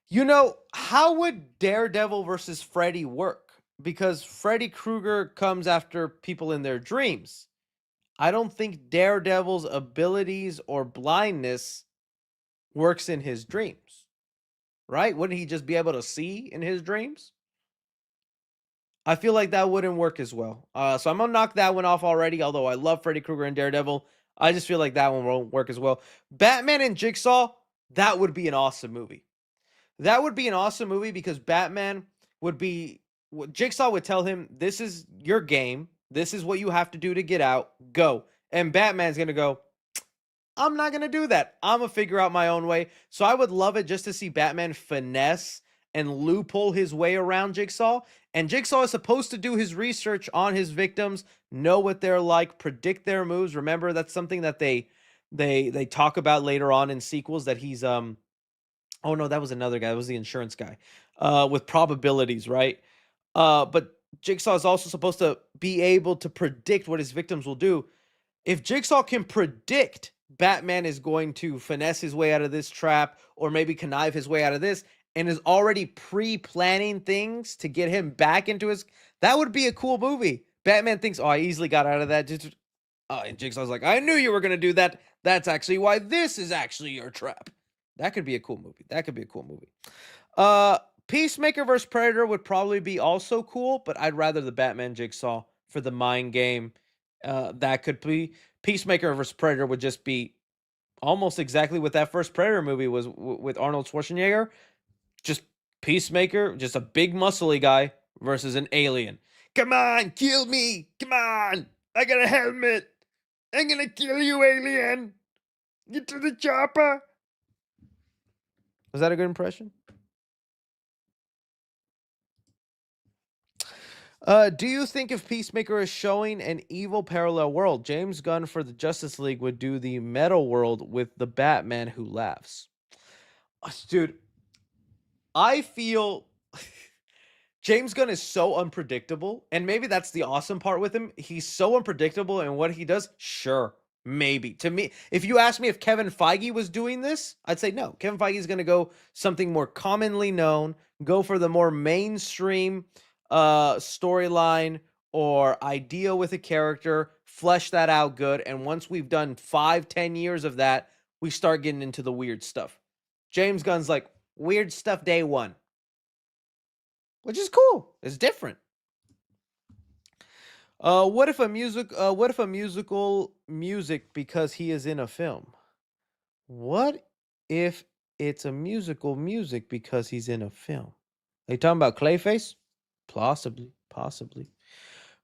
You know, how would Daredevil versus Freddy work? Because Freddy Krueger comes after people in their dreams. I don't think Daredevil's abilities or blindness works in his dreams. Right? Wouldn't he just be able to see in his dreams? I feel like that wouldn't work as well. So I'm going to knock that one off already, although I love Freddy Krueger and Daredevil. I just feel like that one won't work as well. Batman and Jigsaw, that would be an awesome movie. That would be an awesome movie because Batman would be... Jigsaw would tell him, this is your game. This is what you have to do to get out. Go. And Batman's going to go, I'm not going to do that. I'm going to figure out my own way. So I would love it just to see Batman finesse and loophole his way around Jigsaw. And Jigsaw is supposed to do his research on his victims, know what they're like, predict their moves. Remember, that's something that they talk about later on in sequels, that he's oh no, that was another guy. That was the insurance guy. With probabilities, right? But Jigsaw is also supposed to be able to predict what his victims will do. If Jigsaw can predict Batman is going to finesse his way out of this trap, or maybe connive his way out of this, and is already pre-planning things to get him back into his... That would be a cool movie. Batman thinks, oh, I easily got out of that. And Jigsaw's like, I knew you were going to do that. That's actually why this is actually your trap. That could be a cool movie. That could be a cool movie. Peacemaker vs. Predator would probably be also cool, but I'd rather the Batman Jigsaw for the mind game. That could be... Peacemaker vs. Predator would just be almost exactly what that first Predator movie was with Arnold Schwarzenegger. Just Peacemaker, just a big muscly guy versus an alien. Come on, kill me. Come on. I got a helmet. I'm going to kill you, alien. Get to the chopper. Was that a good impression? Do you think if Peacemaker is showing an evil parallel world, James Gunn for the Justice League would do the metal world with the Batman who laughs? Dude, I feel James Gunn is so unpredictable, and maybe that's the awesome part with him. He's so unpredictable in what he does. Sure, maybe. To me, if you ask me if Kevin Feige was doing this, I'd say no. Kevin Feige is going to go something more commonly known, go for the more mainstream storyline or idea with a character, flesh that out good, and once we've done 5-10 years of that, we start getting into the weird stuff. James Gunn's like, weird stuff day one, which is cool. It's different. What if a musical music because he is in a film? What if it's a musical music because he's in a film? Are you talking about Clayface? Possibly, possibly.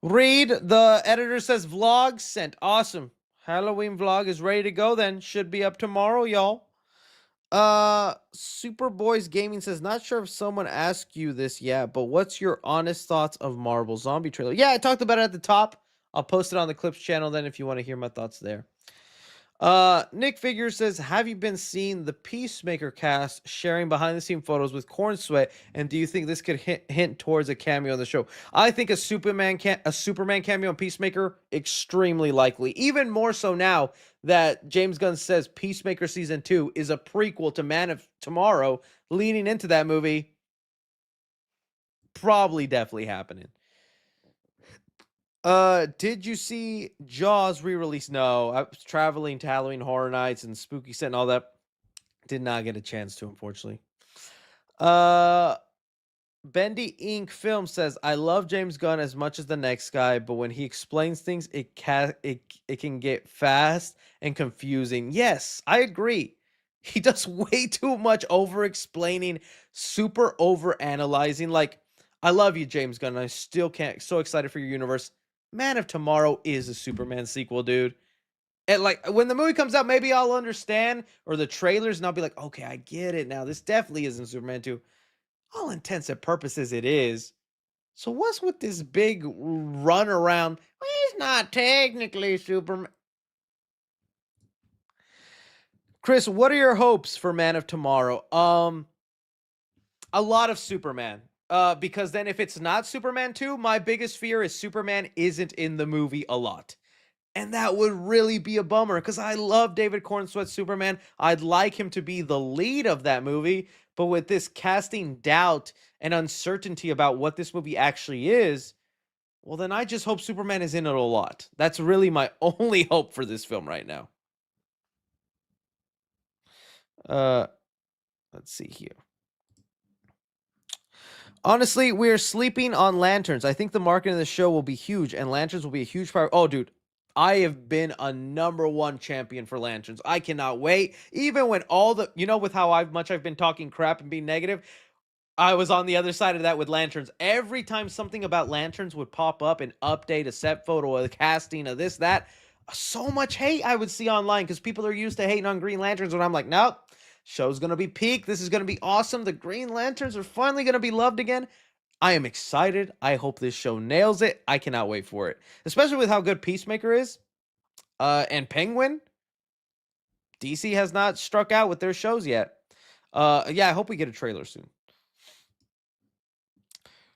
Read, the editor says vlog sent. Awesome. Halloween vlog is ready to go then. Should be up tomorrow, y'all. Superboys Gaming says, not sure if someone asked you this yet, but what's your honest thoughts of Marvel Zombie trailer? Yeah, I talked about it at the top. I'll post it on the Clips channel then if you want to hear my thoughts there. Nick Figure says, have you been seeing the Peacemaker cast sharing behind the scene photos with Corn Sweat? And do you think this could hint towards a cameo on the show? I think a Superman cameo on Peacemaker, extremely likely. Even more so now that James Gunn says Peacemaker Season 2 is a prequel to Man of Tomorrow, leading into that movie. Probably definitely happening. Did you see Jaws re-release? No, I was traveling to Halloween Horror Nights and Spooky Set and all that. Did not get a chance to, unfortunately. Bendy Inc. Film says, I love James Gunn as much as the next guy, but when he explains things, it can get fast and confusing. Yes, I agree. He does way too much over-explaining, super over-analyzing. Like, I love you, James Gunn. I still can't. So excited for your universe. Man of Tomorrow is a Superman sequel, dude. And like when the movie comes out, maybe I'll understand, or the trailers, and I'll be like, okay, I get it now. This definitely isn't Superman 2. All intents and purposes, it is. So what's with this big run around? Well, he's not technically Superman. Chris, what are your hopes for Man of Tomorrow? A lot of Superman. Because then if it's not Superman 2, my biggest fear is Superman isn't in the movie a lot. And that would really be a bummer because I love David Cornsweet's Superman. I'd like him to be the lead of that movie. But with this casting doubt and uncertainty about what this movie actually is, well, then I just hope Superman is in it a lot. That's really my only hope for this film right now. Let's see here. Honestly, we're sleeping on lanterns. I think the marketing of the show will be huge, and lanterns will be a huge part. Oh, dude, I have been a #1 champion for lanterns. I cannot wait. Even when all the, with how much I've been talking crap and being negative, I was on the other side of that with lanterns. Every time something about lanterns would pop up, an update, a set photo, a casting, of this, that, so much hate I would see online because people are used to hating on Green Lanterns when I'm like, nope. Show's going to be peak. This is going to be awesome. The Green Lanterns are finally going to be loved again. I am excited. I hope this show nails it. I cannot wait for it. Especially with how good Peacemaker is. And Penguin. DC has not struck out with their shows yet. Yeah, I hope we get a trailer soon.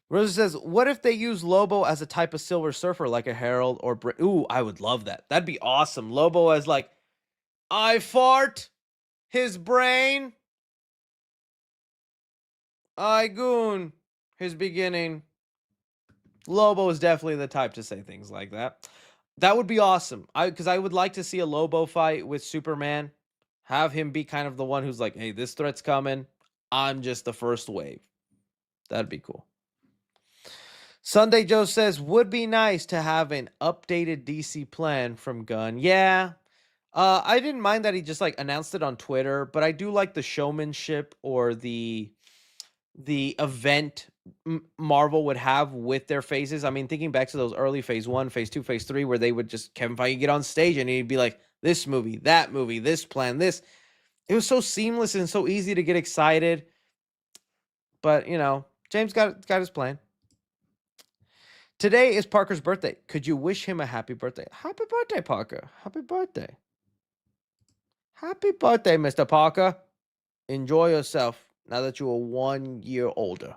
Rosa says, what if they use Lobo as a type of Silver Surfer like a Herald or... Ooh, I would love that. That'd be awesome. Lobo as like, I fart his brain. I goon his beginning. Lobo is definitely the type to say things like that. That would be awesome. Because I would like to see a Lobo fight with Superman. Have him be kind of the one who's like, hey, this threat's coming. I'm just the first wave. That'd be cool. Sunday Joe says, would be nice to have an updated DC plan from Gunn. Yeah. I didn't mind that he just like announced it on Twitter, but I do like the showmanship or the event Marvel would have with their phases. I mean, thinking back to those early phase 1, phase 2, phase 3, where they would just, Kevin Feige get on stage and he'd be like, this movie, that movie, this plan, this. It was so seamless and so easy to get excited. But, James got his plan. Today is Parker's birthday. Could you wish him a happy birthday? Happy birthday, Parker. Happy birthday. Happy birthday, Mr. Parker. Enjoy yourself now that you are 1 year older.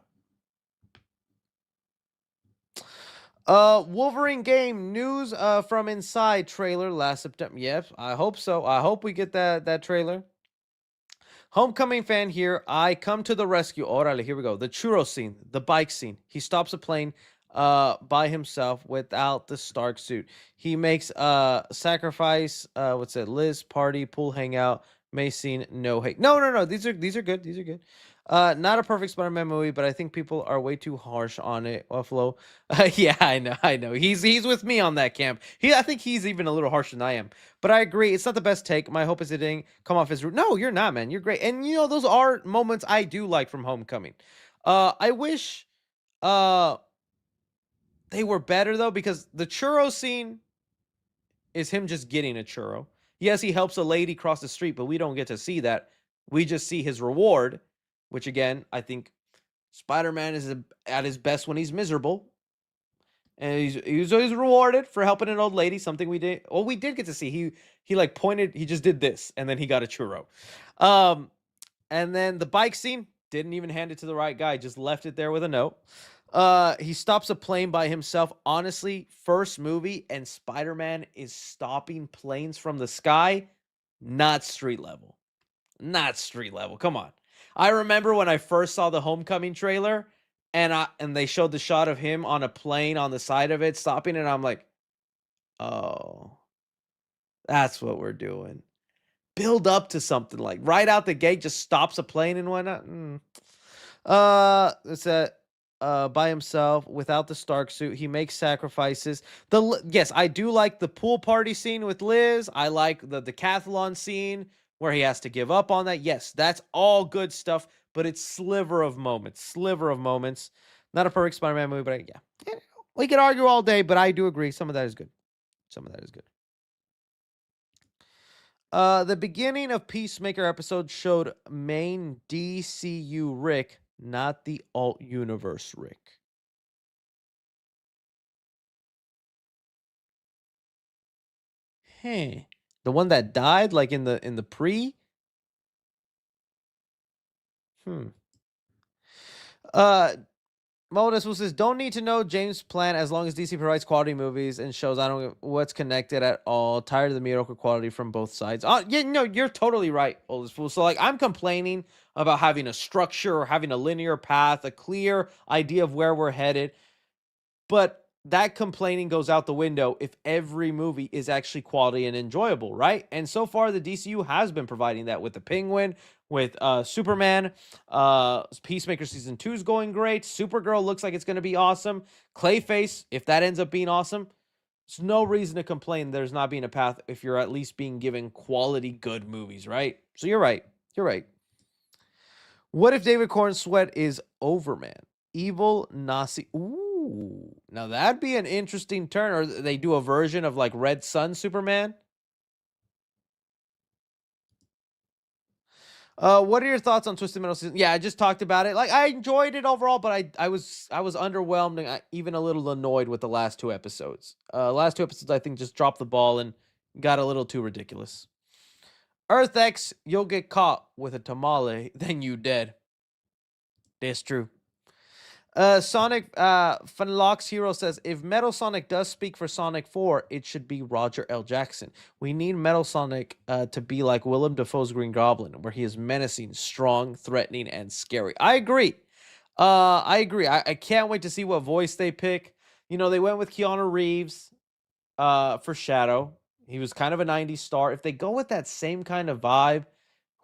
Wolverine game news from Inside trailer last September. Yes, I hope so. I hope we get that trailer. Homecoming fan here. I come to the rescue. Orale, here we go. The churro scene, the bike scene. He stops a plane by himself without the Stark suit. He makes sacrifice, what's it? Liz party, pool hangout, May scene, no hate. No. These are good. These are good. Not a perfect Spider-Man movie, but I think people are way too harsh on it. Buffalo. Yeah, I know. He's with me on that camp. I think he's even a little harsher than I am. But I agree, it's not the best take. My hope is it didn't come off as rude. No, you're not, man. You're great. And those are moments I do like from Homecoming. I wish they were better though, because the churro scene is him just getting a churro. Yes, he helps a lady cross the street, but we don't get to see that. We just see his reward, which again, I think Spider-Man is at his best when he's miserable. And he's always rewarded for helping an old lady, something we did. Well, we did get to see. He like pointed, he just did this, and then he got a churro. And then the bike scene, didn't even hand it to the right guy, just left it there with a note. He stops a plane by himself. Honestly, first movie and Spider-Man is stopping planes from the sky. Not street level. Not street level. Come on. I remember when I first saw the Homecoming trailer and they showed the shot of him on a plane on the side of it stopping, and I'm like, oh, that's what we're doing. Build up to something like right out the gate, just stops a plane and whatnot. It's by himself without the Stark suit. He makes sacrifices. Yes, I do like the pool party scene with Liz. I like the decathlon scene where he has to give up on that. Yes, that's all good stuff, but it's sliver of moments. Not a perfect Spider-Man movie, but yeah, we could argue all day, but I do agree. Some of that is good. The beginning of Peacemaker episode showed main DCU Rick, not the alt universe Rick. Hey, the one that died, like in the pre. Modus says, don't need to know James' plan as long as DC provides quality movies and shows. I don't know what's connected at all. Tired of the mediocre quality from both sides. Yeah, no, you're totally right, Oldest Fool. So, like, I'm complaining about having a structure or having a linear path, a clear idea of where we're headed. But that complaining goes out the window if every movie is actually quality and enjoyable, right? And so far, the DCU has been providing that with the Penguin, with Superman. Peacemaker season 2 is going great. Supergirl looks like it's going to be awesome. Clayface, if that ends up being awesome, there's no reason to complain there's not being a path if you're at least being given quality good movies, right? So you're right. What if David Corn Sweat is Overman? Evil Nazi. Ooh, now that'd be an interesting turn. Or they do a version of like Red Sun Superman. What are your thoughts on Twisted Metal season? Yeah, I just talked about it. Like, I enjoyed it overall, but I was underwhelmed and even a little annoyed with the last two episodes. Last two episodes I think just dropped the ball and got a little too ridiculous. Earth X, you'll get caught with a tamale, then you dead. That's true. Sonic Funlocks Hero says, if Metal Sonic does speak for Sonic 4, it should be Roger L. Jackson. We need Metal Sonic to be like Willem Dafoe's Green Goblin, where he is menacing, strong, threatening, and scary. I agree. I can't wait to see what voice they pick. They went with Keanu Reeves for Shadow. He was kind of a 90s star. If they go with that same kind of vibe,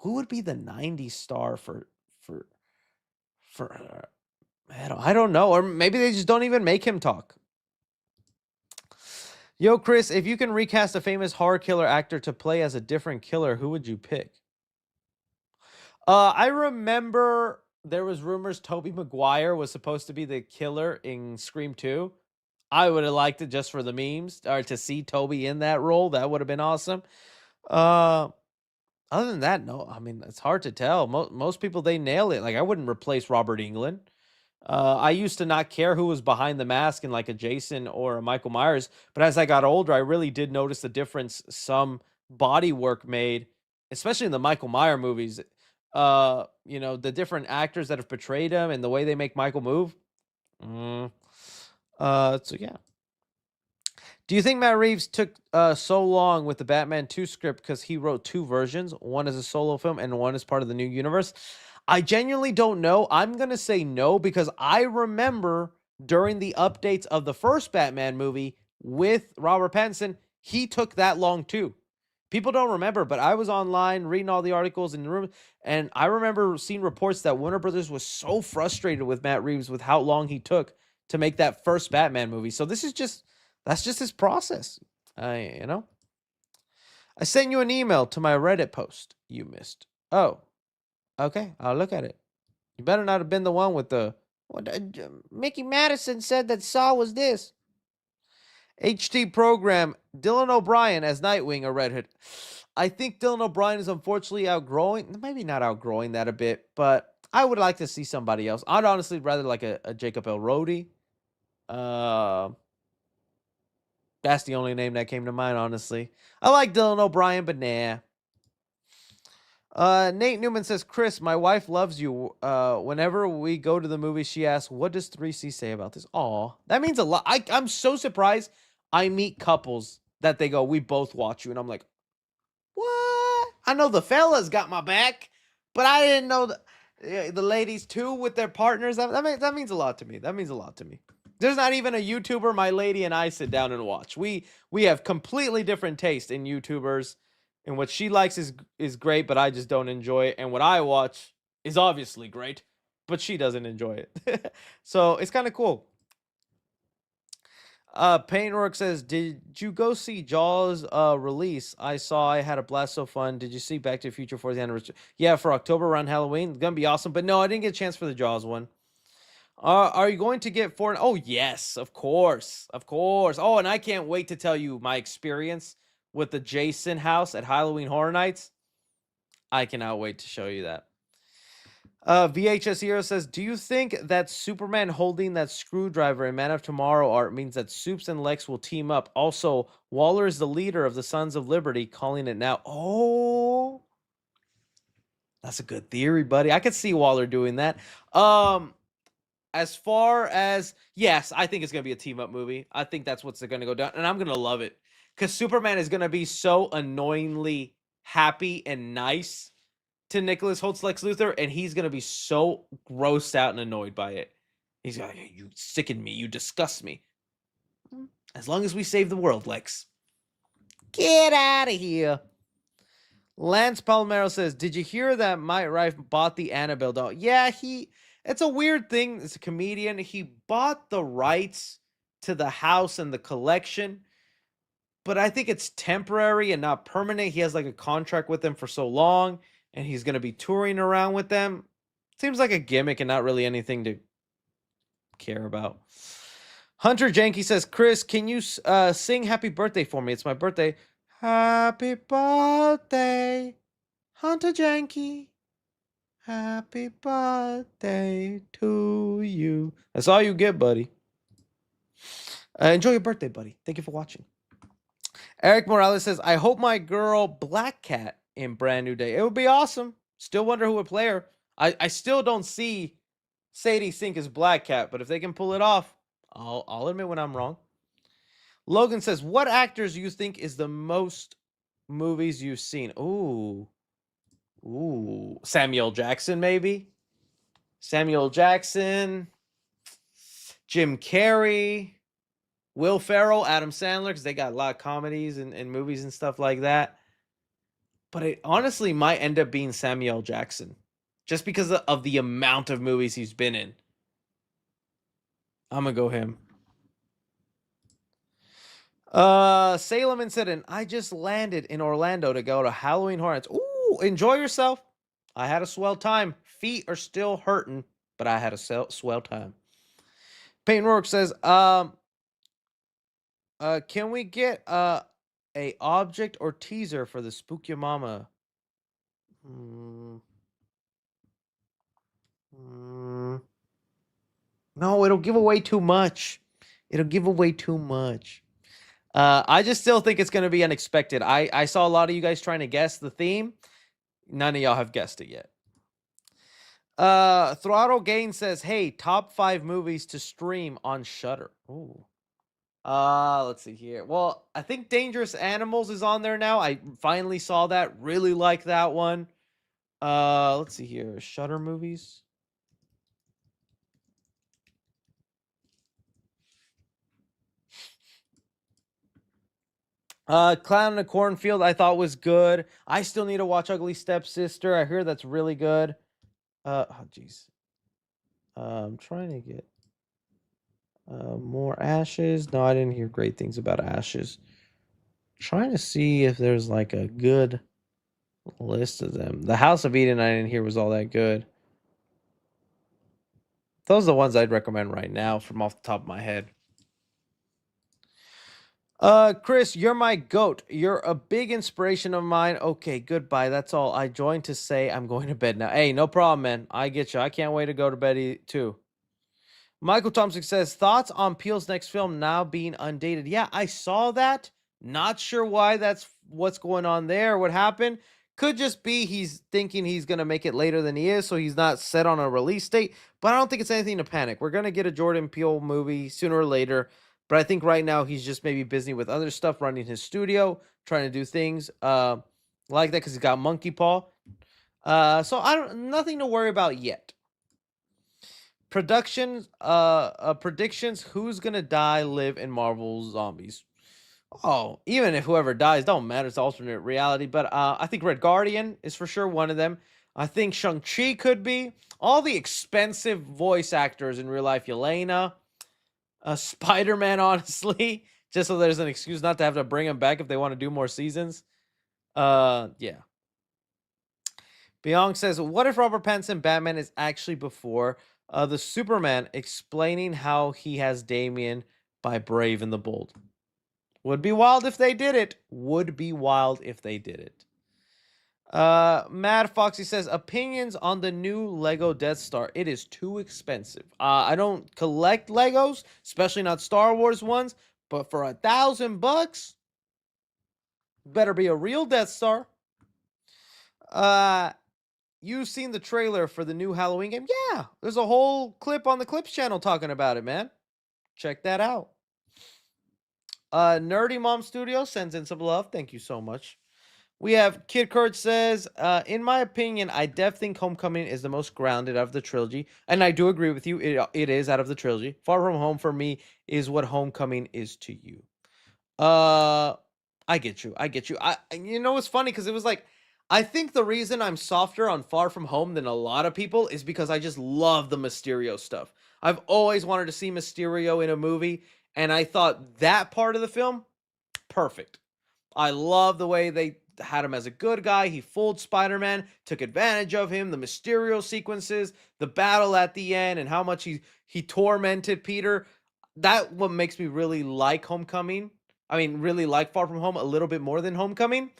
who would be the 90s star for I don't know. Or maybe they just don't even make him talk. Yo, Chris, if you can recast a famous horror killer actor to play as a different killer, who would you pick? I remember there was rumors Tobey Maguire was supposed to be the killer in Scream 2. I would have liked it just for the memes, or to see Toby in that role. That would have been awesome. Other than that, no. I mean, it's hard to tell. Most people, they nail it. Like, I wouldn't replace Robert Englund. I used to not care who was behind the mask in like a Jason or a Michael Myers, but as I got older, I really did notice the difference some body work made, especially in the Michael Myers movies. The different actors that have portrayed him and the way they make Michael move. Mm. So yeah. Do you think Matt Reeves took so long with the Batman 2 script because he wrote two versions? One is a solo film and one is part of the new universe. I genuinely don't know. I'm going to say no because I remember during the updates of the first Batman movie with Robert Pattinson, he took that long too. People don't remember, but I was online reading all the articles in the room, and I remember seeing reports that Warner Brothers was so frustrated with Matt Reeves with how long he took to make that first Batman movie. So that's just his process. I sent you an email to my Reddit post you missed. Oh, okay. I'll look at it. You better not have been the one with the what Mickey Madison said that Saw was this. HT program Dylan O'Brien as Nightwing or Red Hood. I think Dylan O'Brien is unfortunately outgrowing, maybe not outgrowing that a bit, but I would like to see somebody else. I'd honestly rather like a Jacob Elrodi. That's the only name that came to mind, honestly. I like Dylan O'Brien, but nah. Nate Newman says, Chris, my wife loves you. Whenever we go to the movies, she asks, what does 3C say about this? Aw, that means a lot. I'm so surprised I meet couples that they go, we both watch you. And I'm like, what? I know the fellas got my back, but I didn't know the ladies too with their partners. That means a lot to me. That means a lot to me. There's not even a YouTuber my lady and I sit down and watch. We have completely different taste in YouTubers, and what she likes is great, but I just don't enjoy it. And what I watch is obviously great, but she doesn't enjoy it. So it's kind of cool. Paintwork says, did you go see Jaws release? I had a blast, so fun. Did you see Back to the Future for the anniversary? Yeah, for October around Halloween. It's gonna be awesome. But no, I didn't get a chance for the Jaws one. Are you going to get Fortnite? Oh, yes, of course. Of course. Oh, and I can't wait to tell you my experience with the Jason house at Halloween Horror Nights. I cannot wait to show you that. VHS Hero says, do you think that Superman holding that screwdriver in Man of Tomorrow art means that Supes and Lex will team up? Also, Waller is the leader of the Sons of Liberty, calling it now. Oh, that's a good theory, buddy. I could see Waller doing that. As far as, yes, I think it's going to be a team up movie. I think that's what's going to go down, and I'm going to love it because Superman is going to be so annoyingly happy and nice to Nicholas Holt's Lex Luthor, and he's going to be so grossed out and annoyed by it. He's like, you sicken me, you disgust me. As long as we save the world, Lex. Get out of here. Lance Palmero says, did you hear that Mike Rife bought the Annabelle doll? Yeah, it's a weird thing. It's a comedian. He bought the rights to the house and the collection, but I think it's temporary and not permanent. He has like a contract with them for so long, and he's going to be touring around with them. Seems like a gimmick and not really anything to care about. Hunter Janky says, Chris, can you sing Happy Birthday for me? It's my birthday. Happy birthday, Hunter Janky. Happy birthday to you. That's all you get, buddy. Enjoy your birthday, buddy. Thank you for watching. Eric Morales says, I hope my girl Black Cat in Brand New Day. It would be awesome. Still wonder who would play her. I still don't see Sadie Sink as Black Cat, but if they can pull it off, I'll admit when I'm wrong. Logan says, what actors do you think is the most movies you've seen? Ooh, Samuel Jackson, maybe. Samuel Jackson, Jim Carrey, Will Ferrell, Adam Sandler, because they got a lot of comedies and movies and stuff like that. But it honestly might end up being Samuel Jackson, just because of the amount of movies he's been in. I'm going to go him. Salem and Sidon, I just landed in Orlando to go to Halloween Horror Nights. Ooh, enjoy yourself. I had a swell time. Feet are still hurting, but I had a swell time. Peyton Rourke says, can we get a object or teaser for the Spook Your Mama? No, it'll give away too much. It'll give away too much. I just still think it's going to be unexpected. I saw a lot of you guys trying to guess the theme. None of y'all have guessed it yet. Throttle Gain says, "Hey, top 5 movies to stream on Shudder." Ooh. Let's see here. Well, I think Dangerous Animals is on there now. I finally saw that. Really like that one. Let's see here. Shudder movies. Clown in a Cornfield I thought was good. I still need to watch Ugly Stepsister. I hear that's really good. Oh jeez. I'm trying to get more Ashes. No, I didn't hear great things about Ashes. Trying to see if there's like a good list of them. The House of Eden I didn't hear was all that good. Those are the ones I'd recommend right now from off the top of my head. Chris, you're my goat. You're a big inspiration of mine. Okay, goodbye. That's all. I joined to say I'm going to bed now. Hey, no problem, man. I get you. I can't wait to go to bed too. Michael Thompson says, thoughts on Peele's next film now being undated. Yeah, I saw that. Not sure why that's what's going on there. What happened? Could just be he's thinking he's going to make it later than he is, so he's not set on a release date. But I don't think it's anything to panic. We're going to get a Jordan Peele movie sooner or later. But I think right now he's just maybe busy with other stuff, running his studio, trying to do things like that because he's got Monkey Paw. So nothing to worry about yet. Predictions, who's gonna die, live in Marvel Zombies. Oh, even if whoever dies, don't matter. It's alternate reality. But I think Red Guardian is for sure one of them. I think Shang-Chi could be. All the expensive voice actors in real life, Yelena, Spider-Man, honestly, just so there's an excuse not to have to bring him back if they want to do more seasons. Yeah. Beyond says, what if Robert Pattinson Batman is actually before the Superman, explaining how he has Damian by Brave and the Bold? Would be wild if they did it. Would be wild if they did it. Mad Foxy says, opinions on the new Lego Death Star. It is too expensive. I don't collect Legos, especially not Star Wars ones, but for $1,000, better be a real Death Star. You've seen the trailer for the new Halloween game? Yeah, there's a whole clip on the Clips channel talking about it, man. Check that out. Nerdy Mom Studio sends in some love. Thank you so much. We have Kid Kurt says, in my opinion, I def think Homecoming is the most grounded of the trilogy. And I do agree with you. It is out of the trilogy. Far From Home for me is what Homecoming is to you. I get you. You know, it's funny because it was like, I think the reason I'm softer on Far From Home than a lot of people is because I just love the Mysterio stuff. I've always wanted to see Mysterio in a movie, and I thought that part of the film, perfect. I love the way they had him as a good guy. He fooled Spider-Man, took advantage of him, the Mysterio sequences, the battle at the end, and how much he tormented Peter. That what makes me really like Homecoming. I mean, really like Far From Home a little bit more than Homecoming.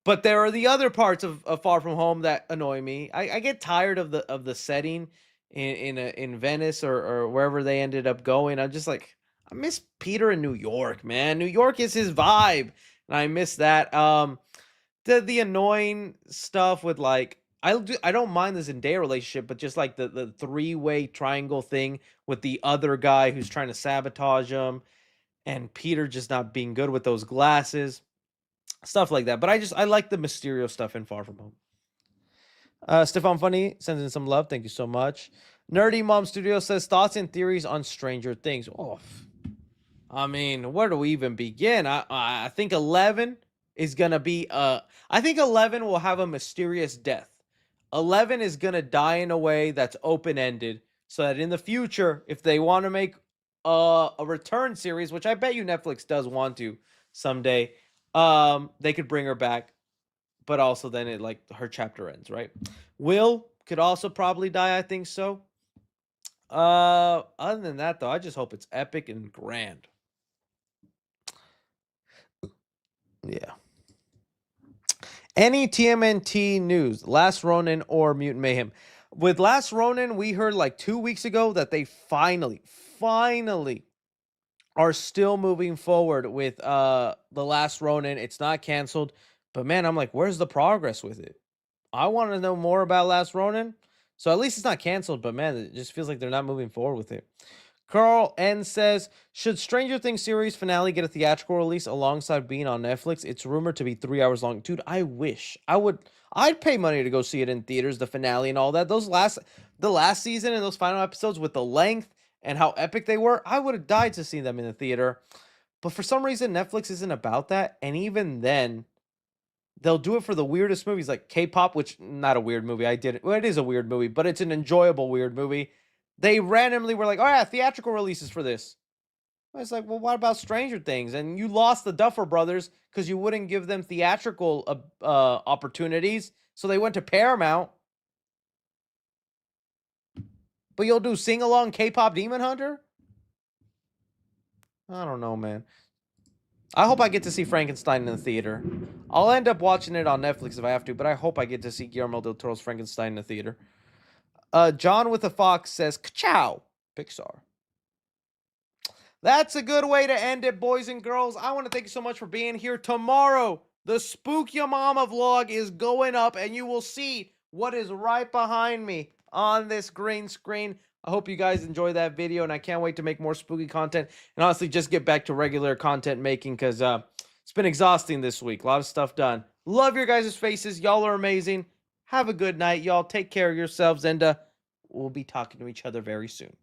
But there are the other parts of Far From Home that annoy me. I get tired of the setting in Venice or wherever they ended up going. I'm just like, I miss Peter in New York, man. New York is his vibe, and I miss that. The annoying stuff with like I don't mind the Zendaya relationship, but just like the three-way triangle thing with the other guy who's trying to sabotage him, and Peter just not being good with those glasses. Stuff like that. But I like the Mysterio stuff in Far From Home. Stefan Funny sends in some love. Thank you so much. Nerdy Mom Studio says, thoughts and theories on Stranger Things. Oh, I mean, where do we even begin? I think 11 is going to be... I think 11 will have a mysterious death. 11 is going to die in a way that's open-ended, so that in the future, if they want to make a return series, which I bet you Netflix does want to someday... they could bring her back, but also then it like her chapter ends, right? Will could also probably die, I think so. Other than that though, I just hope it's epic and grand. Yeah. Any TMNT news, Last Ronin or Mutant Mayhem? With Last Ronin, we heard like 2 weeks ago that they finally are still moving forward with The Last Ronin. It's not canceled, but man, I'm like, where's the progress with it? I want to know more about Last Ronin. So at least it's not canceled, but man, it just feels like they're not moving forward with it. Carl N says, should Stranger Things series finale get a theatrical release alongside being on Netflix? It's rumored to be 3 hours long. Dude, I wish. I'd pay money to go see it in theaters, the finale and all that. The last season and those final episodes with the length and how epic they were, I would have died to see them in the theater. But for some reason, Netflix isn't about that. And even then, they'll do it for the weirdest movies like K-pop, which not a weird movie. Well, it is a weird movie, but it's an enjoyable weird movie. They randomly were like, oh yeah, theatrical releases for this. It's like, well, what about Stranger Things? And you lost the Duffer Brothers because you wouldn't give them theatrical opportunities. So they went to Paramount. But you'll do sing-along K-pop Demon Hunter? I don't know, man. I hope I get to see Frankenstein in the theater. I'll end up watching it on Netflix if I have to, but I hope I get to see Guillermo del Toro's Frankenstein in the theater. John with a Fox says, ka-chow, Pixar. That's a good way to end it, boys and girls. I want to thank you so much for being here. Tomorrow, the Spook Your Mama vlog is going up, and you will see what is right behind me on this green screen. I hope you guys enjoy that video, and I can't wait to make more spooky content and honestly just get back to regular content making because it's been exhausting this week. A lot of stuff done. Love your guys' faces. Y'all are amazing. Have a good night, y'all. Take care of yourselves, and we'll be talking to each other very soon.